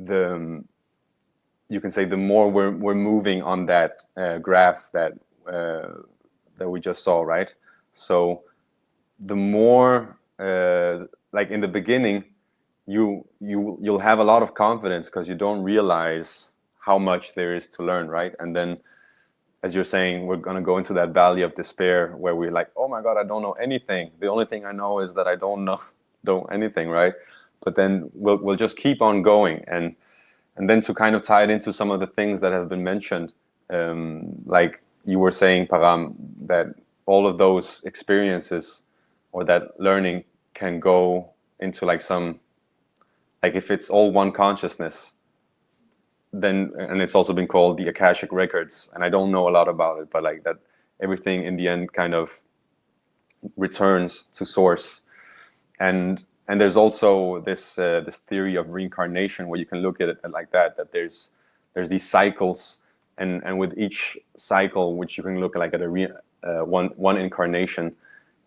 you can say the more we're moving on that graph that we just saw, right? So the more like in the beginning, you'll have a lot of confidence because you don't realize how much there is to learn, right? And then, as you're saying, we're gonna go into that valley of despair where we're like, oh my God, I don't know anything. The only thing I know is that I don't know anything, right? But then we'll just keep on going, and then to kind of tie it into some of the things that have been mentioned, like you were saying, Param, that all of those experiences or that learning can go into like if it's all one consciousness, then, and it's also been called the Akashic Records, and I don't know a lot about it, but like that everything in the end kind of returns to source. And there's also this theory of reincarnation, where you can look at it like that there's these cycles, and with each cycle, which you can look at like at a one incarnation,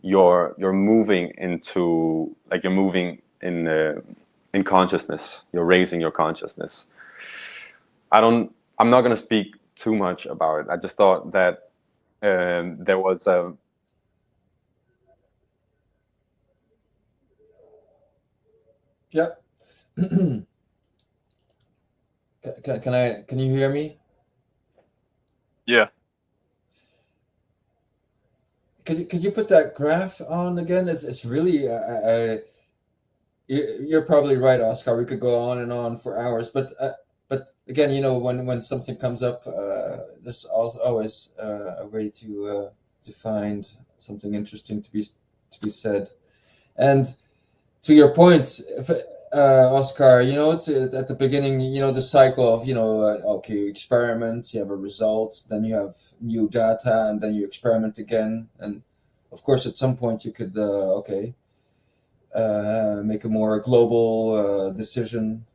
you're moving into, like, you're moving in consciousness. You're raising your consciousness. I'm not going to speak too much about it. I just thought that there was a Yeah. Can you hear me? Yeah. Could you put that graph on again? It's really you're probably right, Oscar. We could go on and on for hours, but again, when something comes up, there's also always a way to find something interesting to be said. And to your point, Oscar, it's at the beginning, the cycle of, okay, you experiment, you have a result, then you have new data, and then you experiment again. And of course, at some point you could, make a more global decision.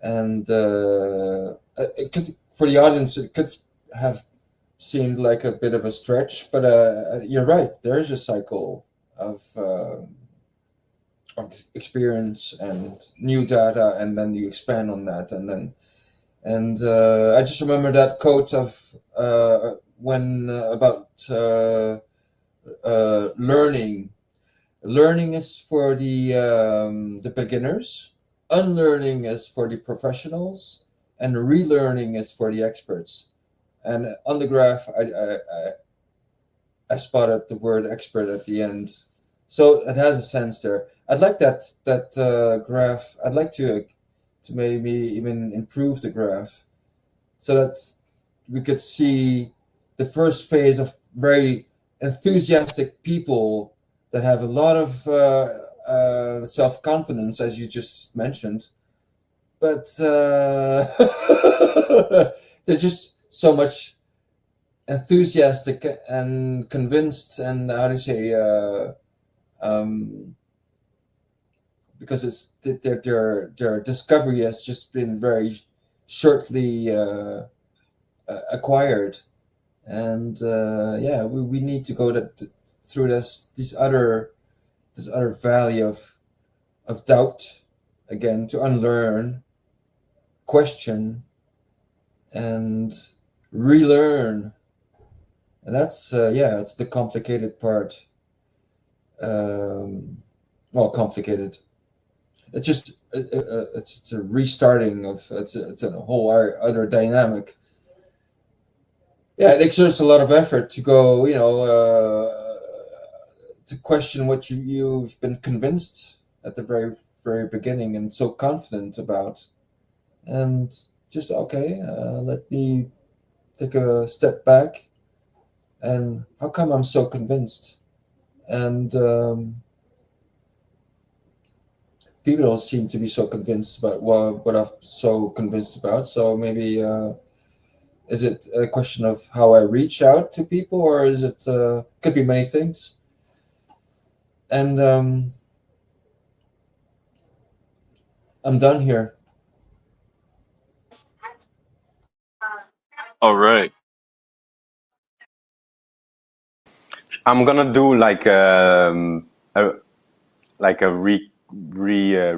And it could, for the audience, it could have seemed like a bit of a stretch, but you're right. There is a cycle of experience and new data, and then you expand on that, and I just remember that quote of when about learning. Learning is for the beginners, unlearning is for the professionals, and relearning is for the experts. And on the graph, I spotted the word expert at the end, so it has a sense there. I'd like that graph. I'd like to to maybe even improve the graph, so that we could see the first phase of very enthusiastic people that have a lot of self-confidence, as you just mentioned, but they're just so much enthusiastic and convinced, and how do you say, because it's their discovery has just been very shortly acquired, and yeah, we need to go through this other valley of doubt again, to unlearn, question, and relearn. And that's yeah, it's the complicated part. Well, complicated. It's just it's a restarting of it's a whole other dynamic. Yeah, it exerts a lot of effort to go, you know, to question what you've been convinced at the very beginning and so confident about, and just okay, let me take a step back. And how come I'm so convinced? And people don't seem to be so convinced about what I'm so convinced about. So maybe is it a question of how I reach out to people, or is it could be many things? And I'm done here. All right. I'm gonna do like a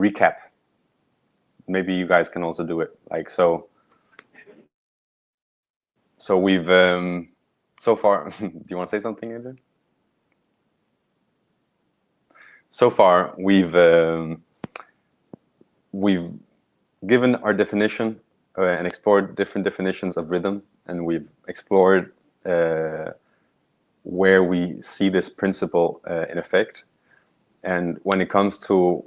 recap. Maybe you guys can also do it. Like so. So we've so far. Do you want to say something, Adrian? So far, we've given our definition and explored different definitions of rhythm, and we've explored where we see this principle in effect. And when it comes to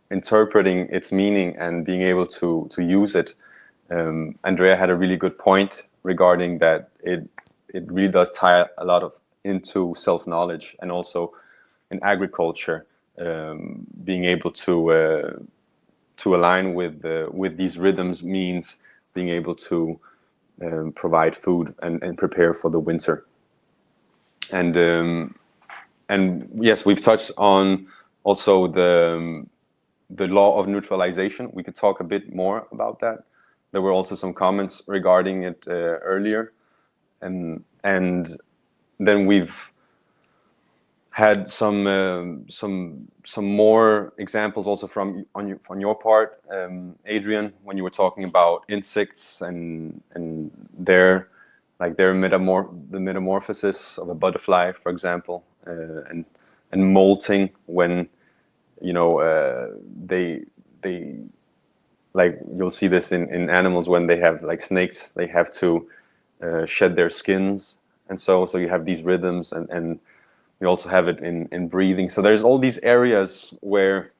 interpreting its meaning and being able to use it, Andrea had a really good point regarding that it really does tie a lot into self-knowledge, and also in agriculture, being able to align with these rhythms means being able to provide food and prepare for the winter. And yes, we've touched on also the law of neutralization. We could talk a bit more about that. There were also some comments regarding it earlier, and then we've had some more examples also on your part, Adrian, when you were talking about insects and their the metamorphosis of a butterfly, for example, and molting, when you know they like, you'll see this in animals when they have, like snakes, they have to shed their skins, and so you have these rhythms, and we also have it in breathing. So there's all these areas where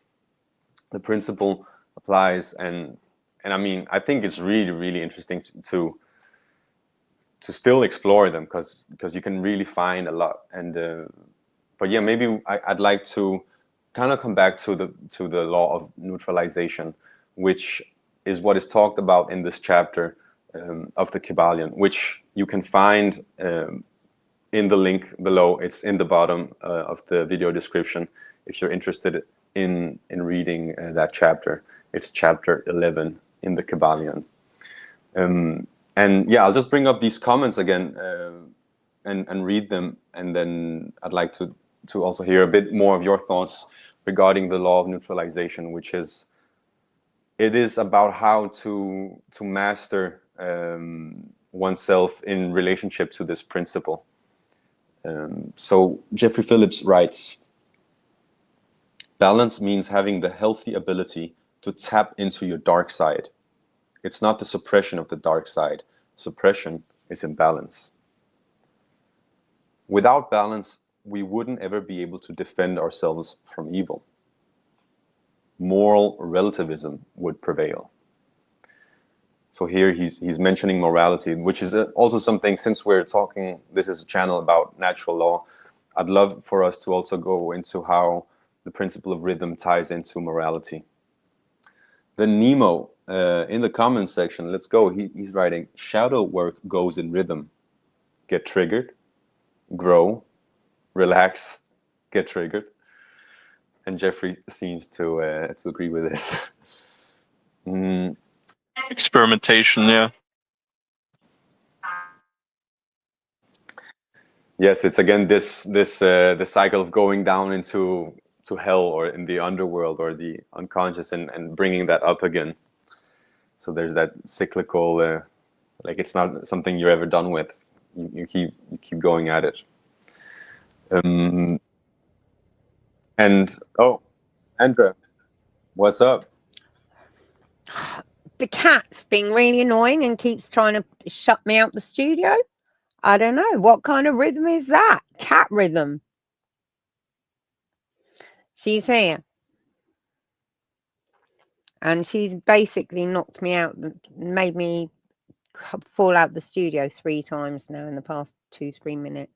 the principle applies, and I mean, I think it's really interesting to still explore them, because you can really find a lot. And but yeah, maybe I'd like to kind of come back to the law of neutralization, which is what is talked about in this chapter of the KYBALION, which you can find in the link below. It's in the bottom of the video description if you're interested in reading that chapter. It's chapter 11 in the KYBALION. And yeah, I'll just bring up these comments again and read them, and then I'd like to also hear a bit more of your thoughts regarding the law of neutralization, which is, it is about how to master oneself in relationship to this principle. So Jeffrey Phillips writes, balance means having the healthy ability to tap into your dark side. It's not the suppression of the dark side. Suppression is imbalance. Without balance, we wouldn't ever be able to defend ourselves from evil. moral relativism would prevail. So here he's mentioning morality, which is also something, since we're talking, this is a channel about natural law, I'd love for us to also go into how the principle of rhythm ties into morality. Then Nemo, in the comments section, let's go, he's writing, shadow work goes in rhythm. Get triggered, grow, relax, get triggered. And Jeffrey seems to agree with this. Experimentation, yeah. Yes, it's again this cycle of going down into hell, or in the underworld, or the unconscious, and bringing that up again. So there's that cyclical, like it's not something you're ever done with. You keep going at it. And oh, Andrea, what's up? The cat's being really annoying and keeps trying to shut me out the studio. I don't know. What kind of rhythm is that? Cat rhythm. She's here. And she's basically knocked me out, made me fall out the studio 3 times now in the past 2-3 minutes.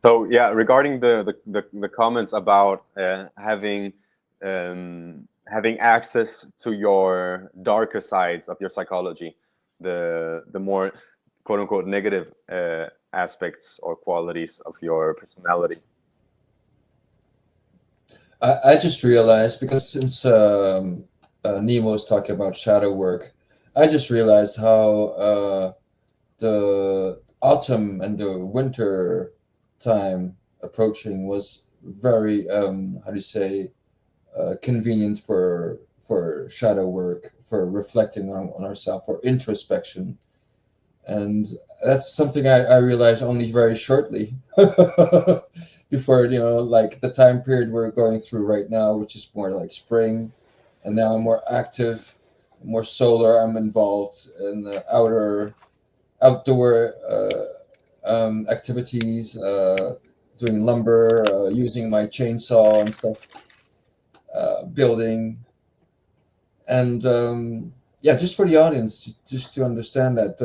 So yeah, regarding the comments about having access to your darker sides of your psychology, the more quote unquote negative aspects or qualities of your personality. I just realized, because since Nemo was talking about shadow work, I just realized how the autumn and the winter time approaching was very how do you say convenient for shadow work, for reflecting on ourselves, for introspection. And that's something I realized only very shortly before, like the time period we're going through right now, which is more like spring, and now I'm more active, more solar. I'm involved in the outdoor activities, doing lumber, using my chainsaw and stuff, building. And yeah, just for the audience, just to understand that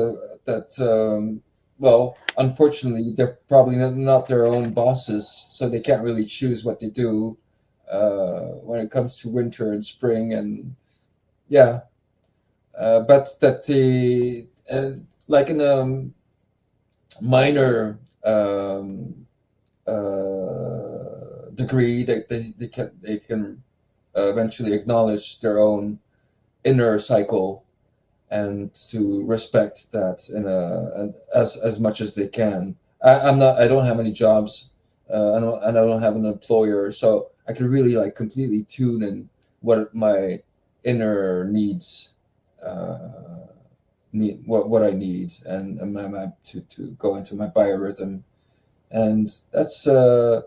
well, unfortunately, they're probably not their own bosses, so they can't really choose what they do when it comes to winter and spring. And yeah, but that like in a minor degree, they can eventually acknowledge their own inner cycle, and to respect that and as much as they can. I don't have any jobs, and I don't have an employer, so I can really like completely tune in what my inner needs, what I need, and my map to go into my biorhythm. And that's in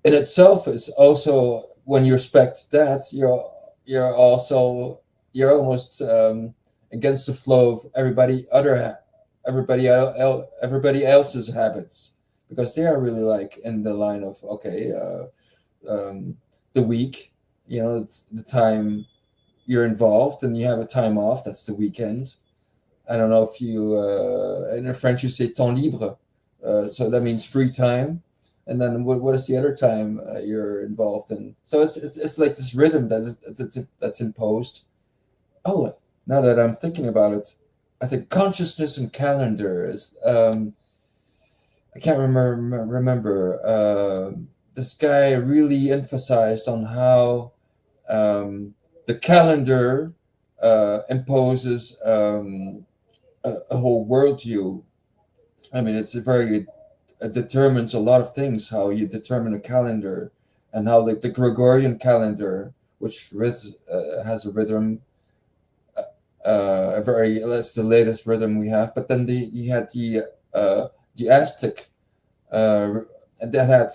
itself is also, when you respect that, you're almost against the flow of everybody else's habits, because they are really like in the line of, okay, the week, it's the time you're involved, and you have a time off, that's the weekend. I don't know if you in French you say temps libre, so that means free time. And then what is the other time you're involved in? So it's like this rhythm that's imposed. Oh, now that I'm thinking about it, I think consciousness and calendar is. I can't remember. This guy really emphasized on how the calendar imposes a whole worldview. I mean, it's it determines a lot of things, how you determine a calendar, and how like the Gregorian calendar, which has a rhythm, that's the latest rhythm we have. But then you had the Aztec that had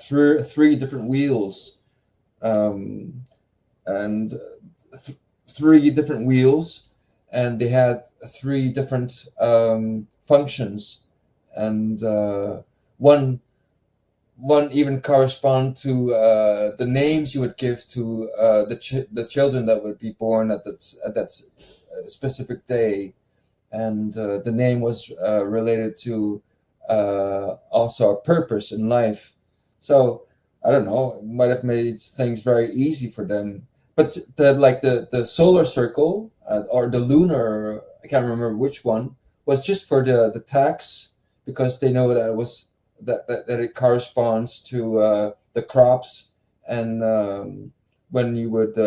three different wheels, and 3 different wheels, and they had 3 different functions. And one one even correspond to the names you would give to the children that would be born at that specific day, and the name was related to also a purpose in life. So I don't know, it might have made things very easy for them. But the solar circle or the lunar, I can't remember which one, was just for the tax, because they know that it was that it corresponds to the crops, and when you would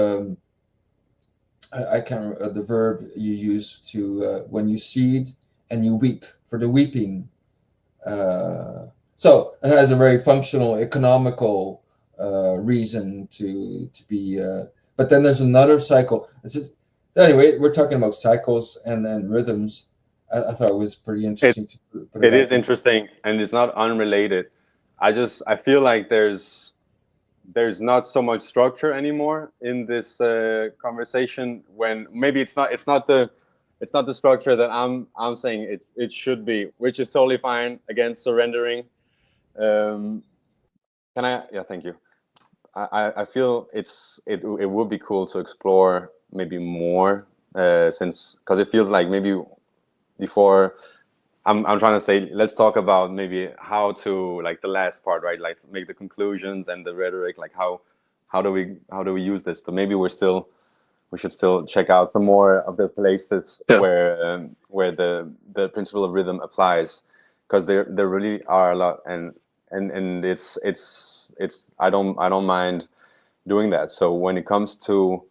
I can't remember the verb you use to when you seed and you weep, for the weeping. So it has a very functional, economical reason to be. But then there's another cycle. Anyway, we're talking about cycles and then rhythms. I thought it was pretty interesting to put it is interesting, and it's not unrelated. I feel like there's not so much structure anymore in this conversation, when maybe it's not the structure that I'm saying it should be, which is totally fine. Again, surrendering. Thank you. I feel it would be cool to explore maybe more, because it feels like maybe before I'm trying to say, let's talk about maybe how to, like, the last part, right? Like, make the conclusions and the rhetoric, like how do we use this? But maybe we should still check out some more of the places where the principle of rhythm applies, because there really are a lot, and it's I don't mind doing that. So when it comes to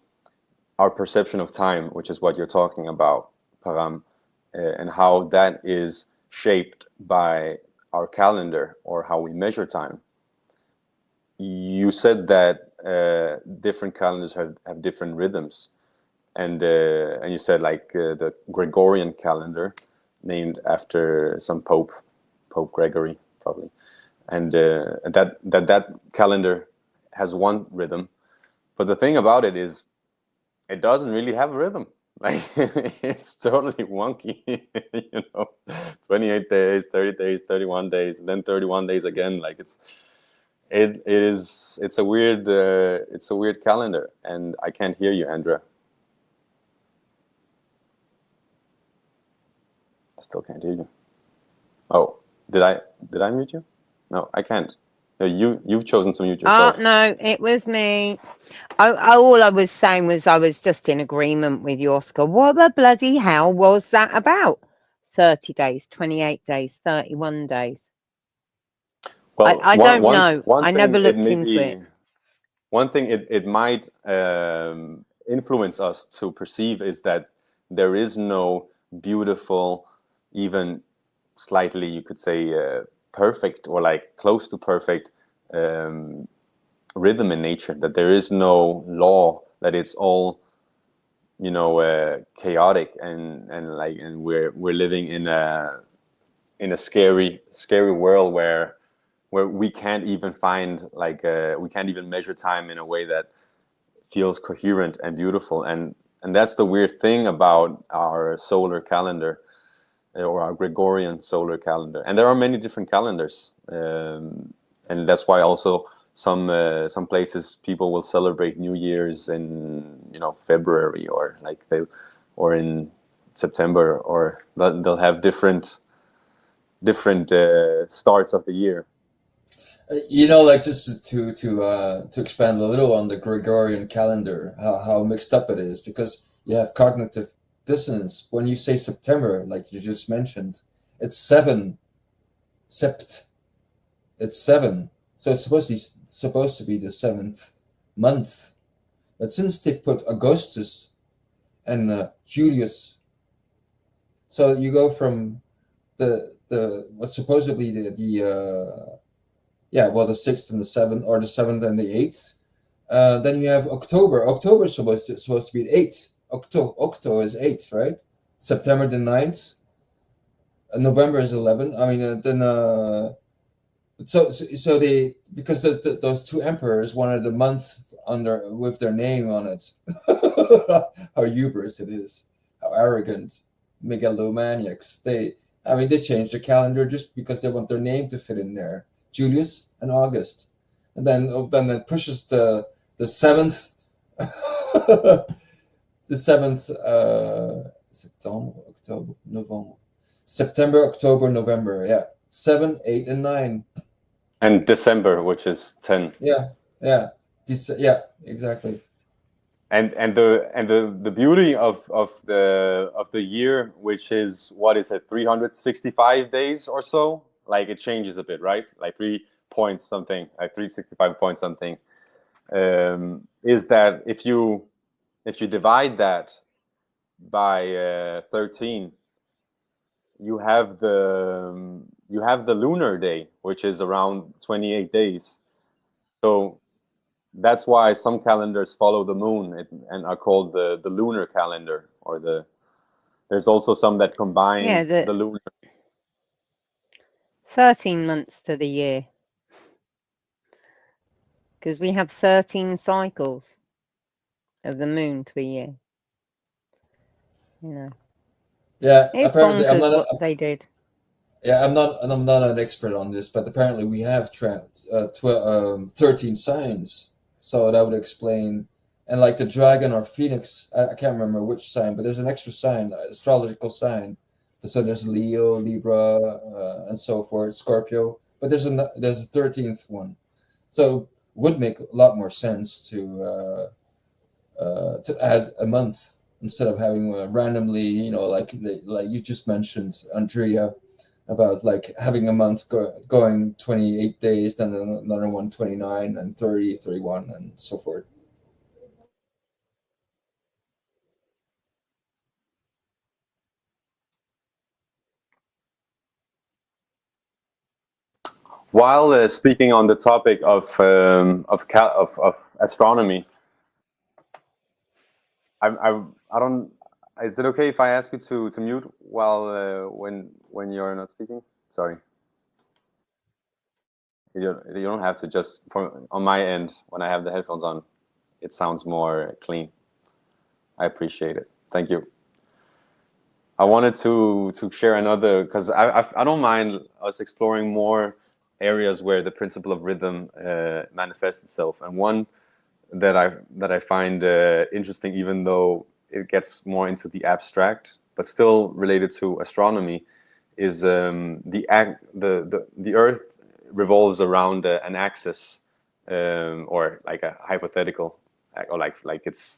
our perception of time, which is what you're talking about, Param, and how that is shaped by our calendar or how we measure time. You said that different calendars have different rhythms, and you said, like, the Gregorian calendar, named after some Pope Gregory, probably, and that calendar has one rhythm, but the thing about it is it doesn't really have a rhythm. Like, it's totally wonky, 28 days, 30 days, 31 days, and then 31 days again. Like, it's a weird calendar. And I can't hear you, Andrea. I still can't hear you. Oh, did I mute you? No, I can't. No, you've chosen to mute yourself. Oh, no, it was me. All I was saying was I was just in agreement with you, Oscar. What the bloody hell was that about? 30 days, 28 days, 31 days. Well, I don't know. I never looked into it. One thing it might influence us to perceive is that there is no beautiful, even slightly, you could say, perfect or like close to perfect rhythm in nature. That there is no law. That it's all, chaotic and we're living in a scary world where we can't even find, like, we can't even measure time in a way that feels coherent and beautiful. And that's the weird thing about our solar calendar, or our Gregorian solar calendar. And there are many different calendars, and that's why also some places people will celebrate New Year's in February, or in September, or they'll have different starts of the year. Like, just to expand a little on the Gregorian calendar, how mixed up it is, because you have cognitive dissonance when you say September, like you just mentioned. It's 7, sept. It's 7, so it's supposed to be the 7th month. But since they put Augustus and Julius, so you go from the what's supposedly the 6th and the 7th, or the 7th and the 8th. Then you have October. October is supposed to be the 8th. Octo is 8, right? September the 9th. November is 11. I mean, so they, because those two emperors wanted a month with their name on it. How hubris it is! How arrogant, megalomaniacs! They changed the calendar just because they want their name to fit in there. Julius and August, and then it pushes the 7th, the 7th September, October, November. Yeah, 7, 8, and 9. And December, which is 10. Yeah, exactly. And the beauty of the year, which is, what is it, 365 days or so, like it changes a bit, right? Like 3 point something, like 365 point something, is that if you divide that by 13, you have the lunar day, which is around 28 days. So that's why some calendars follow the moon and are called the lunar calendar, or there's also some that combine the lunar. 13 months to the year. Because we have 13 cycles of the moon to a year. You know. Yeah, It's apparently I'm not. what they did. Yeah, I'm not an expert on this, but apparently we have 13 signs, so that would explain. And like the dragon or phoenix, I can't remember which sign, but there's an extra sign, astrological sign. So there's Leo, Libra, and so forth, Scorpio. But there's a 13th one, so would make a lot more sense to add a month instead of having randomly, like you just mentioned, Andrea, about like having a month going 28 days, then another one 29 and 30, 31, and so forth. While speaking on the topic of astronomy, I don't. Is it okay if I ask you to mute while when you're not speaking? Sorry. You don't have to. Just on my end, when I have the headphones on, it sounds more clean. I appreciate it. Thank you. I wanted to share another, because I don't mind us exploring more areas where the principle of rhythm manifests itself. And one that I find interesting, even though it gets more into the abstract, but still related to astronomy, is the Earth revolves around an axis, or like a hypothetical, or like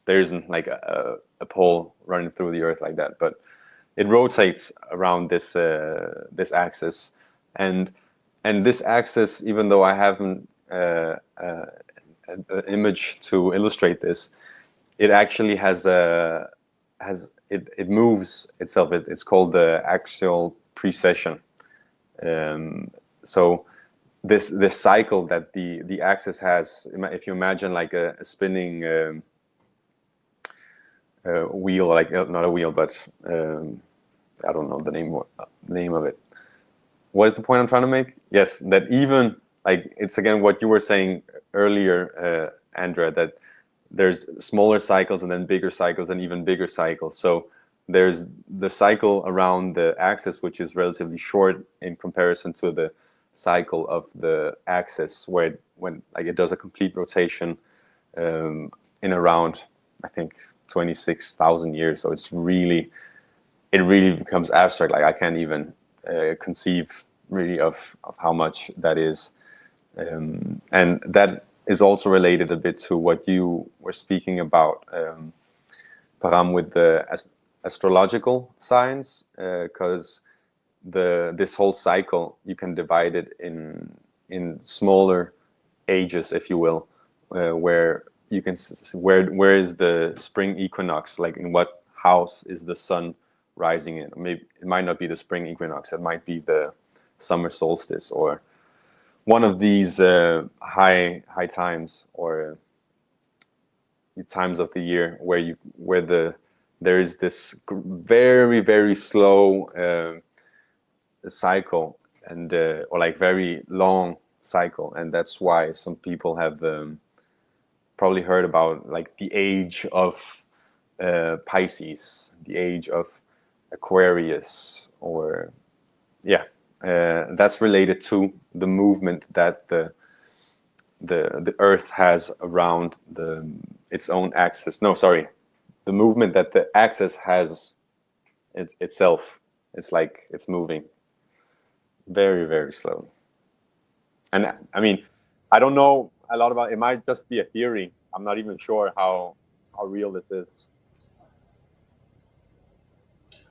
there isn't like a pole running through the Earth like that, but it rotates around this axis, and this axis, even though I haven't an image to illustrate this, it actually it moves itself. It's called the axial precession. So this cycle that the axis has, if you imagine like a spinning wheel, like not a wheel, but I don't know the name of it. What is the point I'm trying to make? Yes, that even like, it's again what you were saying earlier, Andrea, that there's smaller cycles and then bigger cycles and even bigger cycles. So there's the cycle around the axis, which is relatively short in comparison to the cycle of the axis, where when it does a complete rotation in around, I think, 26,000 years. So it really becomes abstract. Like I can't even conceive really of how much that is, and that is also related a bit to what you were speaking about, Param, with the astrological signs, because this whole cycle, you can divide it in smaller ages, if you will, where you can see where is the spring equinox, like in what house is the sun rising in. Maybe it might not be the spring equinox, it might be the summer solstice, or one of these high times, or the times of the year where there is this very, very slow cycle, and or like very long cycle, and that's why some people have probably heard about like the age of Pisces, the age of Aquarius, or that's related to the movement that the the Earth has around its own axis. No, sorry, the movement that the axis has itself. It's like it's moving very, very slowly. And I mean, I don't know a lot about it. Might just be a theory. I'm not even sure how real this is.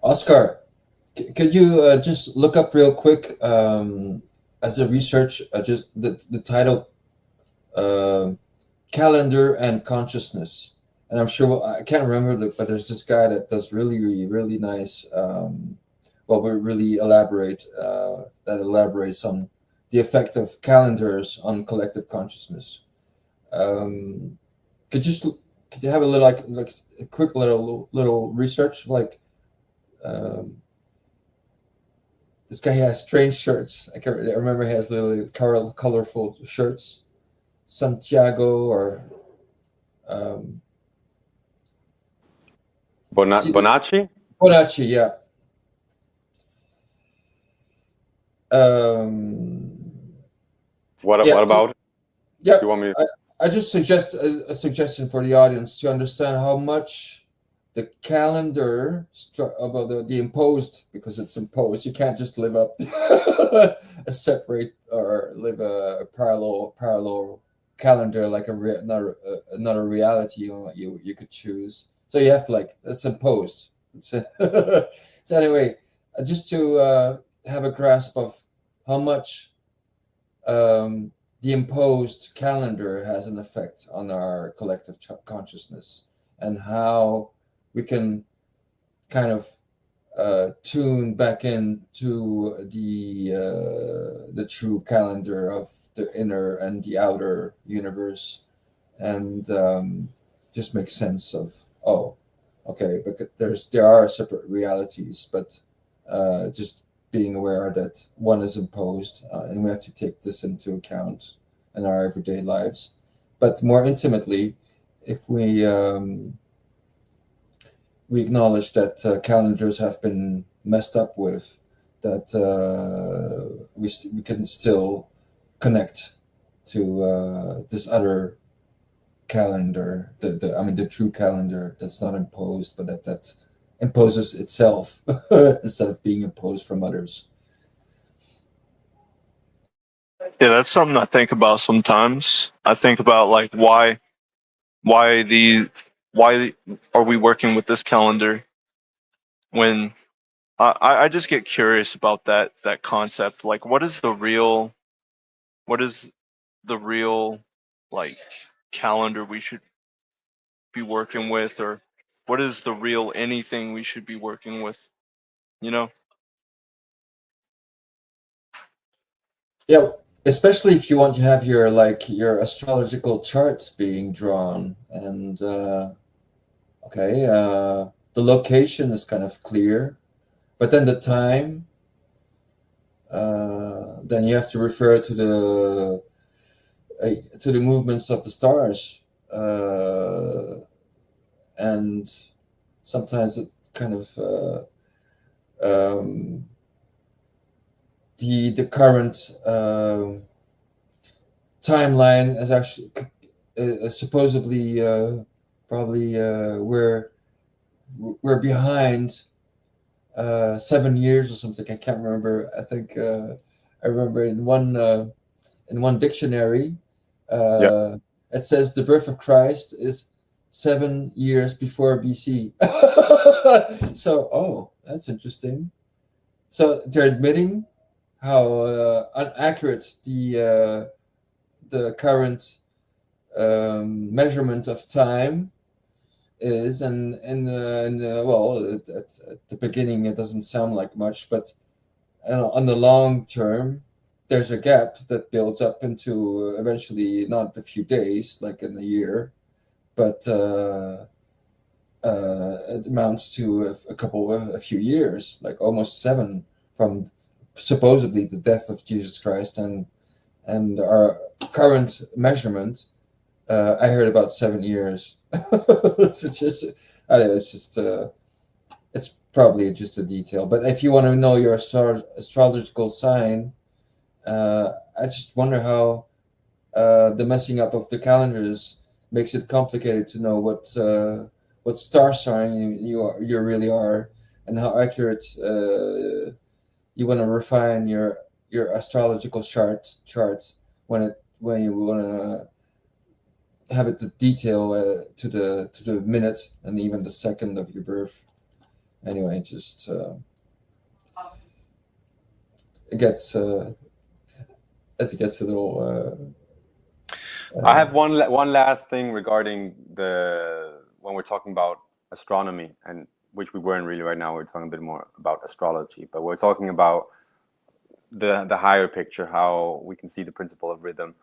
Oscar, could you just look up real quick as a research, just the title, Calendar and Consciousness. And I'm sure, I can't remember, but there's this guy that does really nice, we really elaborates on the effect of calendars on collective consciousness. Could you have a little, like a quick little research, like, this guy has strange shirts. I remember he has little colorful shirts. Santiago or Bonacci? Bonacci, yeah. What about? Yeah, you want me to... I just suggest a suggestion for the audience to understand how much the calendar about the imposed, because it's imposed. You can't just live up a separate or live a parallel calendar like another reality you could choose. So you have to, like, it's imposed. So anyway, just to have a grasp of how much the imposed calendar has an effect on our collective consciousness, and how we can kind of tune back into the true calendar of the inner and the outer universe, and just make sense of, oh, okay, but there are separate realities, but just being aware that one is imposed, and we have to take this into account in our everyday lives. But more intimately, if we acknowledge that calendars have been messed up with, that we can still connect to this other calendar, the true calendar that's not imposed, but that imposes itself instead of being imposed from others. Yeah, that's something I think about sometimes. I think about, like, why are we working with this calendar, when I just get curious about that concept. Like, what is the real like calendar we should be working with, or what is the real anything we should be working with, you know? Yeah, especially if you want to have your astrological chart being drawn, and okay, the location is kind of clear, but then the time, then you have to refer to the movements of the stars, and sometimes it kind of the current timeline is actually supposedly probably we're behind 7 years or something. I can't remember. I think I remember in one dictionary it says the birth of Christ is 7 years before BC. So, oh, that's interesting. So they're admitting how inaccurate the current measurement of time is, and well, at the beginning it doesn't sound like much, but on the long term, there's a gap that builds up into eventually not a few days, like in a year, but it amounts to a few years, like almost 7 from supposedly the death of Jesus Christ, and our current measurement. I heard about 7 years. It's probably just a detail. But if you want to know your astrological sign, I just wonder how the messing up of the calendars makes it complicated to know what star sign you really are, and how accurate you want to refine your astrological chart when you want to have it to detail to the minute and even the second of your birth. Anyway, just it gets a little. I have one last thing regarding when we're talking about astronomy, and which we weren't really right now. We're talking a bit more about astrology, but we're talking about the higher picture, how we can see the principle of rhythm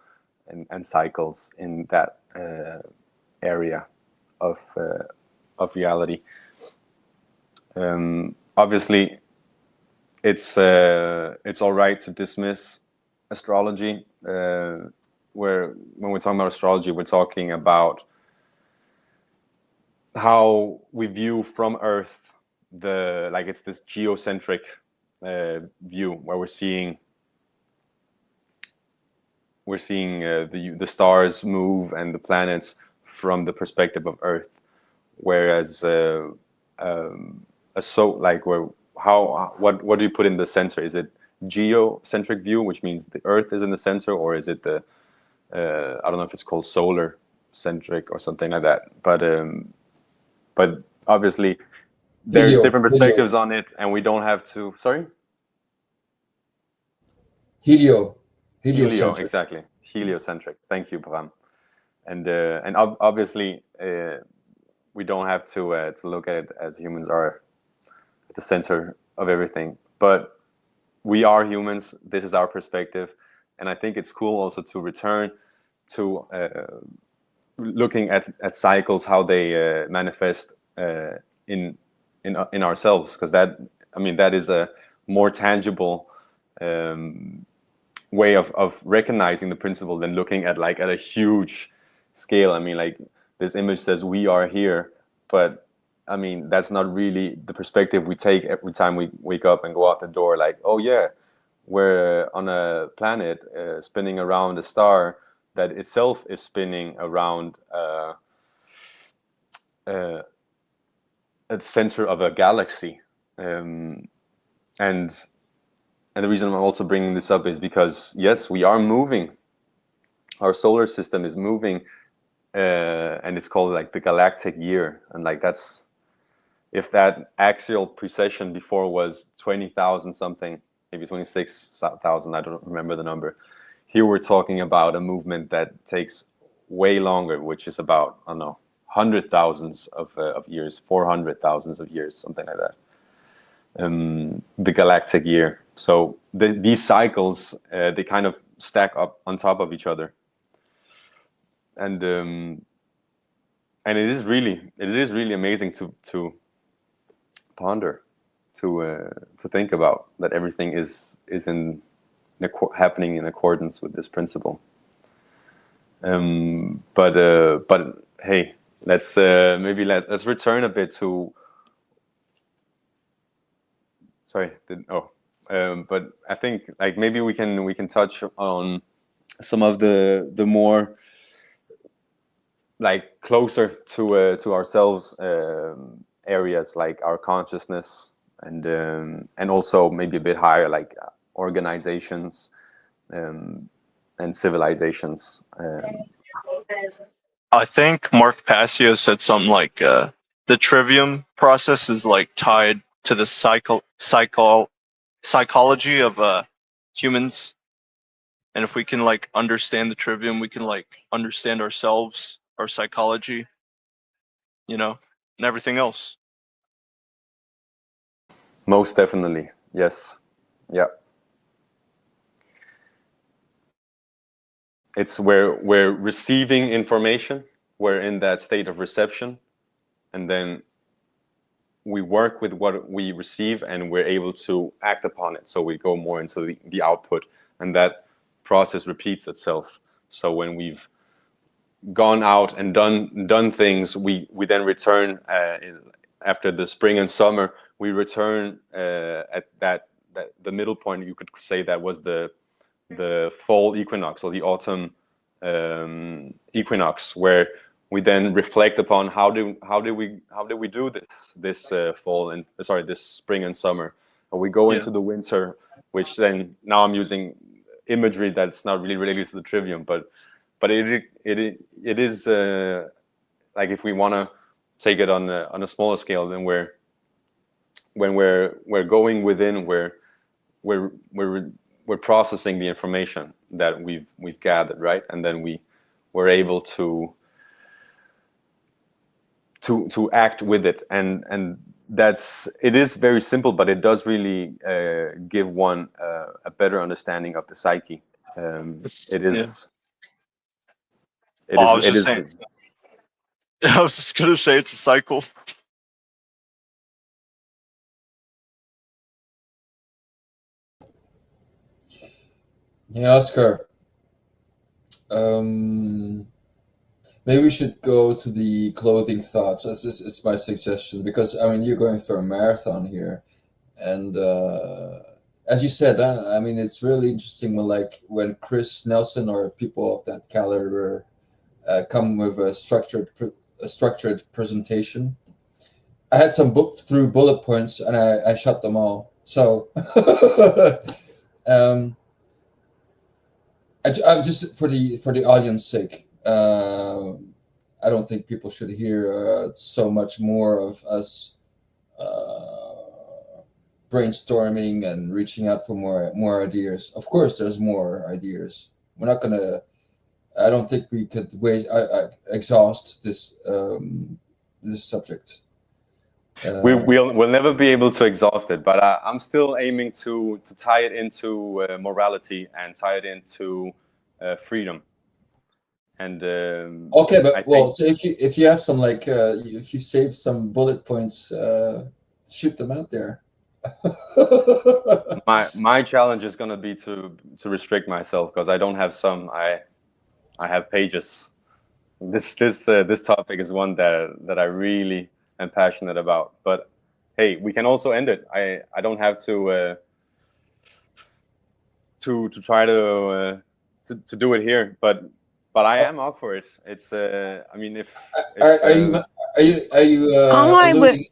and cycles in that area of reality. Obviously, it's all right to dismiss astrology. When we're talking about astrology, we're talking about how we view from Earth it's this geocentric view where we're seeing the stars move and the planets from the perspective of Earth, whereas what do you put in the center? Is it geocentric view, which means the Earth is in the center, or is it the I don't know if it's called solar centric or something like that, but obviously there's different perspectives on it, and we don't have to. Sorry. Heliocentric. Exactly, heliocentric. Thank you, Bram. And obviously we don't have to look at it as humans are at the center of everything, but we are humans. This is our perspective, and I think it's cool also to return to looking at cycles, how they manifest in ourselves, because that is a more tangible way of recognizing the principle than looking at a huge scale. I mean, like this image says we are here, but I mean that's not really the perspective we take every time we wake up and go out the door. Like, oh yeah, we're on a planet spinning around a star that itself is spinning around at the center of a galaxy, and the reason I'm also bringing this up is because yes, we are moving. Our solar system is moving, and it's called like the galactic year, and like that's, if that axial precession before was 20,000 something, maybe 26,000, I don't remember the number. Here we're talking about a movement that takes way longer, which is about, I don't know, 100,000s of years, 400,000s of years, something like that. The galactic year. So these cycles, they kind of stack up on top of each other, and it is really amazing to ponder, to think about that everything is happening in accordance with this principle. But hey, let's return a bit to. Sorry. But I think like maybe we can touch on some of the more like closer to ourselves areas, like our consciousness, and also maybe a bit higher, like organizations and civilizations. I think Mark Passio said something like the trivium process is like tied to the psychology of humans, and if we can like understand the trivium, we can like understand ourselves, our psychology, and everything else. Most definitely, yes. Yeah. It's where we're receiving information, we're in that state of reception, and then we work with what we receive and we're able to act upon it. So we go more into the output, and that process repeats itself. So when we've gone out and done things, we then return after the spring and summer. We return at that the middle point. You could say that was the fall equinox, or the autumn equinox, where we then reflect upon how do we do this fall and this spring and summer, and we go into the winter, which then now I'm using imagery that's not really related to the trivium, but it is like if we want to take it on a smaller scale, then when we're going within, we're processing the information that we've gathered, right? And then we're able to act with it, and it is very simple, but it does really give one a better understanding of the psyche. I was just gonna say it's a cycle. Yeah, Oscar. Maybe we should go to the clothing thoughts. This is my suggestion, because I mean, you're going through a marathon here, and as you said, I mean, it's really interesting when KRIS Nelson or people of that caliber come with a structured presentation. I had some book through bullet points, and I shut them all. So. I'm just for the audience sake. I don't think people should hear so much more of us brainstorming and reaching out for more ideas. Of course, there's more ideas. We're not gonna. I don't think we could exhaust this this subject. We'll never be able to exhaust it, but I'm still aiming to tie it into morality and tie it into freedom. And okay, but so if you have some if you save some bullet points, shoot them out there. my challenge is going to be to restrict myself, because I don't have some. I have pages. This topic is one that I really am passionate about. But hey, we can also end it. I don't have to try to do it here, but I am up for it. It's I mean, if are you alluding,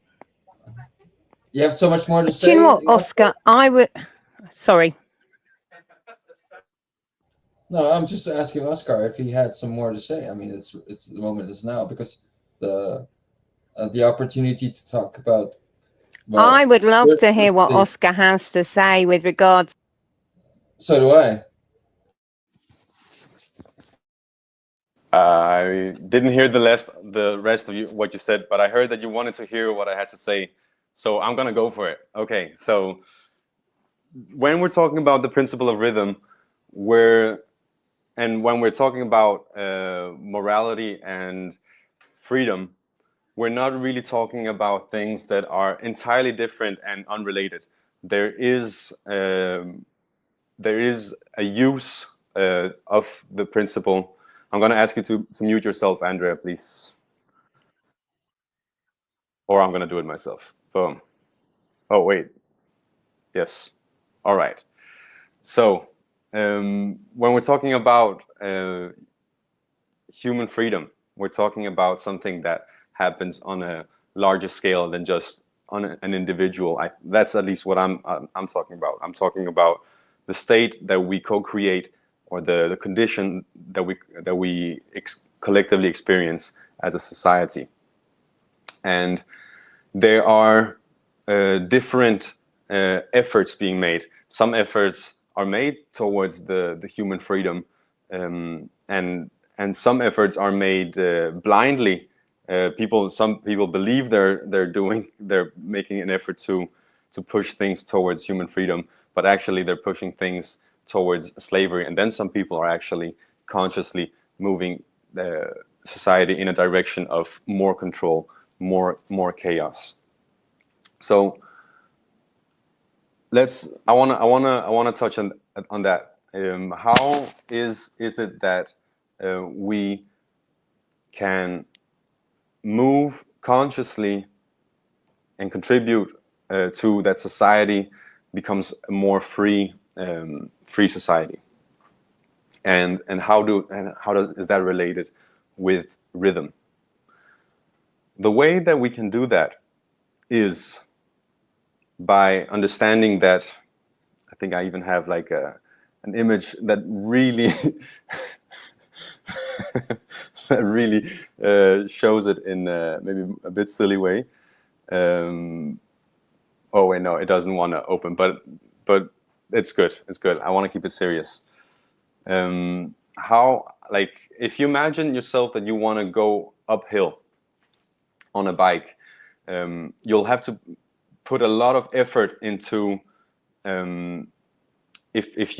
you have so much more to say? Do you know what, Oscar? I would. Sorry. No, I'm just asking Oscar if he had some more to say. I mean, it's the moment is now, because the opportunity to talk about. Well, I would love to hear what Oscar has to say with regards. So do I. I didn't hear the rest of what you said, but I heard that you wanted to hear what I had to say. So I'm gonna go for it. Okay, so when we're talking about the principle of rhythm, when we're talking about morality and freedom, we're not really talking about things that are entirely different and unrelated. There is a use of the principle. I'm going to ask you to mute yourself, Andrea, please. Or I'm going to do it myself. Boom. Oh, wait. Yes. All right. So when we're talking about human freedom, we're talking about something that happens on a larger scale than just on an individual. That's at least what I'm talking about. I'm talking about the state that we co-create, or the condition that we collectively experience as a society. And there are different efforts being made. Some efforts are made towards the human freedom, and some efforts are made blindly. Some people believe they're making an effort to push things towards human freedom, but actually they're pushing things towards slavery. And then some people are actually consciously moving the society in a direction of more control, more chaos. So I wanna touch on that. How is it that we can move consciously and contribute to that society becomes a more free society? and how is that related with rhythm? The way that we can do that is by understanding that, I think I even have like an image that really that really shows it in maybe a bit silly way. Oh wait, no, it doesn't want to open, but it's good. It's good. I want to keep it serious. How, like, if you imagine yourself that you want to go uphill on a bike, you'll have to put a lot of effort into if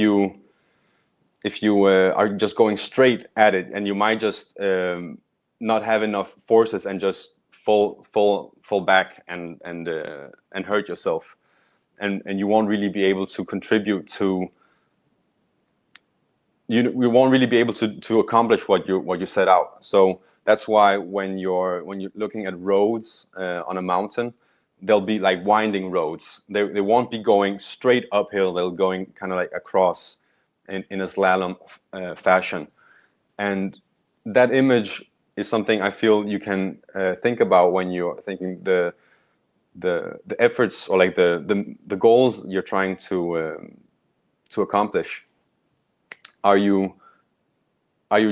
you are just going straight at it, and you might just not have enough forces and just fall back and hurt yourself, and you won't really be able to contribute to. You won't really be able to accomplish what you set out. So that's why when you're looking at roads on a mountain, they'll be like winding roads. They won't be going straight uphill. They'll going kind of like across in a slalom fashion. And that image is something I feel you can think about when you're thinking the efforts, or like the goals you're trying to accomplish. Are you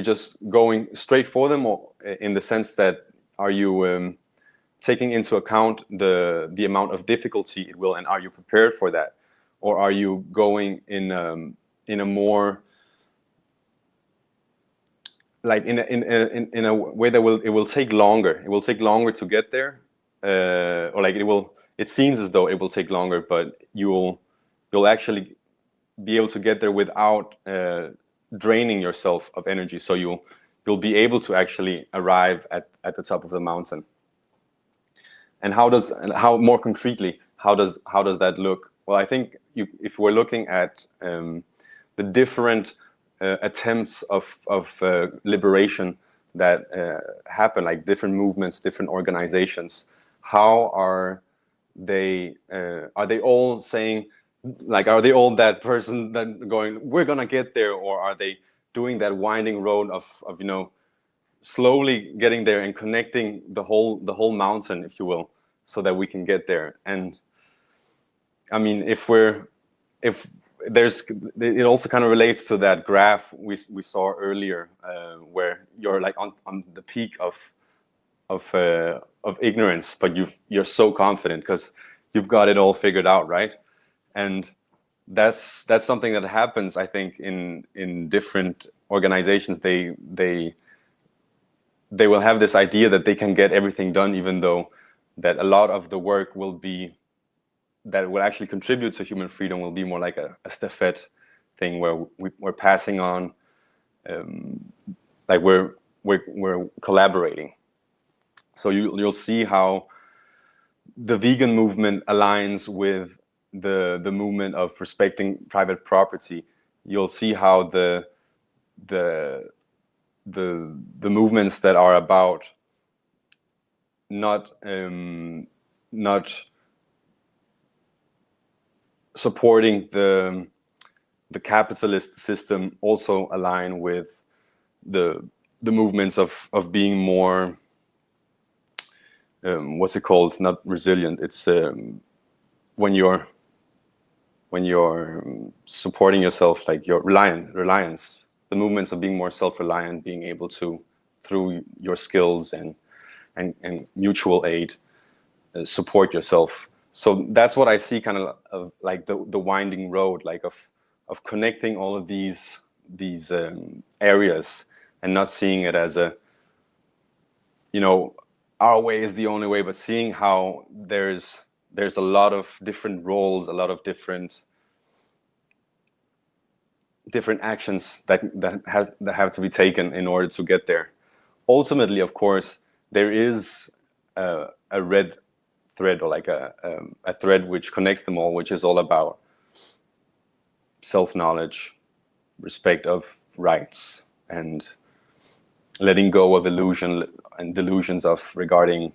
just going straight for them, or in the sense that are you taking into account the amount of difficulty it will, and are you prepared for that, or are you going in a more like in a way that it will take longer. It will take longer to get there, or like it seems as though it will take longer, but you'll actually be able to get there without draining yourself of energy. So you'll be able to actually arrive at the top of the mountain. And how more concretely, how does that look? Well, I think if we're looking at the different attempts of liberation that happen, like different movements, different organizations, how are they all saying, like, are they all that person that going, we're gonna get there, or are they doing that winding road of slowly getting there and connecting the whole mountain, if you will, so that we can get there? And I mean, it also kind of relates to that graph we saw earlier, where you're like on the peak of ignorance, but you're so confident because you've got it all figured out, right? And that's something that happens, I think, in different organizations. They will have this idea that they can get everything done, even though that a lot of the work that will actually contribute to human freedom will be more like a stafette thing, where we're passing on, like we're collaborating. So you'll see how the vegan movement aligns with the movement of respecting private property. You'll see how the movements that are about not supporting the capitalist system also align with the movements of being more what's it called? Not resilient. It's when you're supporting yourself, like your reliance. The movements of being more self-reliant, being able to, through your skills and mutual aid, support yourself. So that's what I see, kind of like the winding road, like of connecting all of these areas, and not seeing it as our way is the only way, but seeing how there's a lot of different roles, a lot of different actions that have to be taken in order to get there. Ultimately, of course, there is a red thread, or like a thread which connects them all, which is all about self-knowledge, respect of rights, and letting go of illusion and delusions regarding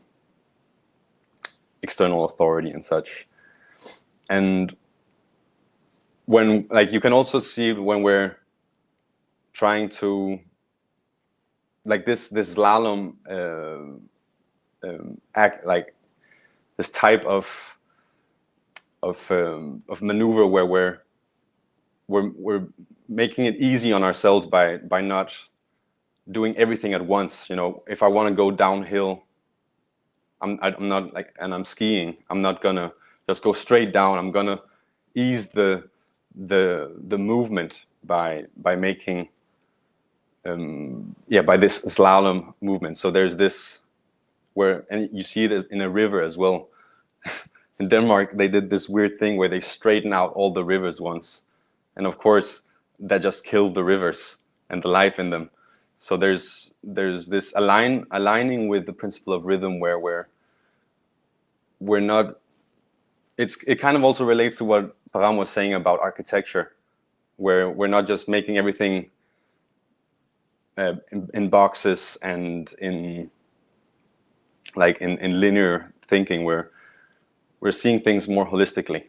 external authority and such. And when, like, you can also see when we're trying to, like this slalom act, like this type of maneuver where we're making it easy on ourselves by not doing everything at once. You know, if I want to go downhill, I'm not like, and I'm skiing, I'm not gonna just go straight down. I'm gonna ease the movement by making by this slalom movement. So there's this where, and you see it in a river as well. In Denmark, they did this weird thing where they straighten out all the rivers once, and of course that just killed the rivers and the life in them. So there's this aligning with the principle of rhythm, where we're not. It kind of also relates to what Param was saying about architecture, where we're not just making everything in boxes and in linear thinking. We're seeing things more holistically,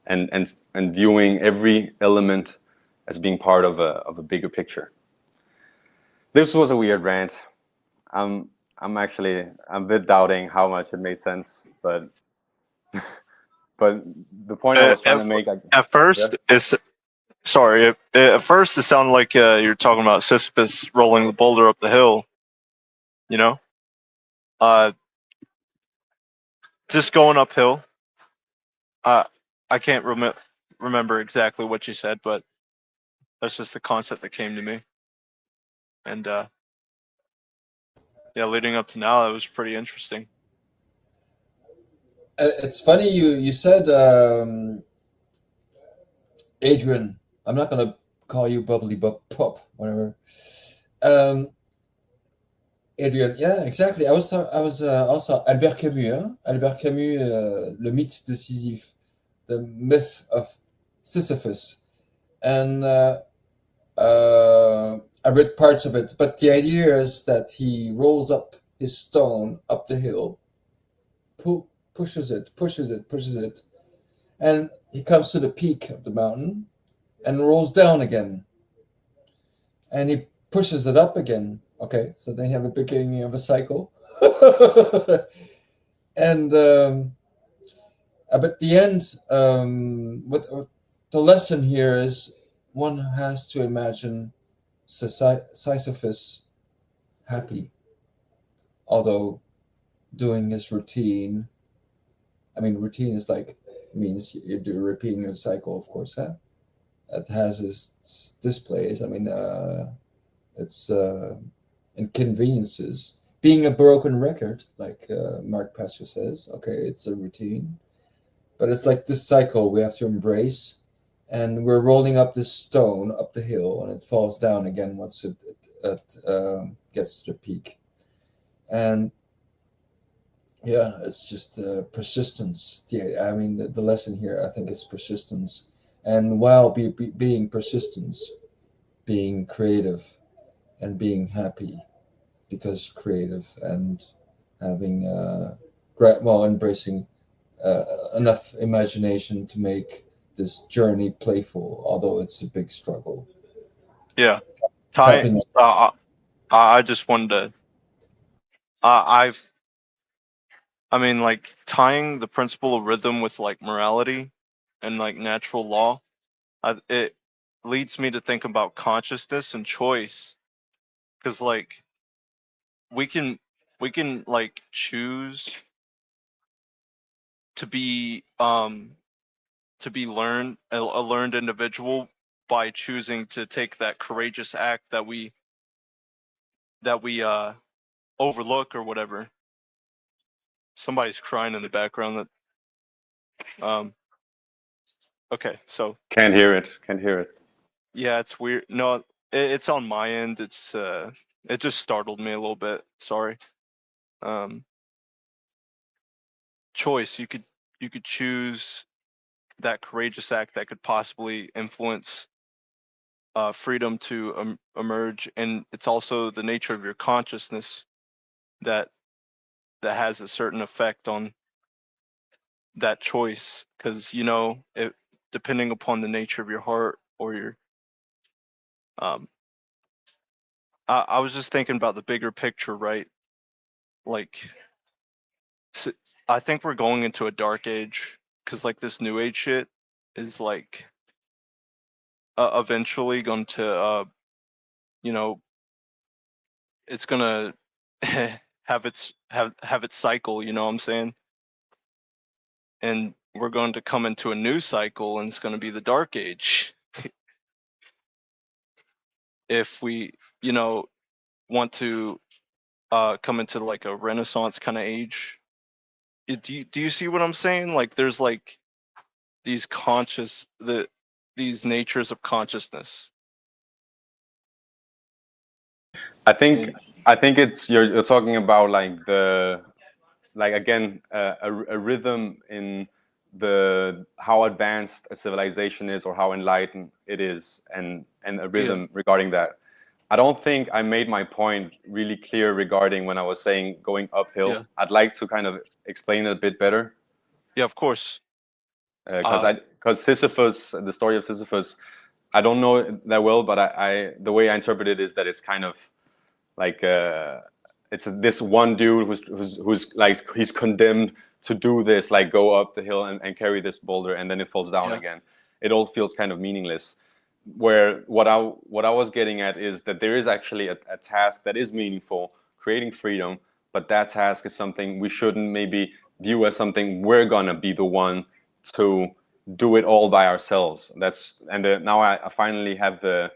and viewing every element as being part of a bigger picture. This was a weird rant. I'm a bit doubting how much it made sense, but the point I was trying to make, at first, sorry. At first, it sounded like you're talking about Sisyphus rolling the boulder up the hill. You know, just going uphill. I can't remember exactly what you said, but that's just the concept that came to me. And yeah, leading up to now, that was pretty interesting. It's funny you said, Adrian. I'm not gonna call you bubbly pop, whatever. Adrian, yeah, exactly. I was also Albert Camus. Hein? Albert Camus, Le mythe de Sisyphe, the myth of Sisyphus, and I read parts of it. But the idea is that he rolls up his stone up the hill, pushes it, and he comes to the peak of the mountain and rolls down again, and he pushes it up again. Okay, so they have a beginning of a cycle. And but the end, what the lesson here is, one has to imagine Sisyphus happy, although doing his routine. I mean, routine is like, means you're repeating a cycle, of course. Huh? It has its displays. I mean, it's inconveniences. Being a broken record, like Mark Pastor says, okay, it's a routine, but it's like this cycle we have to embrace. And we're rolling up this stone up the hill, and it falls down again once it gets to the peak. And yeah, it's just persistence. Yeah, I mean, the lesson here, I think, is persistence. And while being persistence, being creative and being happy, because creative, and having embracing enough imagination to make this journey playful, although it's a big struggle. Yeah, I just wanted to. I mean, like, tying the principle of rhythm with like morality and like natural law, it leads me to think about consciousness and choice, because like we can like choose to be a learned individual by choosing to take that courageous act that we overlook or whatever. Somebody's crying in the background. That okay, so can't hear it. yeah, it's weird. No, it's on my end. It's it just startled me a little bit. Sorry. Choice. You could choose that courageous act that could possibly influence freedom to emerge, and it's also the nature of your consciousness that has a certain effect on that choice, because, you know, it, depending upon the nature of your heart or your I was just thinking about the bigger picture, right? Like, I think we're going into a dark age, because like this new age shit is like eventually going to you know, it's gonna have its cycle, you know what I'm saying? And we're going to come into a new cycle, and it's going to be the dark age. If we, you know, want to come into like a Renaissance kind of age. Do you see what I'm saying? Like there's like these these natures of consciousness. I think it's you're talking about like again a rhythm in the how advanced a civilization is or how enlightened it is, and a rhythm regarding that. I don't think I made my point really clear regarding when I was saying going uphill. Yeah. I'd like to kind of explain it a bit better. Yeah, of course. Because Sisyphus, the story of Sisyphus, I don't know it that well, but the way I interpret it is that it's kind of like it's this one dude who's like he's condemned to do this, like go up the hill and carry this boulder, and then it falls down again. It all feels kind of meaningless. Where what I was getting at is that there is actually a task that is meaningful, creating freedom, but that task is something we shouldn't maybe view as something we're gonna be the one to do it all by ourselves. Now I finally have the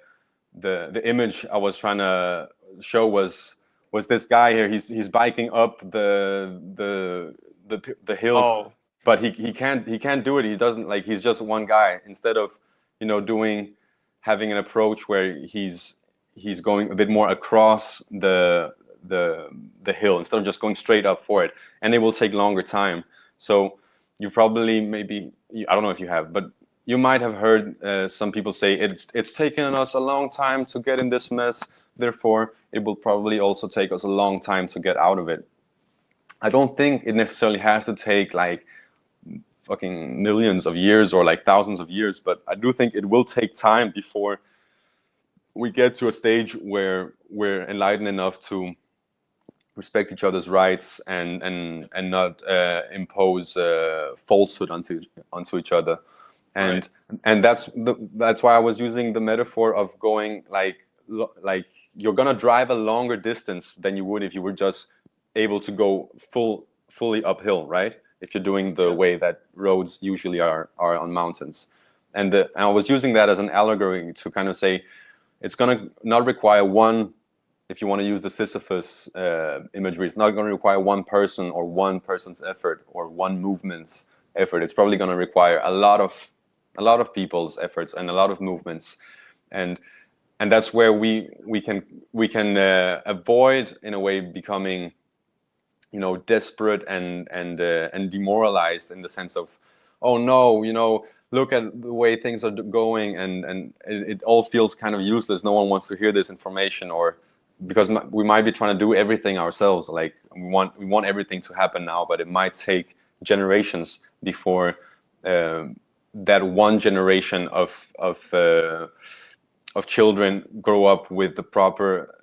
image I was trying to show was this guy here. He's biking up the hill, but he can't do it. He doesn't, like, he's just one guy. Instead of, you know, having an approach where he's going a bit more across the hill instead of just going straight up for it, and it will take longer time. So you probably I don't know if you have, but you might have heard some people say it's taken us a long time to get in this mess, therefore it will probably also take us a long time to get out of it. I don't think it necessarily has to take like fucking millions of years or like thousands of years, but I do think it will take time before we get to a stage where we're enlightened enough to respect each other's rights and not impose falsehood onto each other. And that's why I was using the metaphor of going like you're gonna drive a longer distance than you would if you were just able to go fully uphill, right? If you're doing the way that roads usually are on mountains. And I was using that as an allegory to kind of say it's gonna not require one, if you want to use the Sisyphus imagery, it's not going to require one person or one person's effort or one movement's effort. It's probably going to require a lot of people's efforts and a lot of movements, and that's where we can avoid, in a way, becoming, you know, desperate and demoralized, in the sense of, oh no, you know, look at the way things are going, and it all feels kind of useless. No one wants to hear this information, or because we might be trying to do everything ourselves. Like we want everything to happen now, but it might take generations before that one generation of children grow up with the proper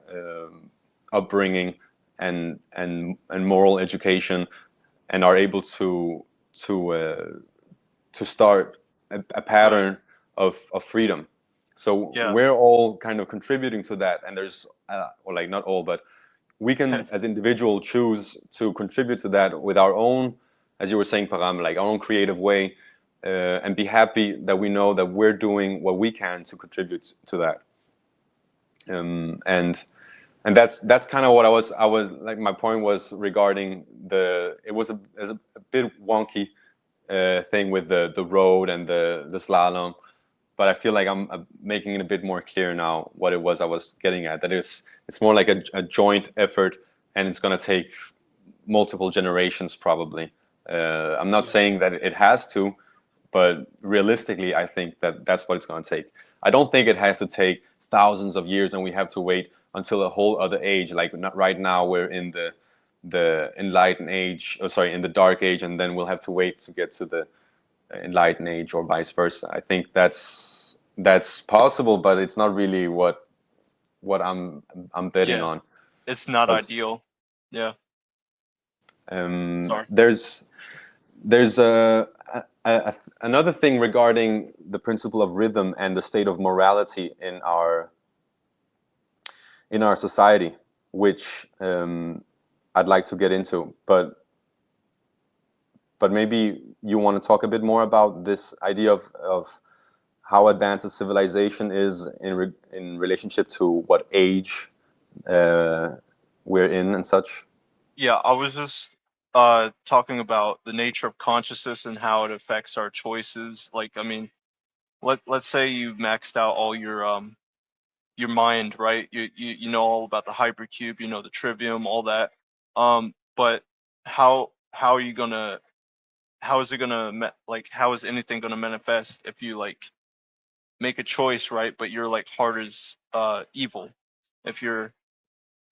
upbringing and moral education, and are able to start a pattern of freedom. So we're all kind of contributing to that, and there's or like not all, but we can as individuals choose to contribute to that with our own, as you were saying, Param, like our own creative way, and be happy that we know that we're doing what we can to contribute to that. And that's kind of what I was like. My point was regarding it was a bit wonky thing with the road and the slalom. But I feel like I'm making it a bit more clear now what it was I was getting at. That it's more like a joint effort, and it's going to take multiple generations probably. I'm not saying that it has to, but realistically, I think that that's what it's going to take. I don't think it has to take thousands of years, and we have to wait until a whole other age. Like right now, we're in the enlightened age, in the dark age, and then we'll have to wait to get to the enlightened age, or vice versa. I think that's possible, but it's not really what what I'm betting Yeah. on. It's not 'Cause, ideal. Yeah. Sorry. There's another thing regarding the principle of rhythm and the state of morality in our society, which I'd like to get into, but maybe you want to talk a bit more about this idea of how advanced a civilization is in relationship to what age we're in and such. Yeah, I was just talking about the nature of consciousness and how it affects our choices. Like, I mean, let's say you've maxed out all your mind, right? You know all about the hypercube, you know the trivium, all that. But how are you gonna how is it gonna how is anything gonna manifest if you like make a choice, right? But your like heart is evil. If you're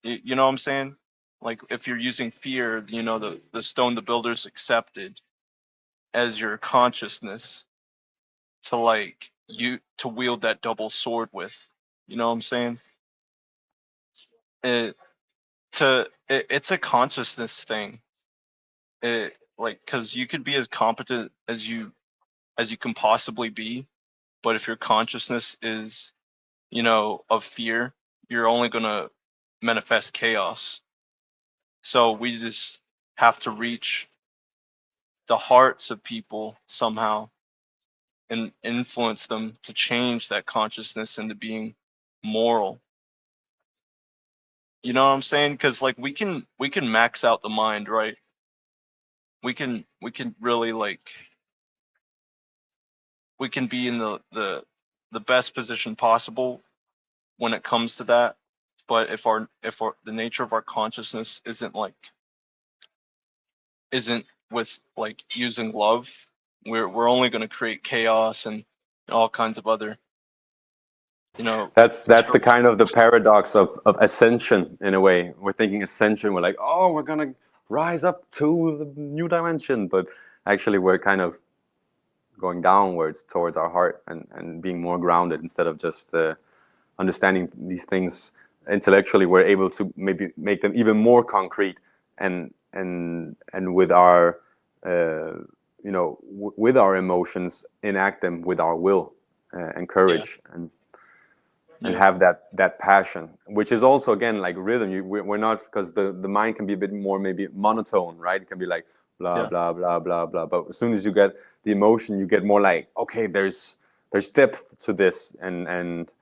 you know what I'm saying? Like if you're using fear, you know, the stone the builders accepted as your consciousness to like you to wield that double sword with. You know what I'm saying? It's a consciousness thing. It like because you could be as competent as you can possibly be, but if your consciousness is, you know, of fear, you're only gonna manifest chaos. So we just have to reach the hearts of people somehow and influence them to change that consciousness into being moral. You know what I'm saying? Because like we can max out the mind, right? We can really like we can be in the best position possible when it comes to that. But if the nature of our consciousness isn't with like using love, we're only going to create chaos and all kinds of other, you know. That's the kind of the paradox of ascension in a way. We're thinking ascension. We're like, oh, we're gonna rise up to the new dimension, but actually we're kind of going downwards towards our heart and being more grounded instead of just understanding these things intellectually. We're able to maybe make them even more concrete and with our you know, with our emotions, enact them with our will and courage. Yeah. And have that passion, which is also again like rhythm. We're not, because the mind can be a bit more maybe monotone, right? It can be like blah blah blah blah blah. But as soon as you get the emotion, you get more like, okay, there's depth to this and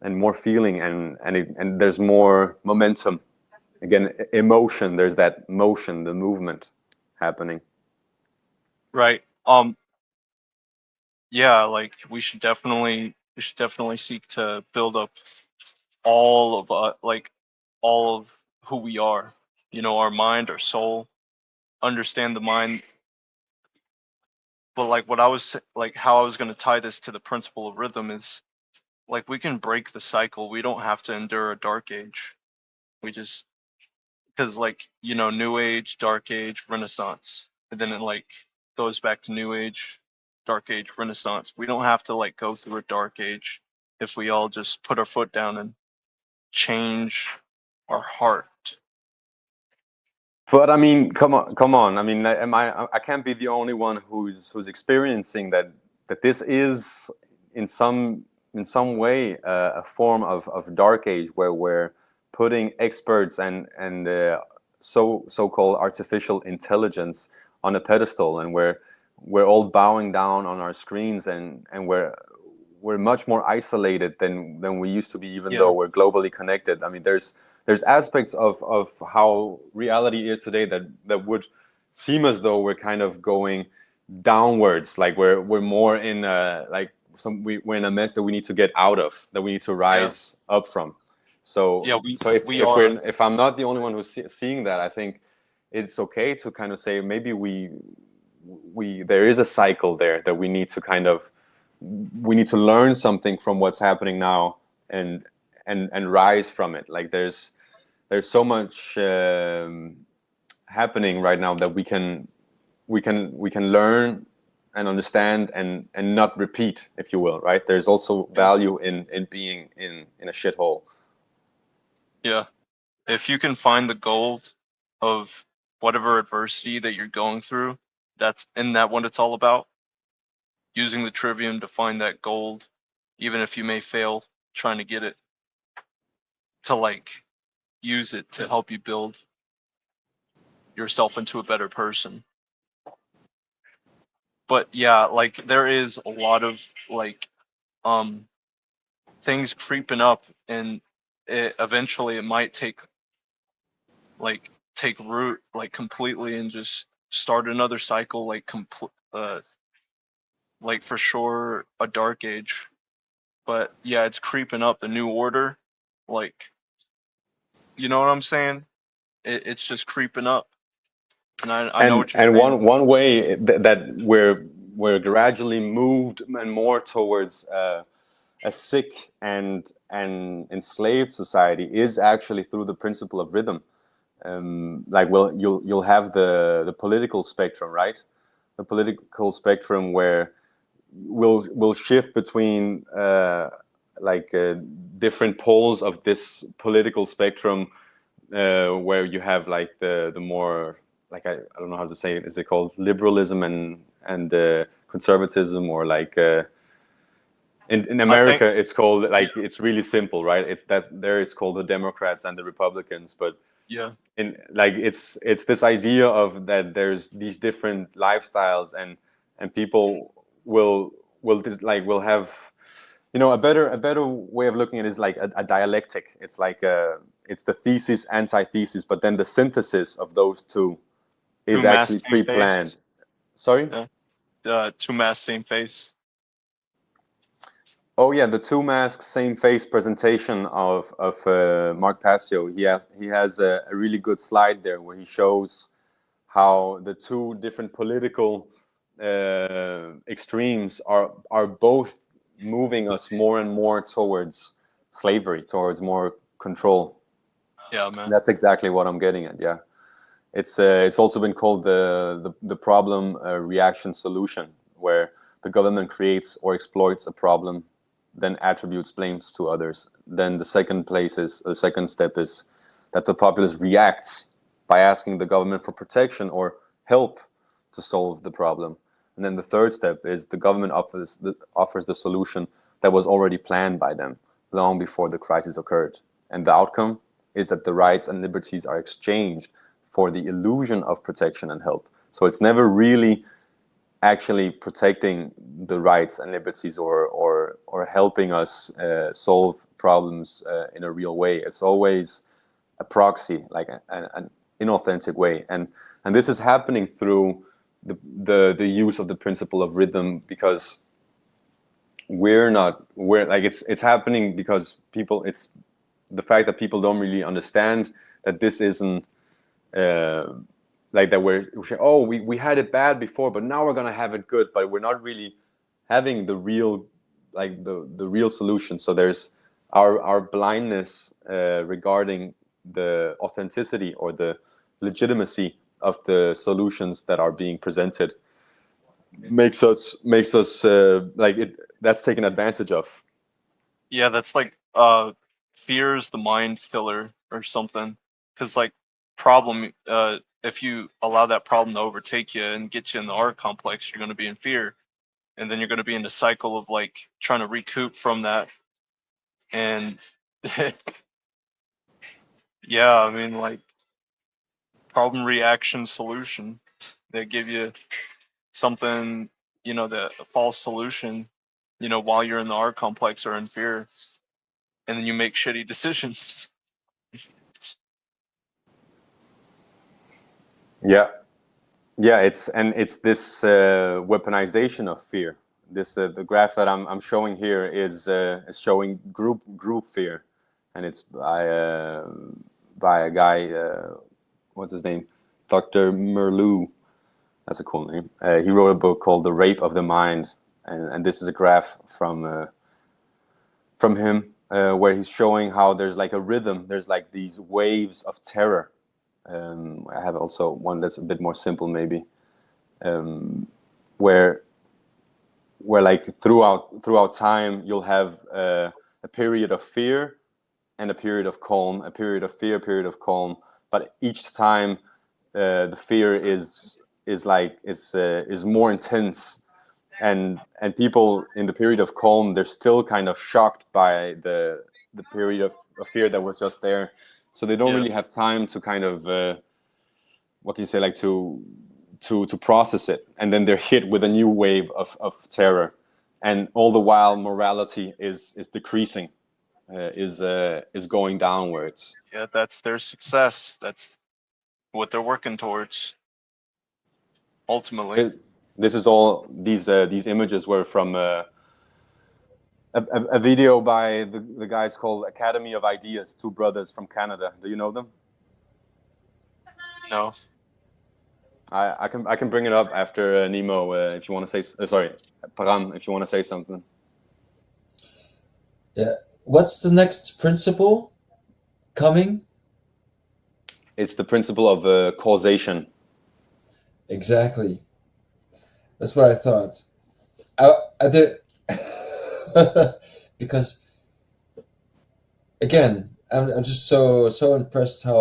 more feeling and there's more momentum. Again, emotion. There's that motion, the movement happening. Right. Yeah, like we should definitely seek to build up all of all of who we are, you know, our mind, our soul, understand the mind. But like what I was like how I was going to tie this to the principle of rhythm is like we can break the cycle. We don't have to endure a dark age. We just, because like, you know, new age, dark age, renaissance, and then it like goes back to new age, dark age, renaissance. We don't have to like go through a dark age if we all just put our foot down and change our heart. But I mean, come on. I mean, I can't be the only one who's experiencing that this is in some way a form of dark age where we're putting experts and so-called artificial intelligence on a pedestal, and we're all bowing down on our screens, and we're much more isolated than we used to be, even though we're globally connected. I mean, there's aspects of how reality is today that would seem as though we're kind of going downwards, like we're more in like we're in a mess that we need to get out of, that we need to rise up from. So if I'm not the only one who's seeing that, I think it's okay to kind of say maybe there is a cycle there that we need to learn something from what's happening now and rise from it. Like there's so much happening right now that we can learn and understand and not repeat, if you will, right? There's also value in being in a shithole. Yeah. If you can find the gold of whatever adversity that you're going through, isn't that what it's all about? Using the trivium to find that gold, even if you may fail trying to get it, to like use it to help you build yourself into a better person. But yeah, like there is a lot of like things creeping up, and eventually it might take root like completely and just start another cycle, like for sure a dark age. But yeah, it's creeping up, the new order, like, you know what I'm saying? It's just creeping up, and I know what you're and saying. one way that we're gradually moved and more towards a sick and enslaved society is actually through the principle of rhythm. Like, well, you'll have the political spectrum, right? The political spectrum where we'll shift between different poles of this political spectrum, where you have like the more, like, I don't know how to say it. Is it called liberalism and conservatism, or like in America it's called, like, it's really simple, right? It's called the Democrats and the Republicans, but Yeah. in like it's this idea of that there's these different lifestyles, and people will have, a better way of looking at it is like a dialectic. It's like it's the thesis, antithesis, but then the synthesis of those two is Two actually masks, same pre-planned. face. Sorry? Two masks, same face. Oh yeah, the two masks, same face presentation of Mark Passio. He has a really good slide there where he shows how the two different political extremes are both moving us more and more towards slavery, towards more control. Yeah, man. That's exactly what I'm getting at. Yeah, it's also been called the problem reaction solution, where the government creates or exploits a problem, then attributes blames to others. Then the second step is that the populace reacts by asking the government for protection or help to solve the problem. And then the third step is the government offers the solution that was already planned by them long before the crisis occurred. And the outcome is that the rights and liberties are exchanged for the illusion of protection and help. So it's never really actually protecting the rights and liberties or helping us solve problems in a real way. It's always a proxy, like an inauthentic way, and this is happening through the use of the principle of rhythm, because it's happening because it's the fact that people don't really understand that this isn't like that we're saying, oh, we had it bad before, but now we're gonna have it good, but we're not really having the real, like the real solution. So there's our blindness regarding the authenticity or the legitimacy of the solutions that are being presented makes us like it, that's taken advantage of. Yeah, that's like fear is the mind killer or something. Because like if you allow that problem to overtake you and get you in the R complex, you're going to be in fear, and then you're going to be in a cycle of like trying to recoup from that. And yeah, I mean, like, problem reaction solution, they give you something, the false solution, while you're in the R complex or in fear, and then you make shitty decisions. Yeah, it's this weaponization of fear. This the graph that I'm showing here is showing group fear, and it's by a guy, what's his name, Dr. Merleau. That's a cool name. He wrote a book called The Rape of the Mind, and this is a graph from him where he's showing how there's like a rhythm. There's like these waves of terror. I have also one that's a bit more simple, maybe, where like throughout time you'll have a period of fear, and a period of calm, a period of fear, a period of calm. But each time the fear is more intense, and people in the period of calm, they're still kind of shocked by the period of fear that was just there. So they don't really have time to kind of what can you say, like to process it, and then they're hit with a new wave of terror, and all the while morality is decreasing, is going downwards. Yeah, that's their success. That's what they're working towards. Ultimately, this is all. These images were from a video by the guys called Academy of Ideas, two brothers from Canada. Do you know them? no. I can bring it up after Nemo if you want to say sorry, Paran, if you want to say something. Yeah. What's the next principle coming? It's the principle of causation. Exactly. That's what I thought. I did because again, I'm just so impressed how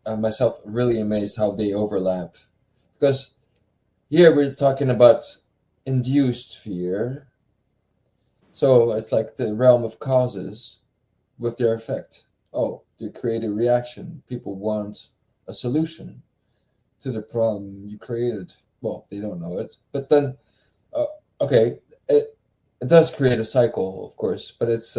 I'm myself really amazed how they overlap, because here we're talking about induced fear, so it's like the realm of causes with their effect. Oh, you create a reaction. People want a solution to the problem you created. Well, they don't know it, but then okay, it does create a cycle, of course, but it's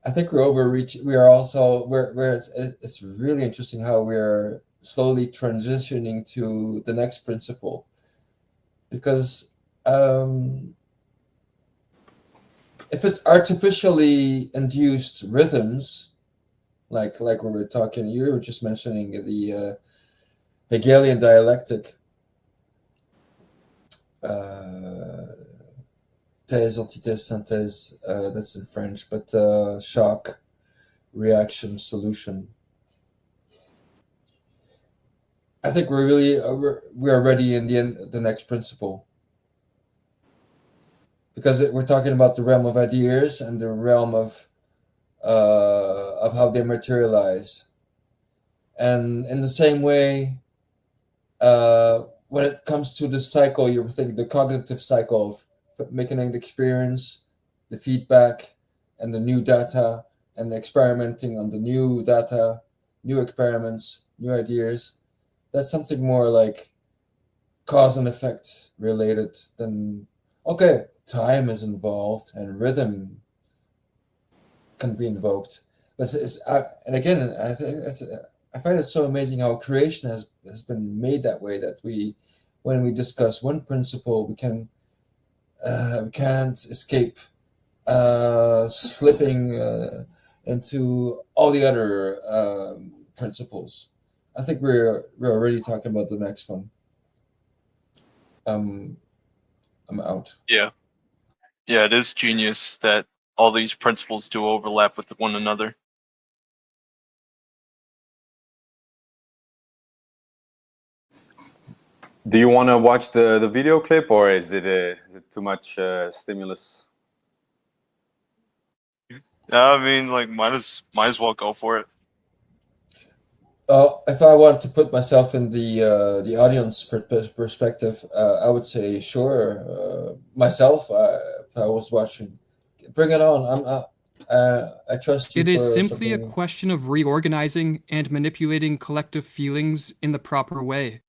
I think we're overreaching. We are also where it's really interesting how we're slowly transitioning to the next principle, because if it's artificially induced rhythms, like we were talking, you were just mentioning the Hegelian dialectic, thèse, antithèse, synthèse, that's in French, but shock, reaction, solution. I think we're really we're already in the next principle, because we're talking about the realm of ideas and the realm of how they materialize, and in the same way, when it comes to the cycle, you think the cognitive cycle of making an experience, the feedback, and the new data, and experimenting on the new data, new experiments, new ideas. That's something more like cause and effect related than, okay, time is involved and rhythm can be invoked. But and again, I think I find it so amazing how creation has been made that way, that when we discuss one principle, we can't escape slipping into all the other principles. I think we're already talking about the next one. I'm out. Yeah, it is genius that all these principles do overlap with one another. Do you want to watch the video clip, or is it too much stimulus? I mean, like, might as well go for it. If I want to put myself in the audience perspective, I would say sure. Myself, if I was watching, bring it on. I trust you. It is simply a question of reorganizing and manipulating collective feelings in the proper way.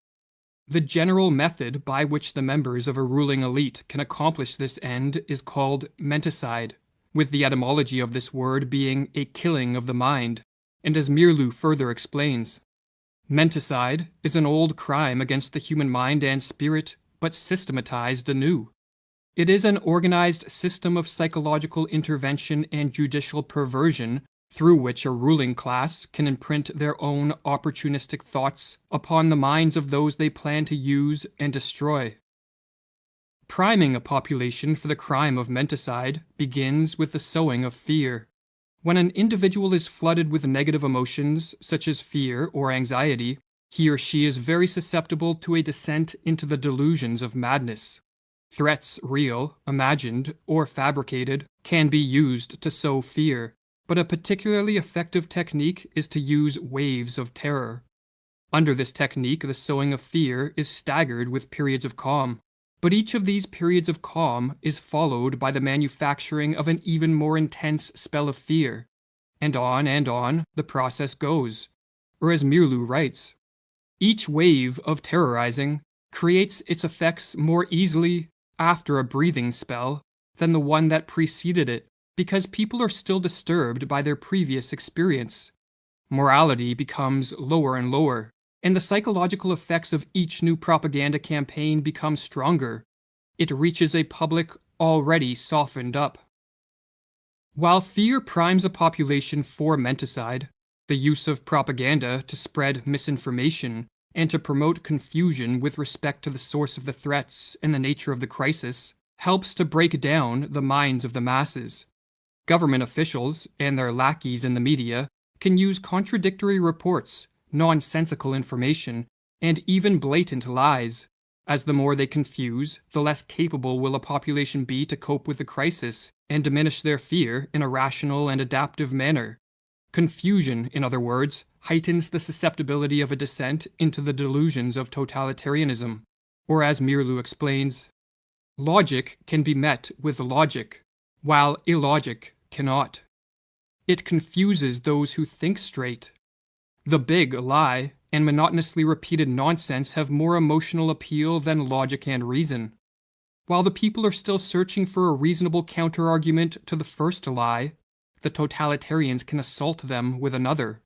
The general method by which the members of a ruling elite can accomplish this end is called menticide, with the etymology of this word being a killing of the mind. And as Mirlu further explains, menticide is an old crime against the human mind and spirit, but systematized anew. It is an organized system of psychological intervention and judicial perversion through which a ruling class can imprint their own opportunistic thoughts upon the minds of those they plan to use and destroy. Priming a population for the crime of menticide begins with the sowing of fear. When an individual is flooded with negative emotions, such as fear or anxiety, he or she is very susceptible to a descent into the delusions of madness. Threats, real, imagined, or fabricated, can be used to sow fear, but a particularly effective technique is to use waves of terror. Under this technique, the sowing of fear is staggered with periods of calm, but each of these periods of calm is followed by the manufacturing of an even more intense spell of fear, and on the process goes. Or as Mirlu writes, each wave of terrorizing creates its effects more easily after a breathing spell than the one that preceded it, because people are still disturbed by their previous experience. Morality becomes lower and lower, and the psychological effects of each new propaganda campaign become stronger. It reaches a public already softened up. While fear primes a population for menticide, the use of propaganda to spread misinformation and to promote confusion with respect to the source of the threats and the nature of the crisis helps to break down the minds of the masses. Government officials and their lackeys in the media can use contradictory reports, nonsensical information, and even blatant lies. As the more they confuse, the less capable will a population be to cope with the crisis and diminish their fear in a rational and adaptive manner. Confusion, in other words, heightens the susceptibility of a descent into the delusions of totalitarianism. Or as Mirlu explains, logic can be met with logic, while illogic cannot. It confuses those who think straight. The big lie and monotonously repeated nonsense have more emotional appeal than logic and reason. While the people are still searching for a reasonable counter-argument to the first lie, the totalitarians can assault them with another.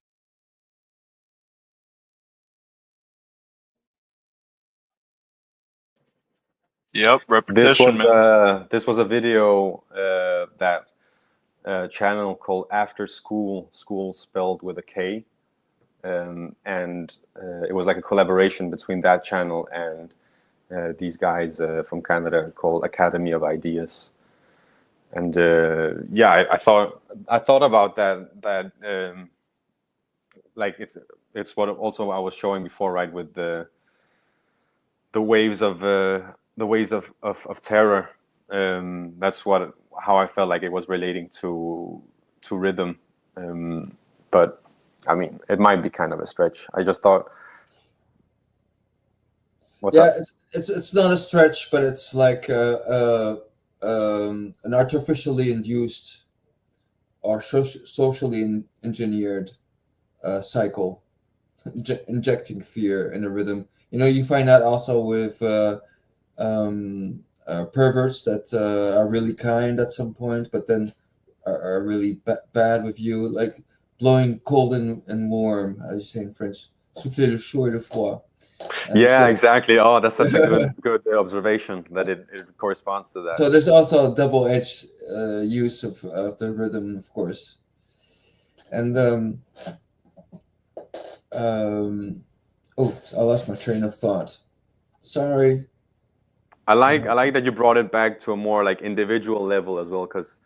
Yep, repetition, man. This was a video that channel called After School spelled with a K, and it was like a collaboration between that channel and these guys from Canada called Academy of Ideas. And yeah, I thought about that like it's what also I was showing before, right, with the waves of terror. That's how I felt like it was relating to rhythm. But I mean, it might be kind of a stretch. I just thought. What's up? It's not a stretch, but it's like an artificially induced or socially engineered cycle, injecting fear in a rhythm. You know, you find that also with perverts that are really kind at some point, but then are really bad with you, like blowing cold and warm, as you say in French, souffler le chaud et le froid. Yeah, exactly. Oh, that's such a good observation that it corresponds to that. So there's also a double-edged use of the rhythm, of course. And oh, I lost my train of thought. Sorry. I like that you brought it back to a more like individual level as well, because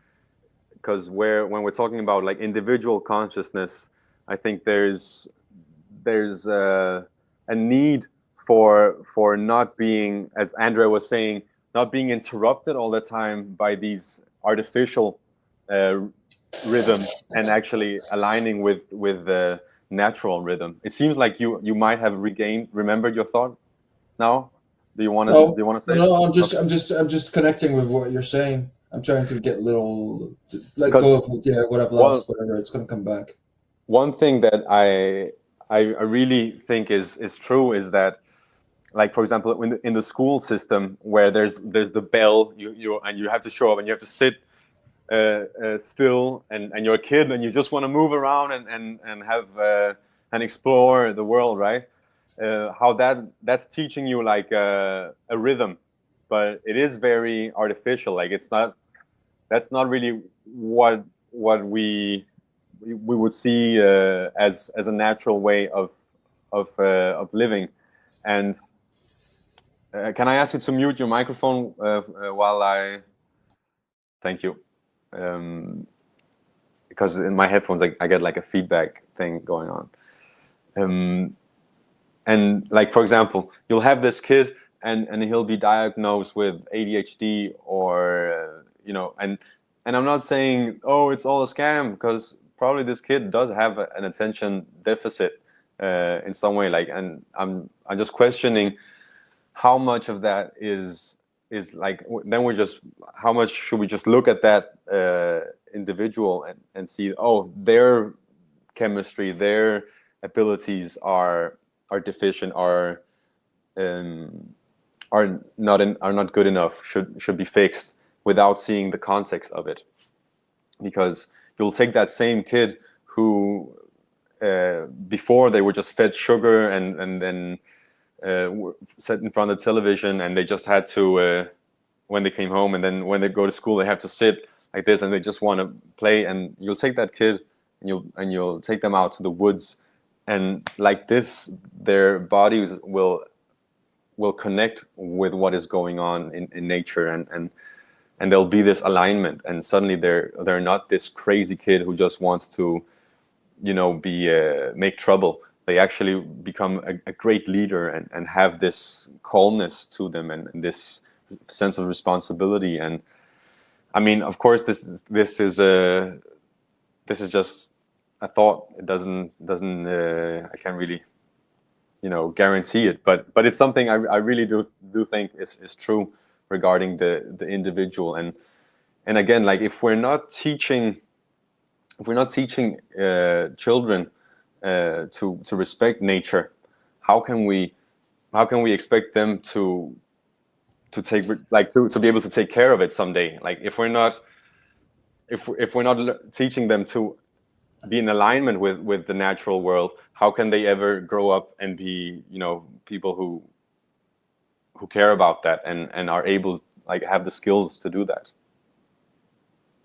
when we're talking about like individual consciousness, I think there's a need for not being, as Andrea was saying, not being interrupted all the time by these artificial rhythms and actually aligning with the natural rhythm. It seems like you might have remembered your thought now. Do you want to say? No, I'm just connecting with what you're saying. I'm trying to let go of what I've lost, whatever. It's going to come back. One thing that I really think is true is that, like, for example, in the school system where there's the bell, you have to show up and you have to sit still, and you're a kid and you just want to move around and have and explore the world, right? How that's teaching you like a rhythm, but it is very artificial. Like that's not really what we would see as a natural way of living. And can I ask you to mute your microphone while I? Thank you. Because in my headphones I get like a feedback thing going on. And like, for example, you'll have this kid and he'll be diagnosed with ADHD or you know, and I'm not saying, oh, it's all a scam, because probably this kid does have an attention deficit in some way, like, and I'm just questioning how much of that is like, then we're just, how much should we just look at that individual and see, oh, their chemistry, their abilities are deficient, are not good enough, should be fixed, without seeing the context of it. Because you'll take that same kid who before they were just fed sugar and then sat in front of the television, and they just had to when they came home, and then when they go to school they have to sit like this and they just want to play, and you'll take that kid and you'll take them out to the woods, and like this their bodies will connect with what is going on in nature, and there'll be this alignment, and suddenly they're not this crazy kid who just wants to, you know, make trouble. They actually become a great leader and have this calmness to them and this sense of responsibility. And I mean, of course, this is just a thought. It doesn't I can't really, you know, guarantee it, but it's something I really do think is true regarding the individual. And again, like, if we're not teaching children to respect nature, how can we expect them to take, like, to be able to take care of it someday? Like, if we're not teaching them to be in alignment with the natural world, how can they ever grow up and be, you know, people who care about that and are able, like, have the skills to do that?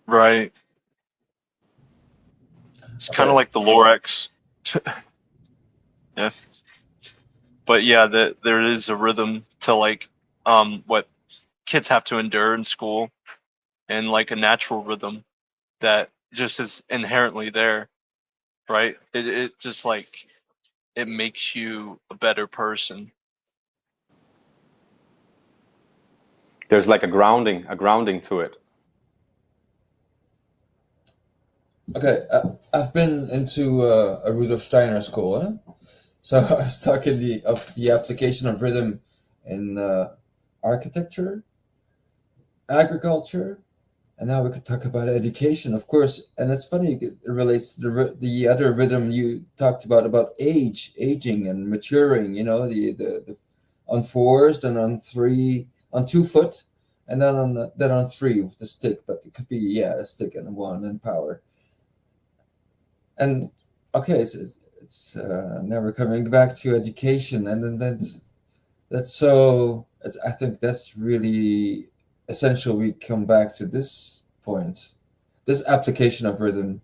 Right. It's kind of like the Lorex. Yeah. But yeah, there is a rhythm to, like, what kids have to endure in school, and like a natural rhythm that just is inherently there, right? It just, like, it makes you a better person. There's like a grounding to it. Okay, I've been into a Rudolf Steiner school, so I was talking of the application of rhythm in architecture, agriculture, and now we could talk about education, of course. And it's funny, it relates to the other rhythm you talked about aging and maturing. You know, the on fours, then on 2 foot, and then on 3 with the stick. But it could be a stick and 1 and power. And okay, it's now we're coming back to education, and then that's so. I think that's really essential. We come back to this point, this application of rhythm,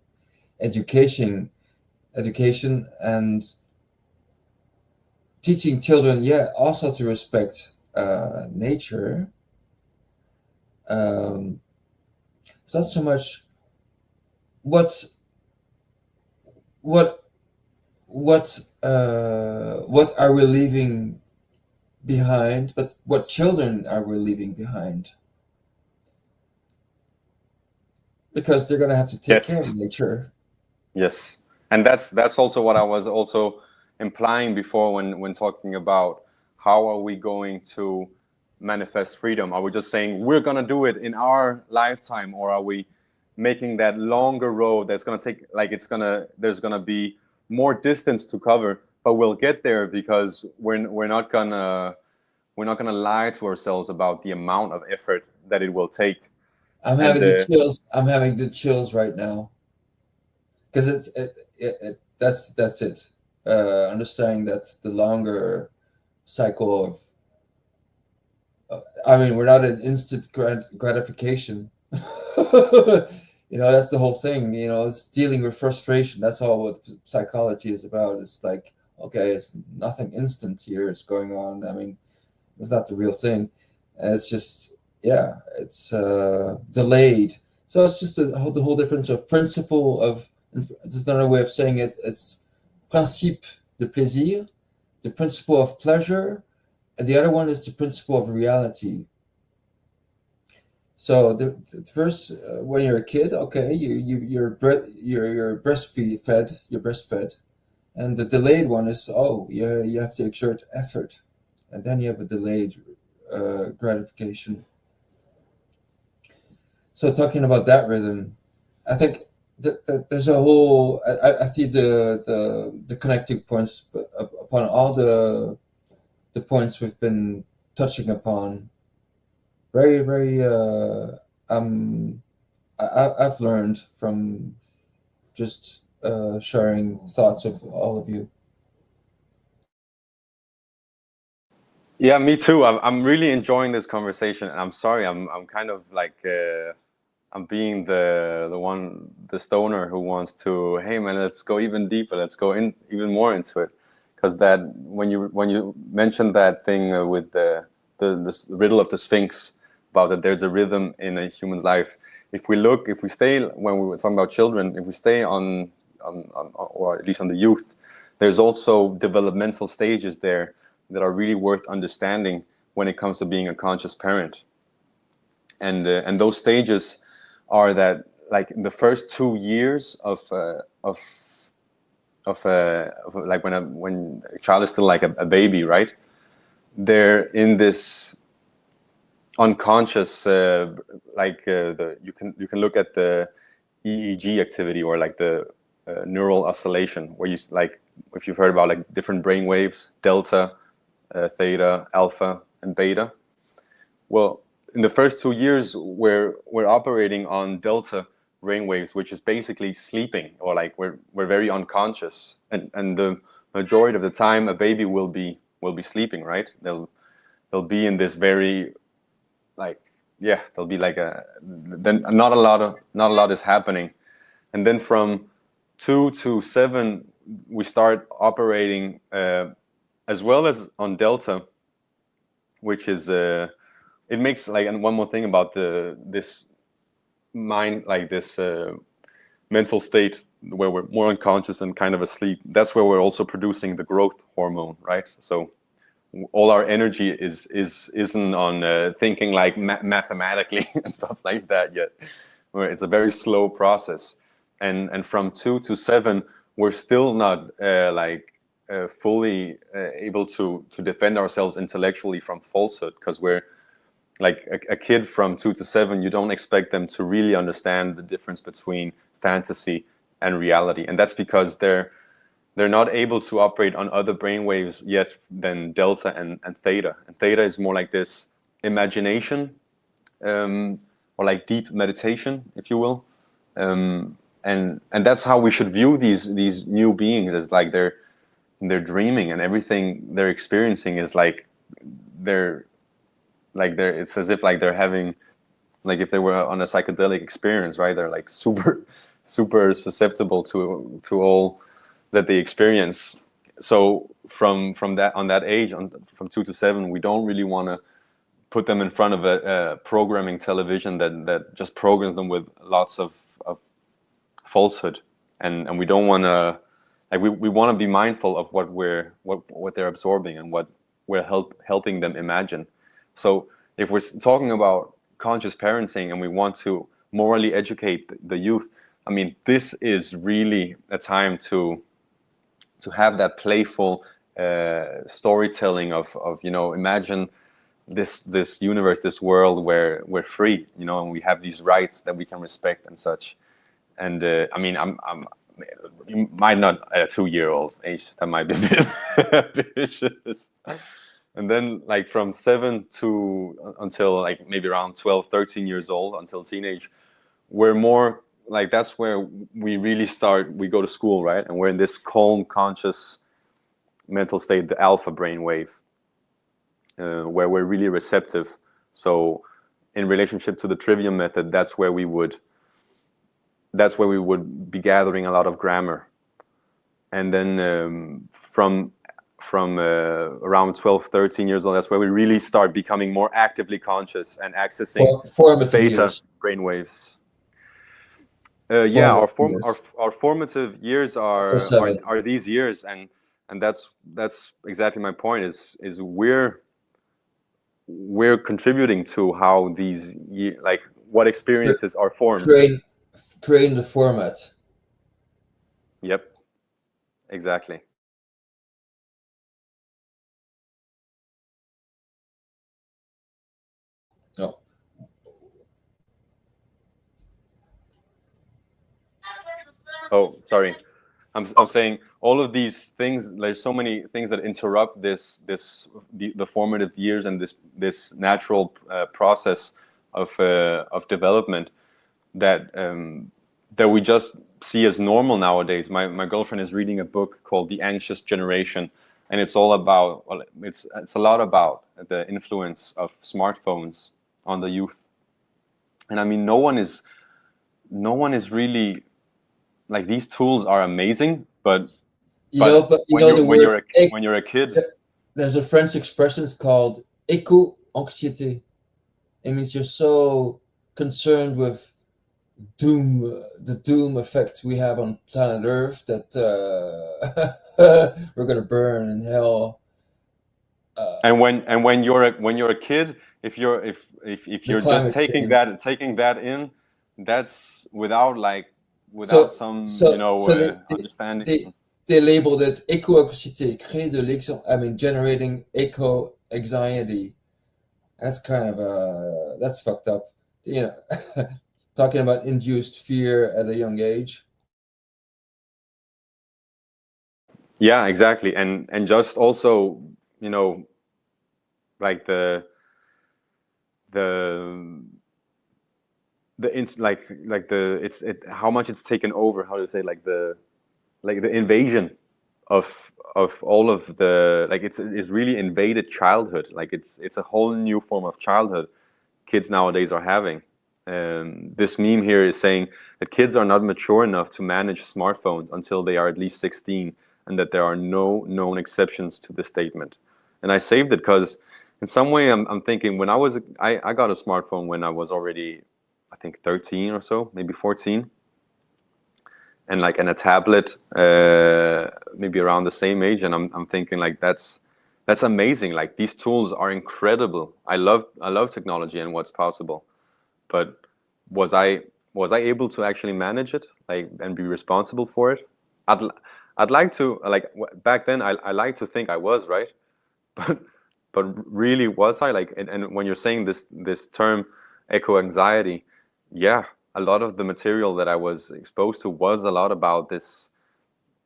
education, and teaching children, also to respect nature. It's not so much what are we leaving behind, but what children are we leaving behind? Because they're going to have to take care of nature. Yes, and that's also what I was also implying before when talking about how are we going to manifest freedom. Are we just saying we're going to do it in our lifetime, or are we making that longer road that's going to take, like, there's going to be more distance to cover, but we'll get there, because we're not going to lie to ourselves about the amount of effort that it will take. I'm having the chills. I'm having the chills right now, because that's it. Understanding that the longer cycle of, I mean, we're not an instant gratification. You know, that's the whole thing. You know, it's dealing with frustration. That's all what psychology is about. It's like, okay, it's nothing instant here. It's going on. I mean, it's not the real thing, and it's just, it's delayed. So it's just the whole difference of principle of. There's another way of saying it. It's principe de plaisir, the principle of pleasure, and the other one is the principle of reality. So the first, when you're a kid, okay, you're breastfed, and the delayed one is, oh, yeah, you have to exert effort, and then you have a delayed gratification. So talking about that rhythm, I think that there's a whole. I see the connecting points upon all the points we've been touching upon. Very, very. I've learned from just sharing thoughts of all of you. Yeah, me too. I'm really enjoying this conversation, and I'm sorry, I'm kind of like I'm being the stoner who wants to, hey man, let's go even deeper, let's go in even more into it, because that when you mentioned that thing with the riddle of the Sphinx about that there's a rhythm in a human's life. If we stay when we were talking about children, if we stay on or at least on the youth, there's also developmental stages there that are really worth understanding when it comes to being a conscious parent. And those stages are that, like, the first 2 years of like when a child is still like a baby, right? They're in this unconscious, you can look at the EEG activity, or like the neural oscillation, where you, like, if you've heard about like different brain waves, delta, theta, alpha, and beta. Well, in the first 2 years, we're operating on delta brainwaves, which is basically sleeping, or like we're very unconscious, and the majority of the time a baby will be sleeping, right? They'll be in this very, like, yeah, they'll be like then not a lot is happening, and then from 2 to 7 we start operating as well as on delta, which is it makes, like, and one more thing about this mind, like this mental state where we're more unconscious and kind of asleep. That's where we're also producing the growth hormone, right? So all our energy isn't on thinking like mathematically and stuff like that yet. It's a very slow process, and from 2 to 7 we're still not fully able to defend ourselves intellectually from falsehood, because we're like a kid from 2 to 7. You don't expect them to really understand the difference between fantasy and reality, and that's because they're not able to operate on other brainwaves yet than delta and theta. And theta is more like this imagination, or like deep meditation, if you will. And that's how we should view these new beings, as like they're dreaming, and everything they're experiencing is like it's as if like they're having, like, if they were on a psychedelic experience, right? They're like super susceptible to all that they experience. So from that, on that age, from 2 to 7, we don't really want to put them in front of a programming television that just programs them with lots of falsehood, and we don't want to, like, we want to be mindful of what they're absorbing and what we're helping them imagine. So if we're talking about conscious parenting and we want to morally educate the youth, I mean, this is really a time to have that playful storytelling of imagine this universe, this world where we're free, and we have these rights that we can respect and such. And I mean, you might not at a 2-year-old age, that might be a bit ambitious. And then, like, from 7 to until like maybe around 12, 13 years old, until teenage, we're more like, that's where we really start. We go to school, right? And we're in this calm, conscious mental state, the alpha brainwave, where we're really receptive. So in relationship to the trivium method, that's where we would be gathering a lot of grammar. And then from around 12, 13 years old, that's where we really start becoming more actively conscious and accessing beta brainwaves. Our formative years are these years, and that's exactly my point. Is we're we're contributing to how these like what experiences are formed. Creating the format. Yep, exactly. No. Oh, sorry. I'm saying all of these things. There's so many things that interrupt the formative years and this natural process of development that that we just see as normal nowadays. My girlfriend is reading a book called The Anxious Generation, and it's all about it's a lot about the influence of smartphones on the youth. And I mean, no one is really like, these tools are amazing, but when you're a kid, there's a French expression called éco-anxiété. It means you're so concerned with the doom effect we have on planet Earth that we're gonna burn in hell. And when you're a kid, if you're just taking that in, that's without some understanding. They labeled it éco-anxiété, créer de generating eco-anxiety. That's kind of that's fucked up. You know, talking about induced fear at a young age. Yeah, exactly, and just also, you know, like how much it's taken over. How to say, like the invasion of all of the, like, it's really invaded childhood. Like it's a whole new form of childhood kids nowadays are having. This meme here is saying that kids are not mature enough to manage smartphones until they are at least 16, and that there are no known exceptions to the statement. And I saved it because in some way I'm thinking, when I got a smartphone when I was already, I think, 13 or so, maybe 14. And a tablet, maybe around the same age, and I'm thinking, like, that's amazing. Like, these tools are incredible. I love technology and what's possible, but was I able to actually manage it, like, and be responsible for it? I'd like to, like, back then I like to think I was, right, but really, was I? Like, and when you're saying this term eco-anxiety, yeah. A lot of the material that I was exposed to was a lot about this,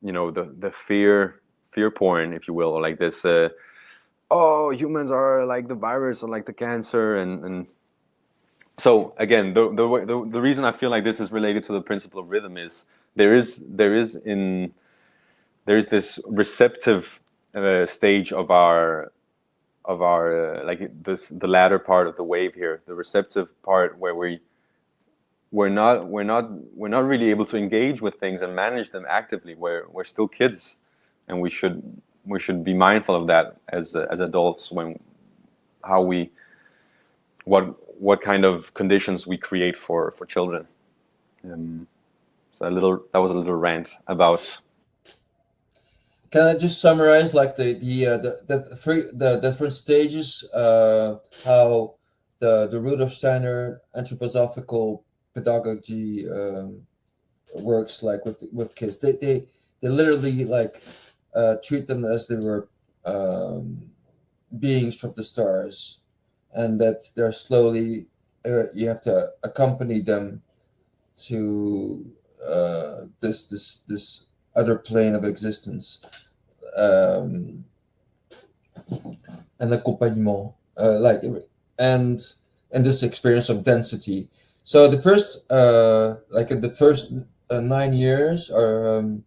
you know, the fear porn, if you will, or like this, oh, humans are like the virus or like the cancer, and so again, the reason I feel like this is related to the principle of rhythm is there is this receptive stage of our the latter part of the wave here, the receptive part, where we're not really able to engage with things and manage them actively. We're still kids, and we should be mindful of that as adults, what kind of conditions we create for children. So that was a little rant about. Can I just summarize, like, the different stages, how the Rudolf-Steiner anthroposophical pedagogy works, like with kids? They literally, like, treat them as they were beings from the stars, and that they're slowly you have to accompany them to this other plane of existence, and accompagnement, and this experience of density. So the first, in the first 9 years, or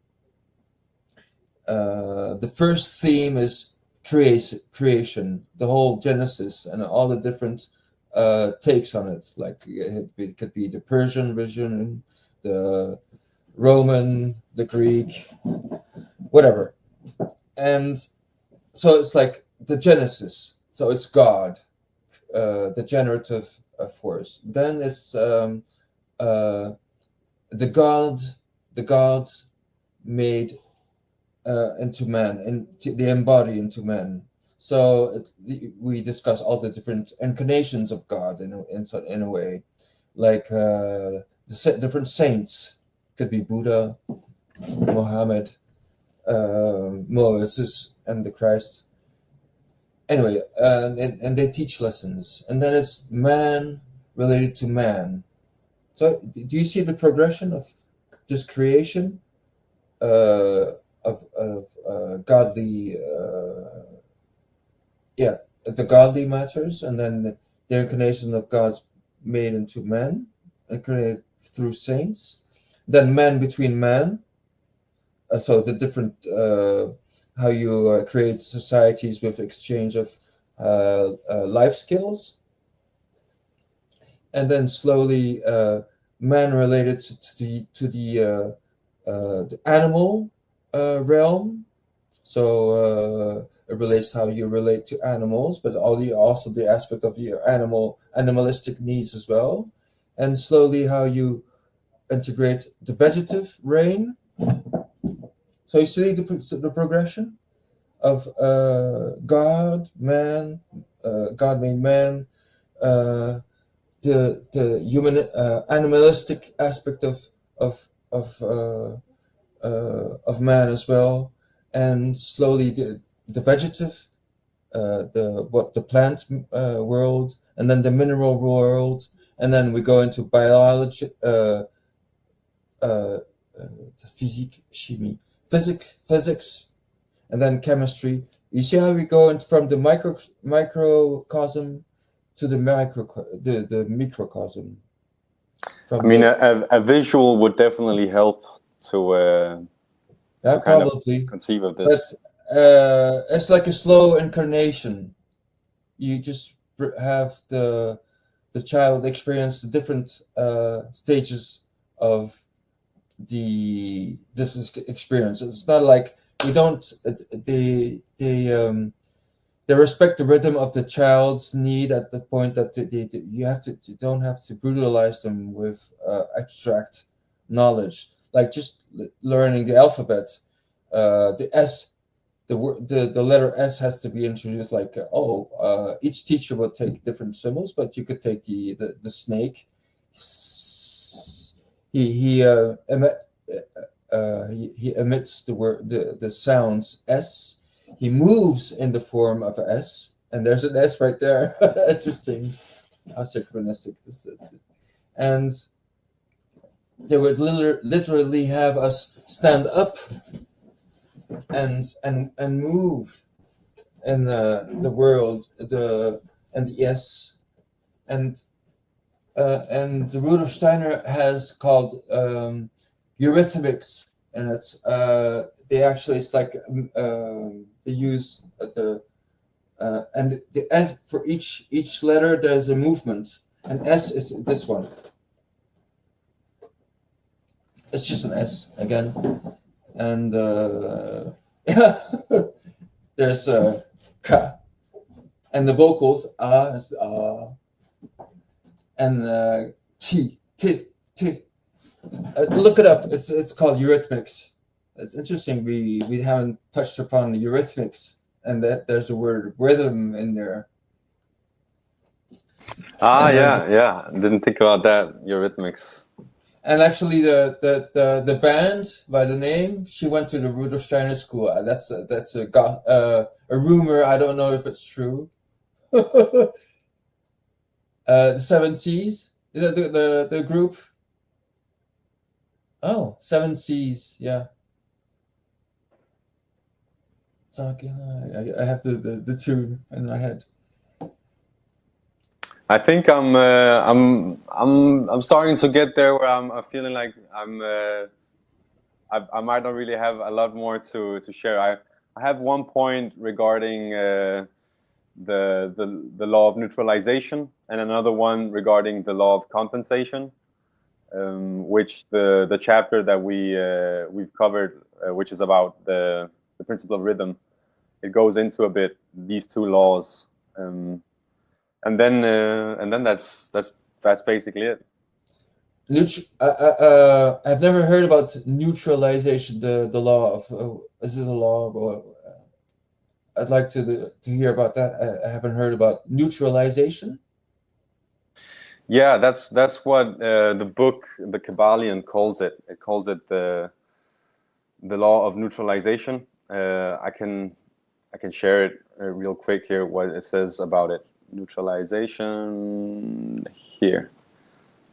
the first theme is creation, the whole Genesis, and all the different takes on it. Like, it could be the Persian vision, the Roman, the Greek, whatever. And so it's like the Genesis. So it's God, the generative force. Then it's the God made into man, and the embody into man. So we discuss all the different incarnations of God in a way, like the different saints. Could be Buddha, Muhammad, Moses, and the Christ. Anyway, and they teach lessons, and then it's man related to man. So do you see the progression of just creation of godly, the godly matters, and then the incarnation of God's made into men, incarnated through saints, then man between man. So the different how you create societies with exchange of life skills, and then slowly man related to the animal realm. So it relates to how you relate to animals, but also the aspect of your animalistic needs as well, and slowly how you integrate the vegetative reign. So you see the progression of God, man, God made man, the human animalistic aspect of man as well, and slowly the vegetative, the plant world, and then the mineral world, and then we go into biology, physics, and then chemistry. You see how we go from the microcosm to the microcosm. I mean, a visual would definitely help to probably conceive of this. But it's like a slow incarnation. You just have the child experience the different stages of this experience. It's not like we don't they respect the rhythm of the child's need at the point that you don't have to brutalize them with abstract knowledge, like just learning the alphabet. The S, the letter S has to be introduced. Like each teacher will take different symbols, but you could take the snake. He emits the sounds S. He moves in the form of a S, and there's an S right there. Interesting how synchronistic this is. And they would literally have us stand up and move in the world, and the S, and the Rudolf Steiner has called eurythmics, and it's it's like they use and the S for each letter there's a movement, and S is this one. It's just an S again, and there's K, and the vocals is and T. Look it up. It's called eurythmics. It's interesting. We haven't touched upon eurythmics, and that there's a word rhythm in there. Yeah. Didn't think about that. Eurythmics. And actually, the band by the name, she went to the Rudolf Steiner school. That's a rumor. I don't know if it's true. The Seven Seas, the group. Oh, Seven Seas, yeah. Talking, I have the tune in my head. I think I'm starting to get there where I'm feeling like I might not really have a lot more to share. I have one point regarding the law of neutralization, and another one regarding the law of compensation, which the chapter that we've covered, which is about the principle of rhythm, it goes into a bit these two laws. And then that's basically it. I've never heard about neutralization. The law of is it a law or I'd like to hear about that. I haven't heard about neutralization. Yeah, that's what the book, the KYBALION, calls it. It calls it the law of neutralization. I can share it real quick here, what it says about it. Neutralization here.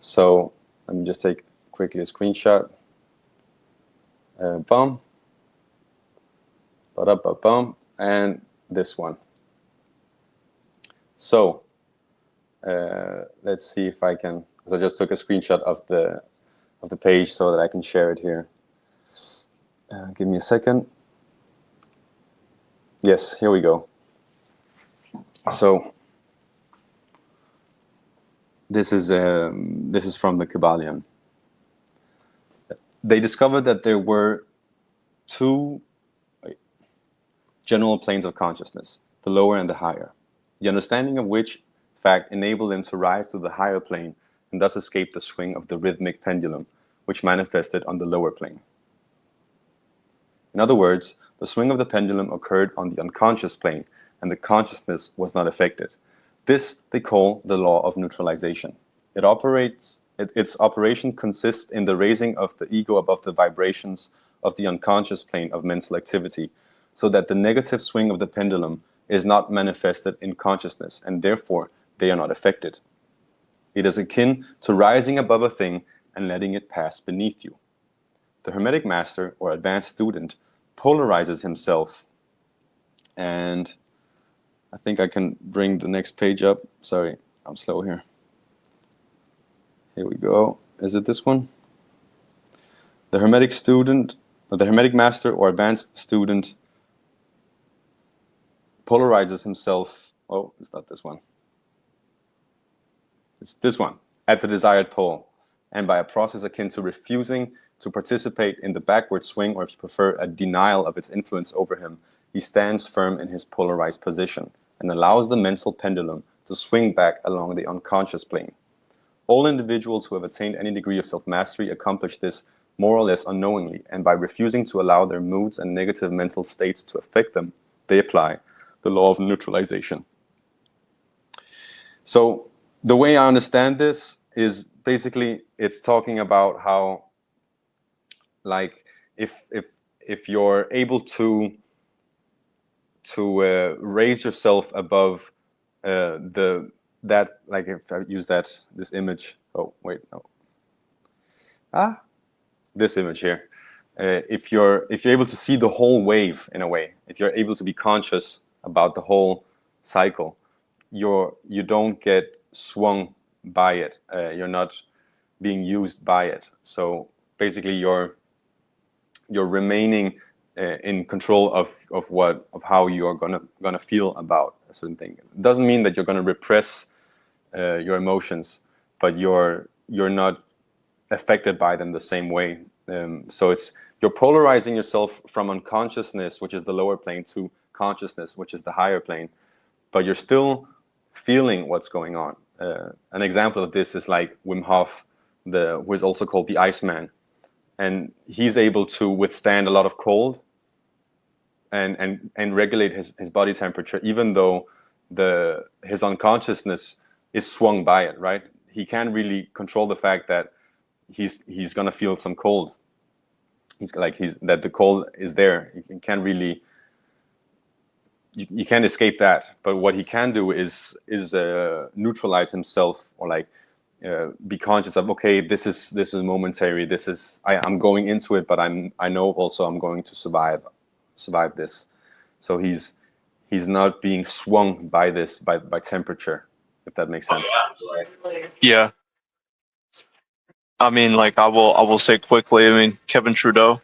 So let me just take quickly a screenshot. Bum. Ba-da-ba-bum. And this one. So let's see if I can, because I just took a screenshot of the page so that I can share it here. Give me a second. Yes, here we go. So this is from the KYBALION. They discovered that there were two general planes of consciousness, the lower and the higher, the understanding of which fact enabled them to rise to the higher plane and thus escape the swing of the rhythmic pendulum, which manifested on the lower plane. In other words, the swing of the pendulum occurred on the unconscious plane, and the consciousness was not affected. This they call the law of neutralization. Its operation consists in the raising of the ego above the vibrations of the unconscious plane of mental activity, so that the negative swing of the pendulum is not manifested in consciousness, and therefore they are not affected. It is akin to rising above a thing and letting it pass beneath you. The Hermetic master or advanced student polarizes himself, and I think I can bring the next page up. Sorry, I'm slow here. Here we go. Is it this one? The Hermetic student, or the Hermetic master or advanced student polarizes himself. Oh, it's not this one. It's this one, at the desired pole, and by a process akin to refusing to participate in the backward swing, or if you prefer, a denial of its influence over him, he stands firm in his polarized position and allows the mental pendulum to swing back along the unconscious plane. All individuals who have attained any degree of self-mastery accomplish this more or less unknowingly, and by refusing to allow their moods and negative mental states to affect them, they apply the law of neutralization. So the way I understand this is basically it's talking about how, like, if you're able to raise yourself above that, like if I use this image. Oh wait, no. This image here. If you're able to see the whole wave in a way, if you're able to be conscious about the whole cycle, you don't get swung by it. You're not being used by it. So basically, you're remaining in control of how you're gonna feel about a certain thing. It doesn't mean that you're gonna repress your emotions, but you're not affected by them the same way. So you're polarizing yourself from unconsciousness, which is the lower plane, to consciousness, which is the higher plane, but you're still feeling what's going on. An example of this is like Wim Hof, who is also called the Iceman, and he's able to withstand a lot of cold and regulate his body temperature, even though his unconsciousness is swung by it, right? He can't really control the fact that he's gonna feel some cold. That the cold is there. He can't really. You can't escape that. But what he can do is neutralize himself, or like be conscious of, okay, this is momentary. I'm going into it, but I know also I'm going to survive this. So he's not being swung by this by temperature, if that makes sense. Yeah. I mean, like, I will say quickly, I mean, Kevin Trudeau,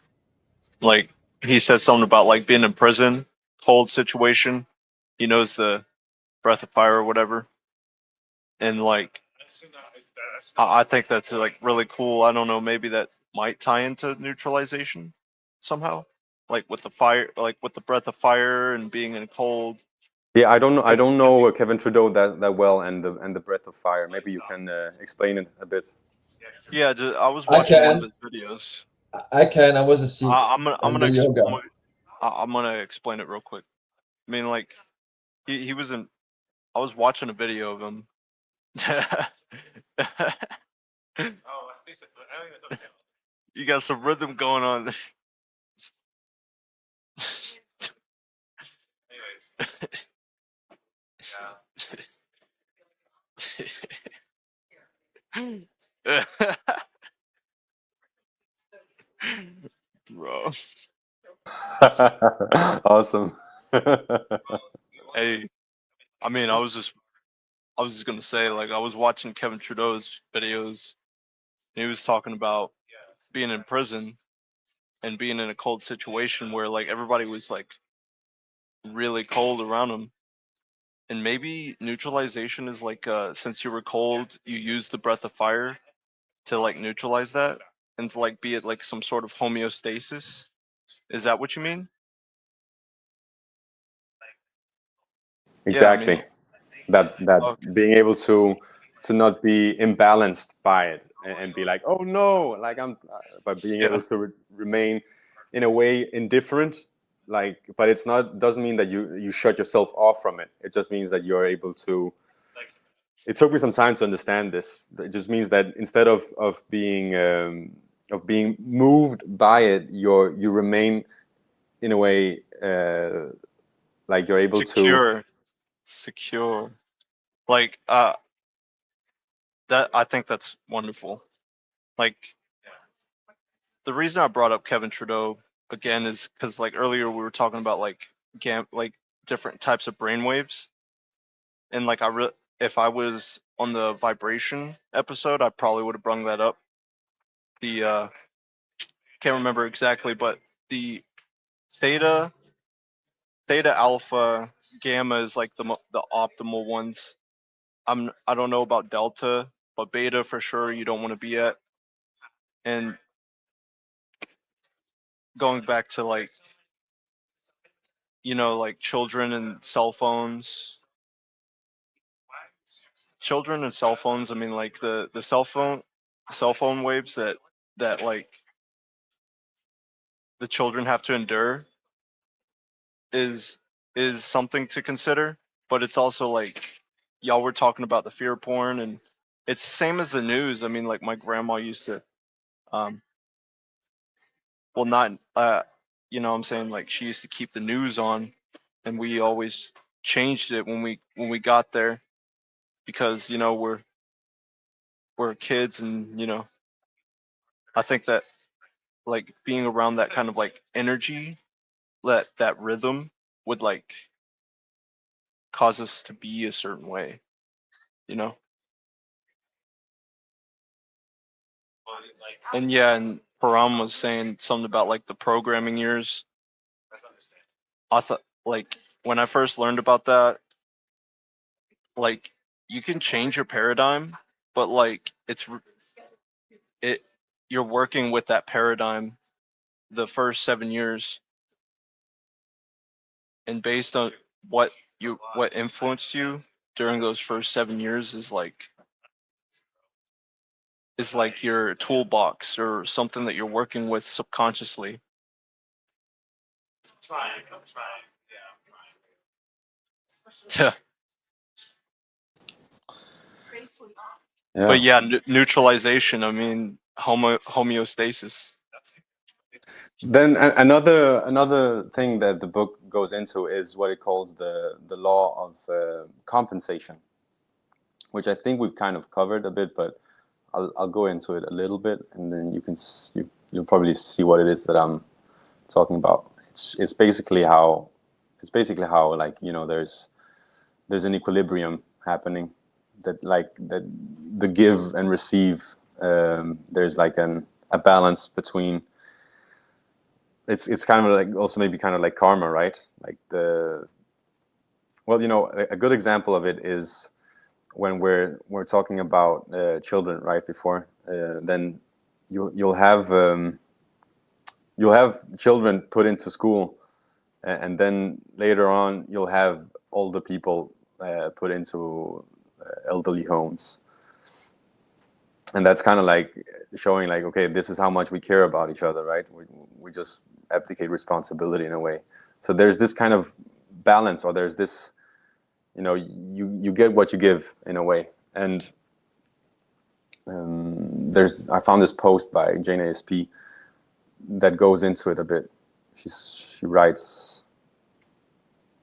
like, he said something about like being in prison, cold situation. He knows the breath of fire or whatever. And like, I think that's like really cool. I don't know, maybe that might tie into neutralization somehow, like with the fire, like with the breath of fire and being in cold. Yeah, I don't know Kevin Trudeau that well, and the breath of fire. Maybe you can explain it a bit. Yeah, I was watching one of his videos. I was a Sikh. I'm gonna explain it real quick. I mean, like, he was in. I was watching a video of him. You got some rhythm going on. Bro. Awesome. Hey, I mean, I was just gonna say, like, I was watching Kevin Trudeau's videos, and he was talking about being in prison and being in a cold situation where like everybody was like really cold around him. And maybe neutralization is like since you were cold, you use the breath of fire to like neutralize that and to like be at like some sort of homeostasis. Is that what you mean? Yeah, I mean, Exactly. That okay. being able to not be imbalanced by it and be like, oh no, like I'm, but being Yeah. able to remain in a way indifferent, like, but it's not, doesn't mean that you shut yourself off from it. It just means that you're able to. It took me some time to understand this. It just means that instead of being moved by it, you remain in a way like you're able to. Secure. Like that I think that's wonderful. Like the reason I brought up Kevin Trudeau again is because like earlier we were talking about like like different types of brainwaves, and like if I was on the vibration episode, I probably would have brung that up. The can't remember exactly, but the theta, alpha, gamma is like the optimal ones. I don't know about delta, but beta for sure you don't want to be at. And going back to like like children and cell phones. Children and cell phones, I mean like the cell phone waves that like the children have to endure is something to consider, but it's also like y'all were talking about the fear porn, and it's the same as the news. I mean, like my grandma used to well not what I'm saying, like she used to keep the news on, and we always changed it when we got there because we're kids, and I think that like being around that kind of like energy, that rhythm would like cause us to be a certain way, you know? And yeah, and Param was saying something about like the programming years. I thought like when I first learned about that, like you can change your paradigm, but like it you're working with that paradigm the first 7 years, and based on what influenced you during those first 7 years is like your toolbox or something that you're working with subconsciously. Yeah. But yeah, neutralization. I mean, homeostasis. Then another thing that the book goes into is what it calls the law of compensation, which I think we've kind of covered a bit, but I'll go into it a little bit, and then you'll probably see what it is that I'm talking about. It's basically how like there's an equilibrium happening, that the give and receive, there's like a balance between. It's kind of like also maybe kind of like karma, right? Like a good example of it is when we're talking about children, right? Before then you'll have children put into school, and then later on you'll have older people put into elderly homes, and that's kind of like showing like, okay, this is how much we care about each other, right? We just abdicate responsibility in a way. So there's this kind of balance, or there's this, you know, you get what you give in a way. And I found this post by Jane ASP that goes into it a bit. She writes,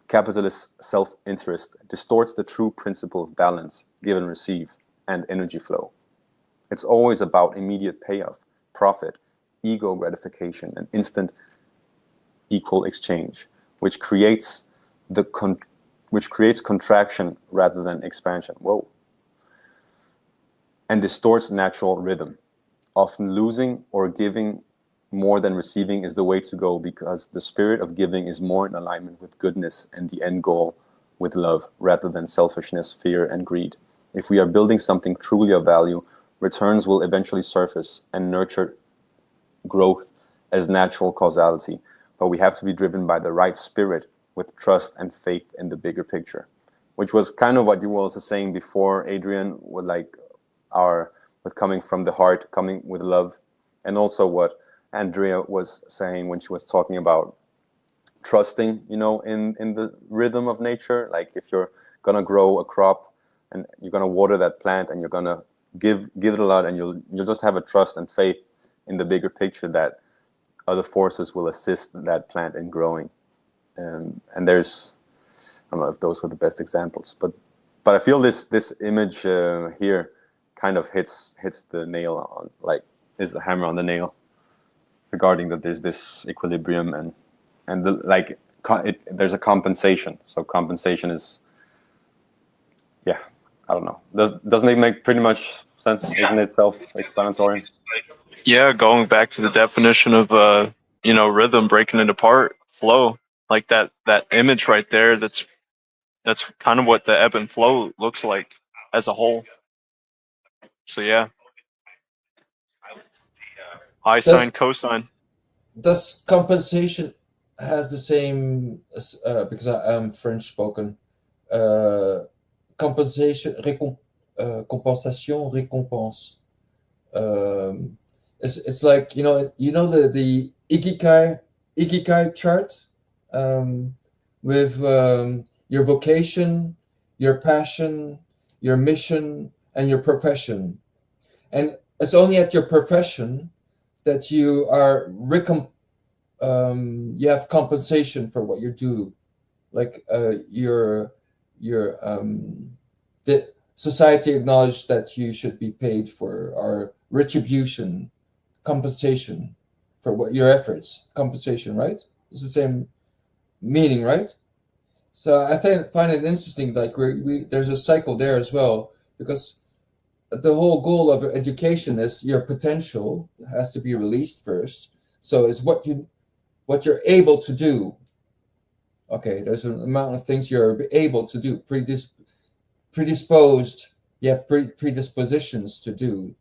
capitalist self-interest distorts the true principle of balance, give and receive, and energy flow. It's always about immediate payoff, profit, ego gratification, and instant equal exchange, which creates contraction rather than expansion. Whoa. And distorts natural rhythm. Often losing or giving more than receiving is the way to go, because the spirit of giving is more in alignment with goodness and the end goal with love, rather than selfishness, fear, and greed. If we are building something truly of value, returns will eventually surface and nurture growth as natural causality. But we have to be driven by the right spirit, with trust and faith in the bigger picture, which was kind of what you were also saying before, Adrian, with like with coming from the heart, coming with love, and also what Andrea was saying when she was talking about trusting, you know, in the rhythm of nature. Like if you're gonna grow a crop and you're gonna water that plant and you're gonna give it a lot, and you'll just have a trust and faith in the bigger picture that other forces will assist that plant in growing. And there's, I don't know if those were the best examples, but I feel this image here kind of hits the nail on, like, is the hammer on the nail, regarding that there's this equilibrium and the, like, there's a compensation. So compensation is, yeah, I don't know. Doesn't it make pretty much sense? Isn't it self-explanatory? Yeah, going back to the definition of you know, rhythm, breaking it apart, flow, like that image right there. That's kind of what the ebb and flow looks like as a whole. So yeah, high sine, cosine. Does compensation has the same because I am French spoken, compensation, compensation, récompense. It's like, you know the ikigai chart, with your vocation, your passion, your mission, and your profession. And it's only at your profession that you are you have compensation for what you do. Like the society acknowledged that you should be paid for, or retribution, compensation for what your efforts, compensation, right? It's the same meaning, right? So I find it interesting, like there's a cycle there as well, because the whole goal of education is your potential has to be released first. So it's what you're able to do. Okay, there's an amount of things you're able to do, predisposed, you have predispositions to do.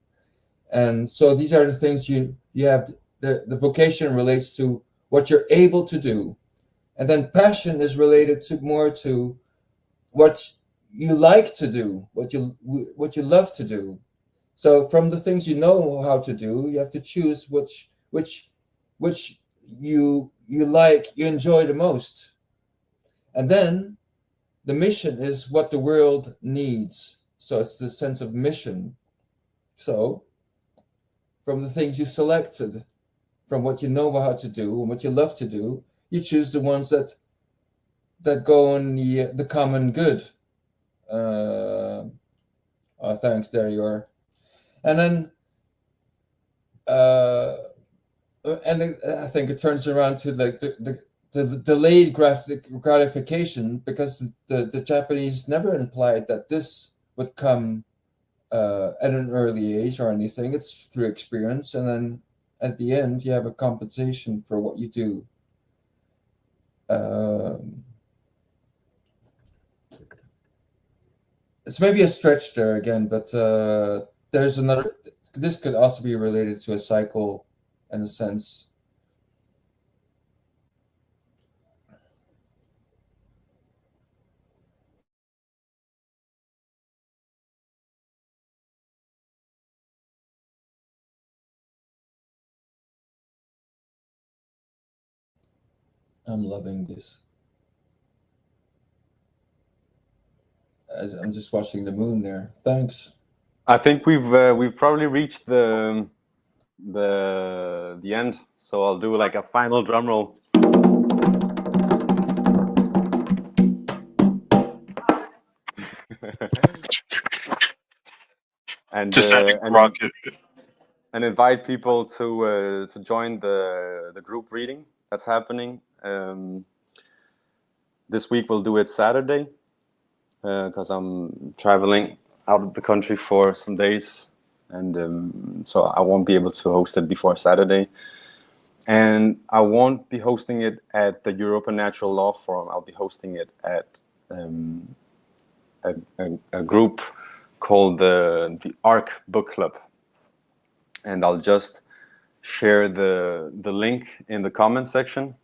And so these are the things you have. The vocation relates to what you're able to do. And then passion is related to more to what you like to do, what you love to do. So from the things you know how to do, you have to choose which you like, you enjoy the most. And then the mission is what the world needs. So it's the sense of mission. So from the things you selected, from what you know how to do and what you love to do, you choose the ones that go in the common good. Oh, thanks. There you are. And then, and I think it turns around to like the delayed gratification, because the Japanese never implied that this would come at an early age or anything. It's through experience, and then at the end you have a compensation for what you do. It's maybe a stretch there again, but there's another. This could also be related to a cycle, in a sense. I'm loving this. I'm just watching the moon there. Thanks. I think we've probably reached the end. So I'll do like a final drum roll. And Just adding rocket. and invite people to join the group reading that's happening. This week we'll do it Saturday because I'm traveling out of the country for some days, and so I won't be able to host it before Saturday. And I won't be hosting it at the Europa Natural Law Forum. I'll be hosting it at a group called the ARC Book Club. And I'll just share the link in the comment section.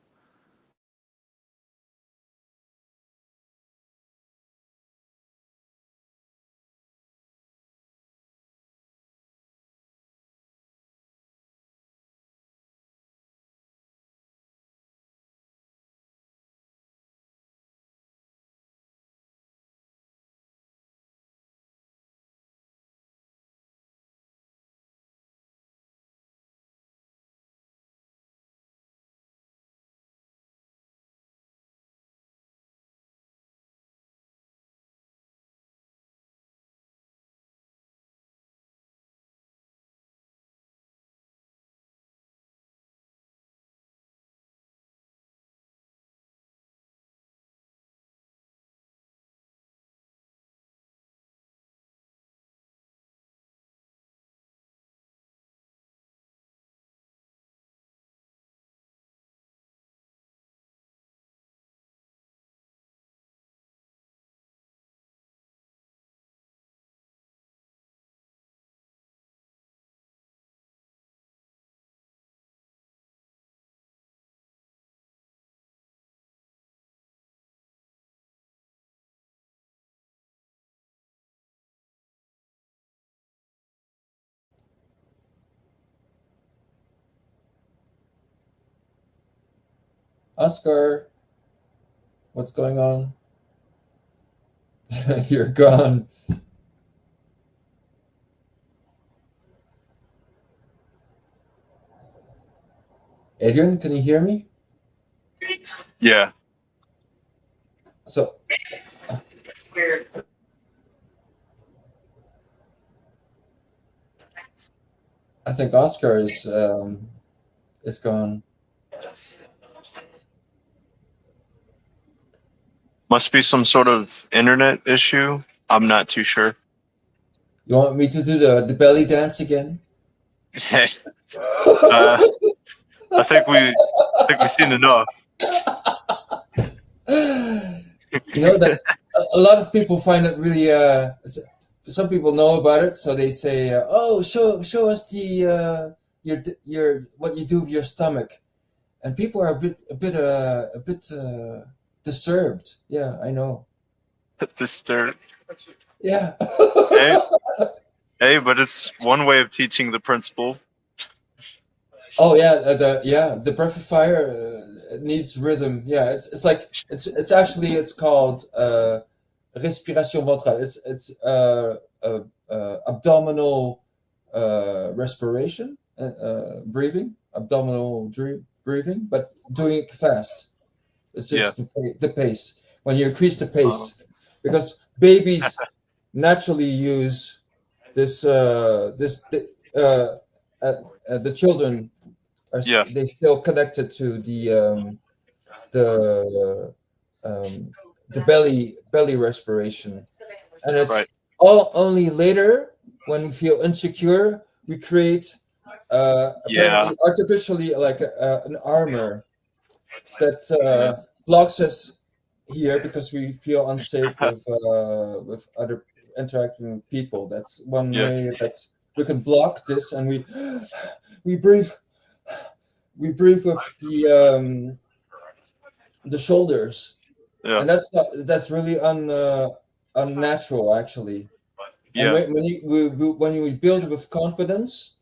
Oscar, what's going on? You're gone. Adrian, can you hear me? Yeah. So I think Oscar is gone. Must be some sort of internet issue. I'm not too sure. You want me to do the belly dance again? I think we've seen enough. You know that a lot of people find it really. Some people know about it, so they say, "Oh, show us the your what you do with your stomach," and people are a bit disturbed. Yeah, I know. Disturbed. Yeah. Hey, but it's one way of teaching the principle. Oh yeah, the breath of fire needs rhythm. Yeah, it's like it's actually it's called respiration ventrale. It's abdominal respiration, breathing, abdominal breathing, but doing it fast. It's just the pace. When you increase the pace, because babies naturally use this the children are they still connected to the belly respiration, and it's all only later when we feel insecure we create apparently artificially like an armor that blocks us here because we feel unsafe with other interacting with people. That's one way that's we can block this, and we breathe with the shoulders, and that's really unnatural actually. And when you build with confidence,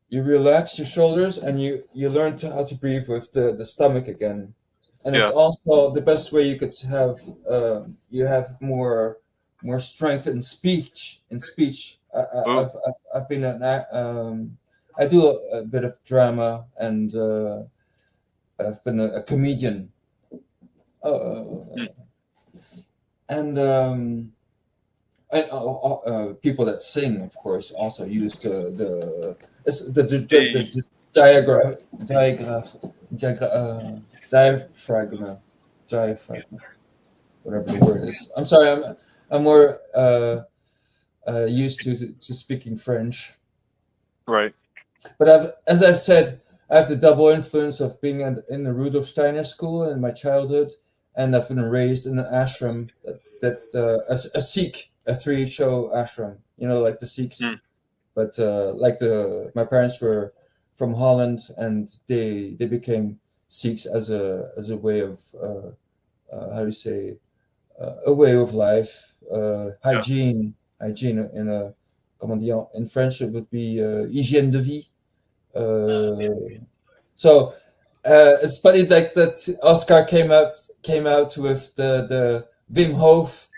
you relax your shoulders and you learn how to breathe with the stomach again. And it's also the best way you could have you have more more strength in speech. I've been I do a bit of drama, and I've been a comedian, and people that sing, of course, also use the diaphragm, whatever the word is. I'm sorry, I'm more used to speaking French. Right. But as I've said, I have the double influence of being in the Rudolf Steiner school in my childhood, and I've been raised in an ashram a Sikh, a 3HO ashram, like the Sikhs. But my parents were from Holland, and they became Sikhs as a way of how do you say, a way of life, hygiene in a comment dire, in French it would be hygiène de vie. So it's funny that Oscar came out with the Wim Hof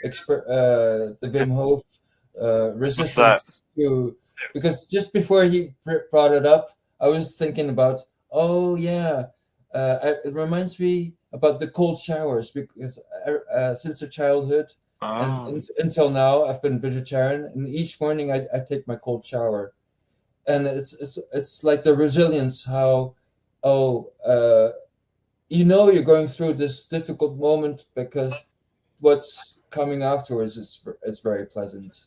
resistance to, because just before he brought it up, I was thinking about, oh yeah, it reminds me about the cold showers, because since their childhood and until now I've been vegetarian, and each morning I take my cold shower, and it's like the resilience, how you're going through this difficult moment, because what's coming afterwards it's very pleasant.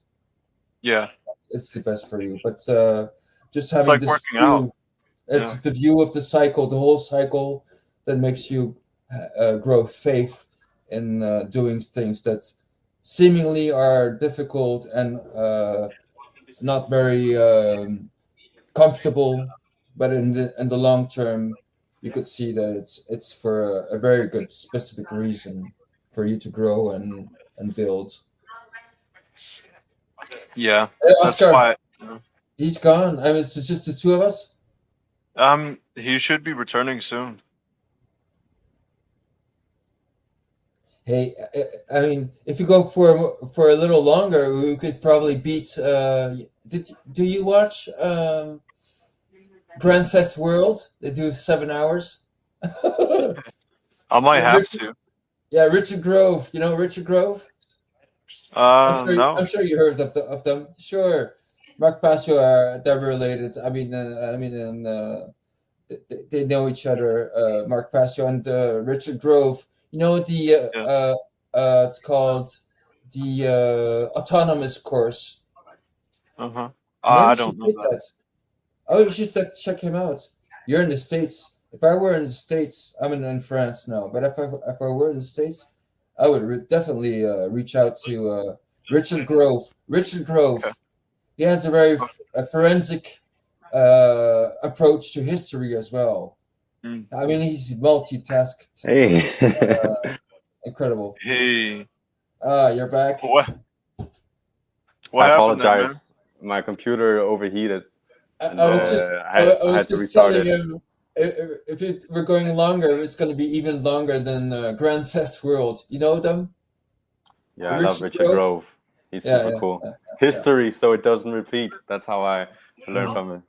Yeah, it's the best for you. But just it's having like this working view, out. it's the view of the cycle, the whole cycle, that makes you grow faith in doing things that seemingly are difficult and not very comfortable, but in the long term, you could see that it's for a very good specific reason for you to grow and build. Yeah, Hey, that's Oscar, why. he's gone. I mean, it's just the two of us. He should be returning soon. Hey, I mean, if you go for a little longer, we could probably beat. Do you watch Grand Theft World? They do 7 hours. I might have to. Yeah, Richard Grove. You know Richard Grove? I'm No. sure you heard of them. Sure, Mark Passio, they're related. I mean, they know each other. Mark Passio and Richard Grove. You know it's called the autonomous course. I Maybe you don't should know take that. that. Oh, you should check him out. You're in the States. If I were in the States, I'm in France now. But if I were in the States, I would definitely reach out to Richard Grove. Richard Grove. Okay. He has a very forensic approach to history as well. I mean, he's multitasked. Hey. Incredible. Hey. You're back. What I happened there, man? apologize. My computer overheated. I was had to just restart telling it. him, if we're going longer, it's going to be even longer than Grand Theft World. You know them? Yeah, I love Richard Grove. He's super cool. History, so it doesn't repeat. That's how I learned from him.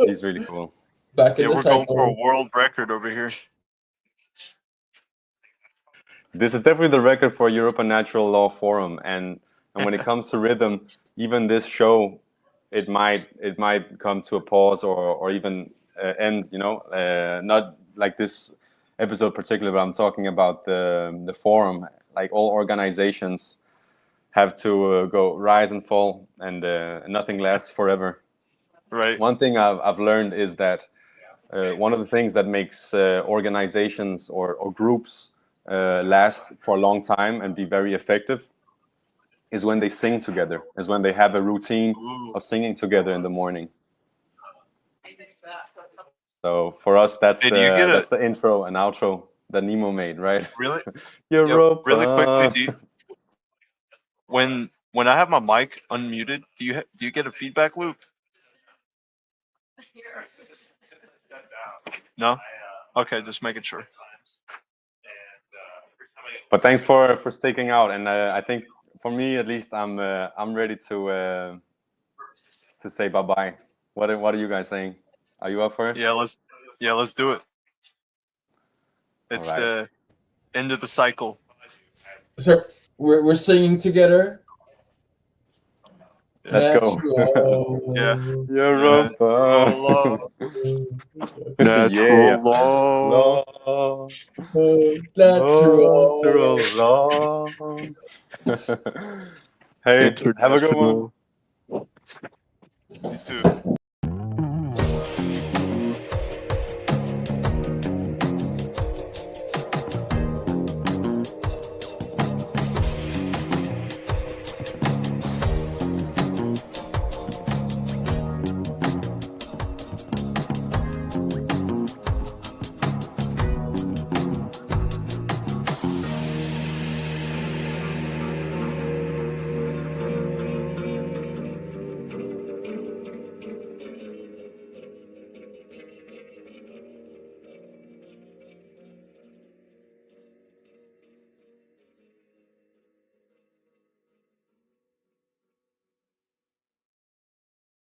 He's really cool. Back in the we're cycle. going for a world record over here. This is definitely the record for Europa Natural Law Forum, and when it comes to rhythm, even this show, it might come to a pause or even end. Not like this episode particularly, but I'm talking about the forum. Like all organizations have to go rise and fall, and nothing lasts forever. Right. One thing I've learned is that one of the things that makes organizations or groups last for a long time and be very effective is when they sing together, is when they have a routine of singing together in the morning. So for us, that's the intro and outro that Nemo made, right? Really? Europa. Really quickly, when I have my mic unmuted, do you get a feedback loop? No? Okay, just making sure. But thanks for sticking out, and I think for me at least, I'm ready to say bye-bye. What are you guys saying? Are you up for it? Yeah, let's do it. It's All right. the end of the cycle. So we're singing together. Let's go. Yeah. Europa. Natural law. Natural law. Hey, have a good one. You too.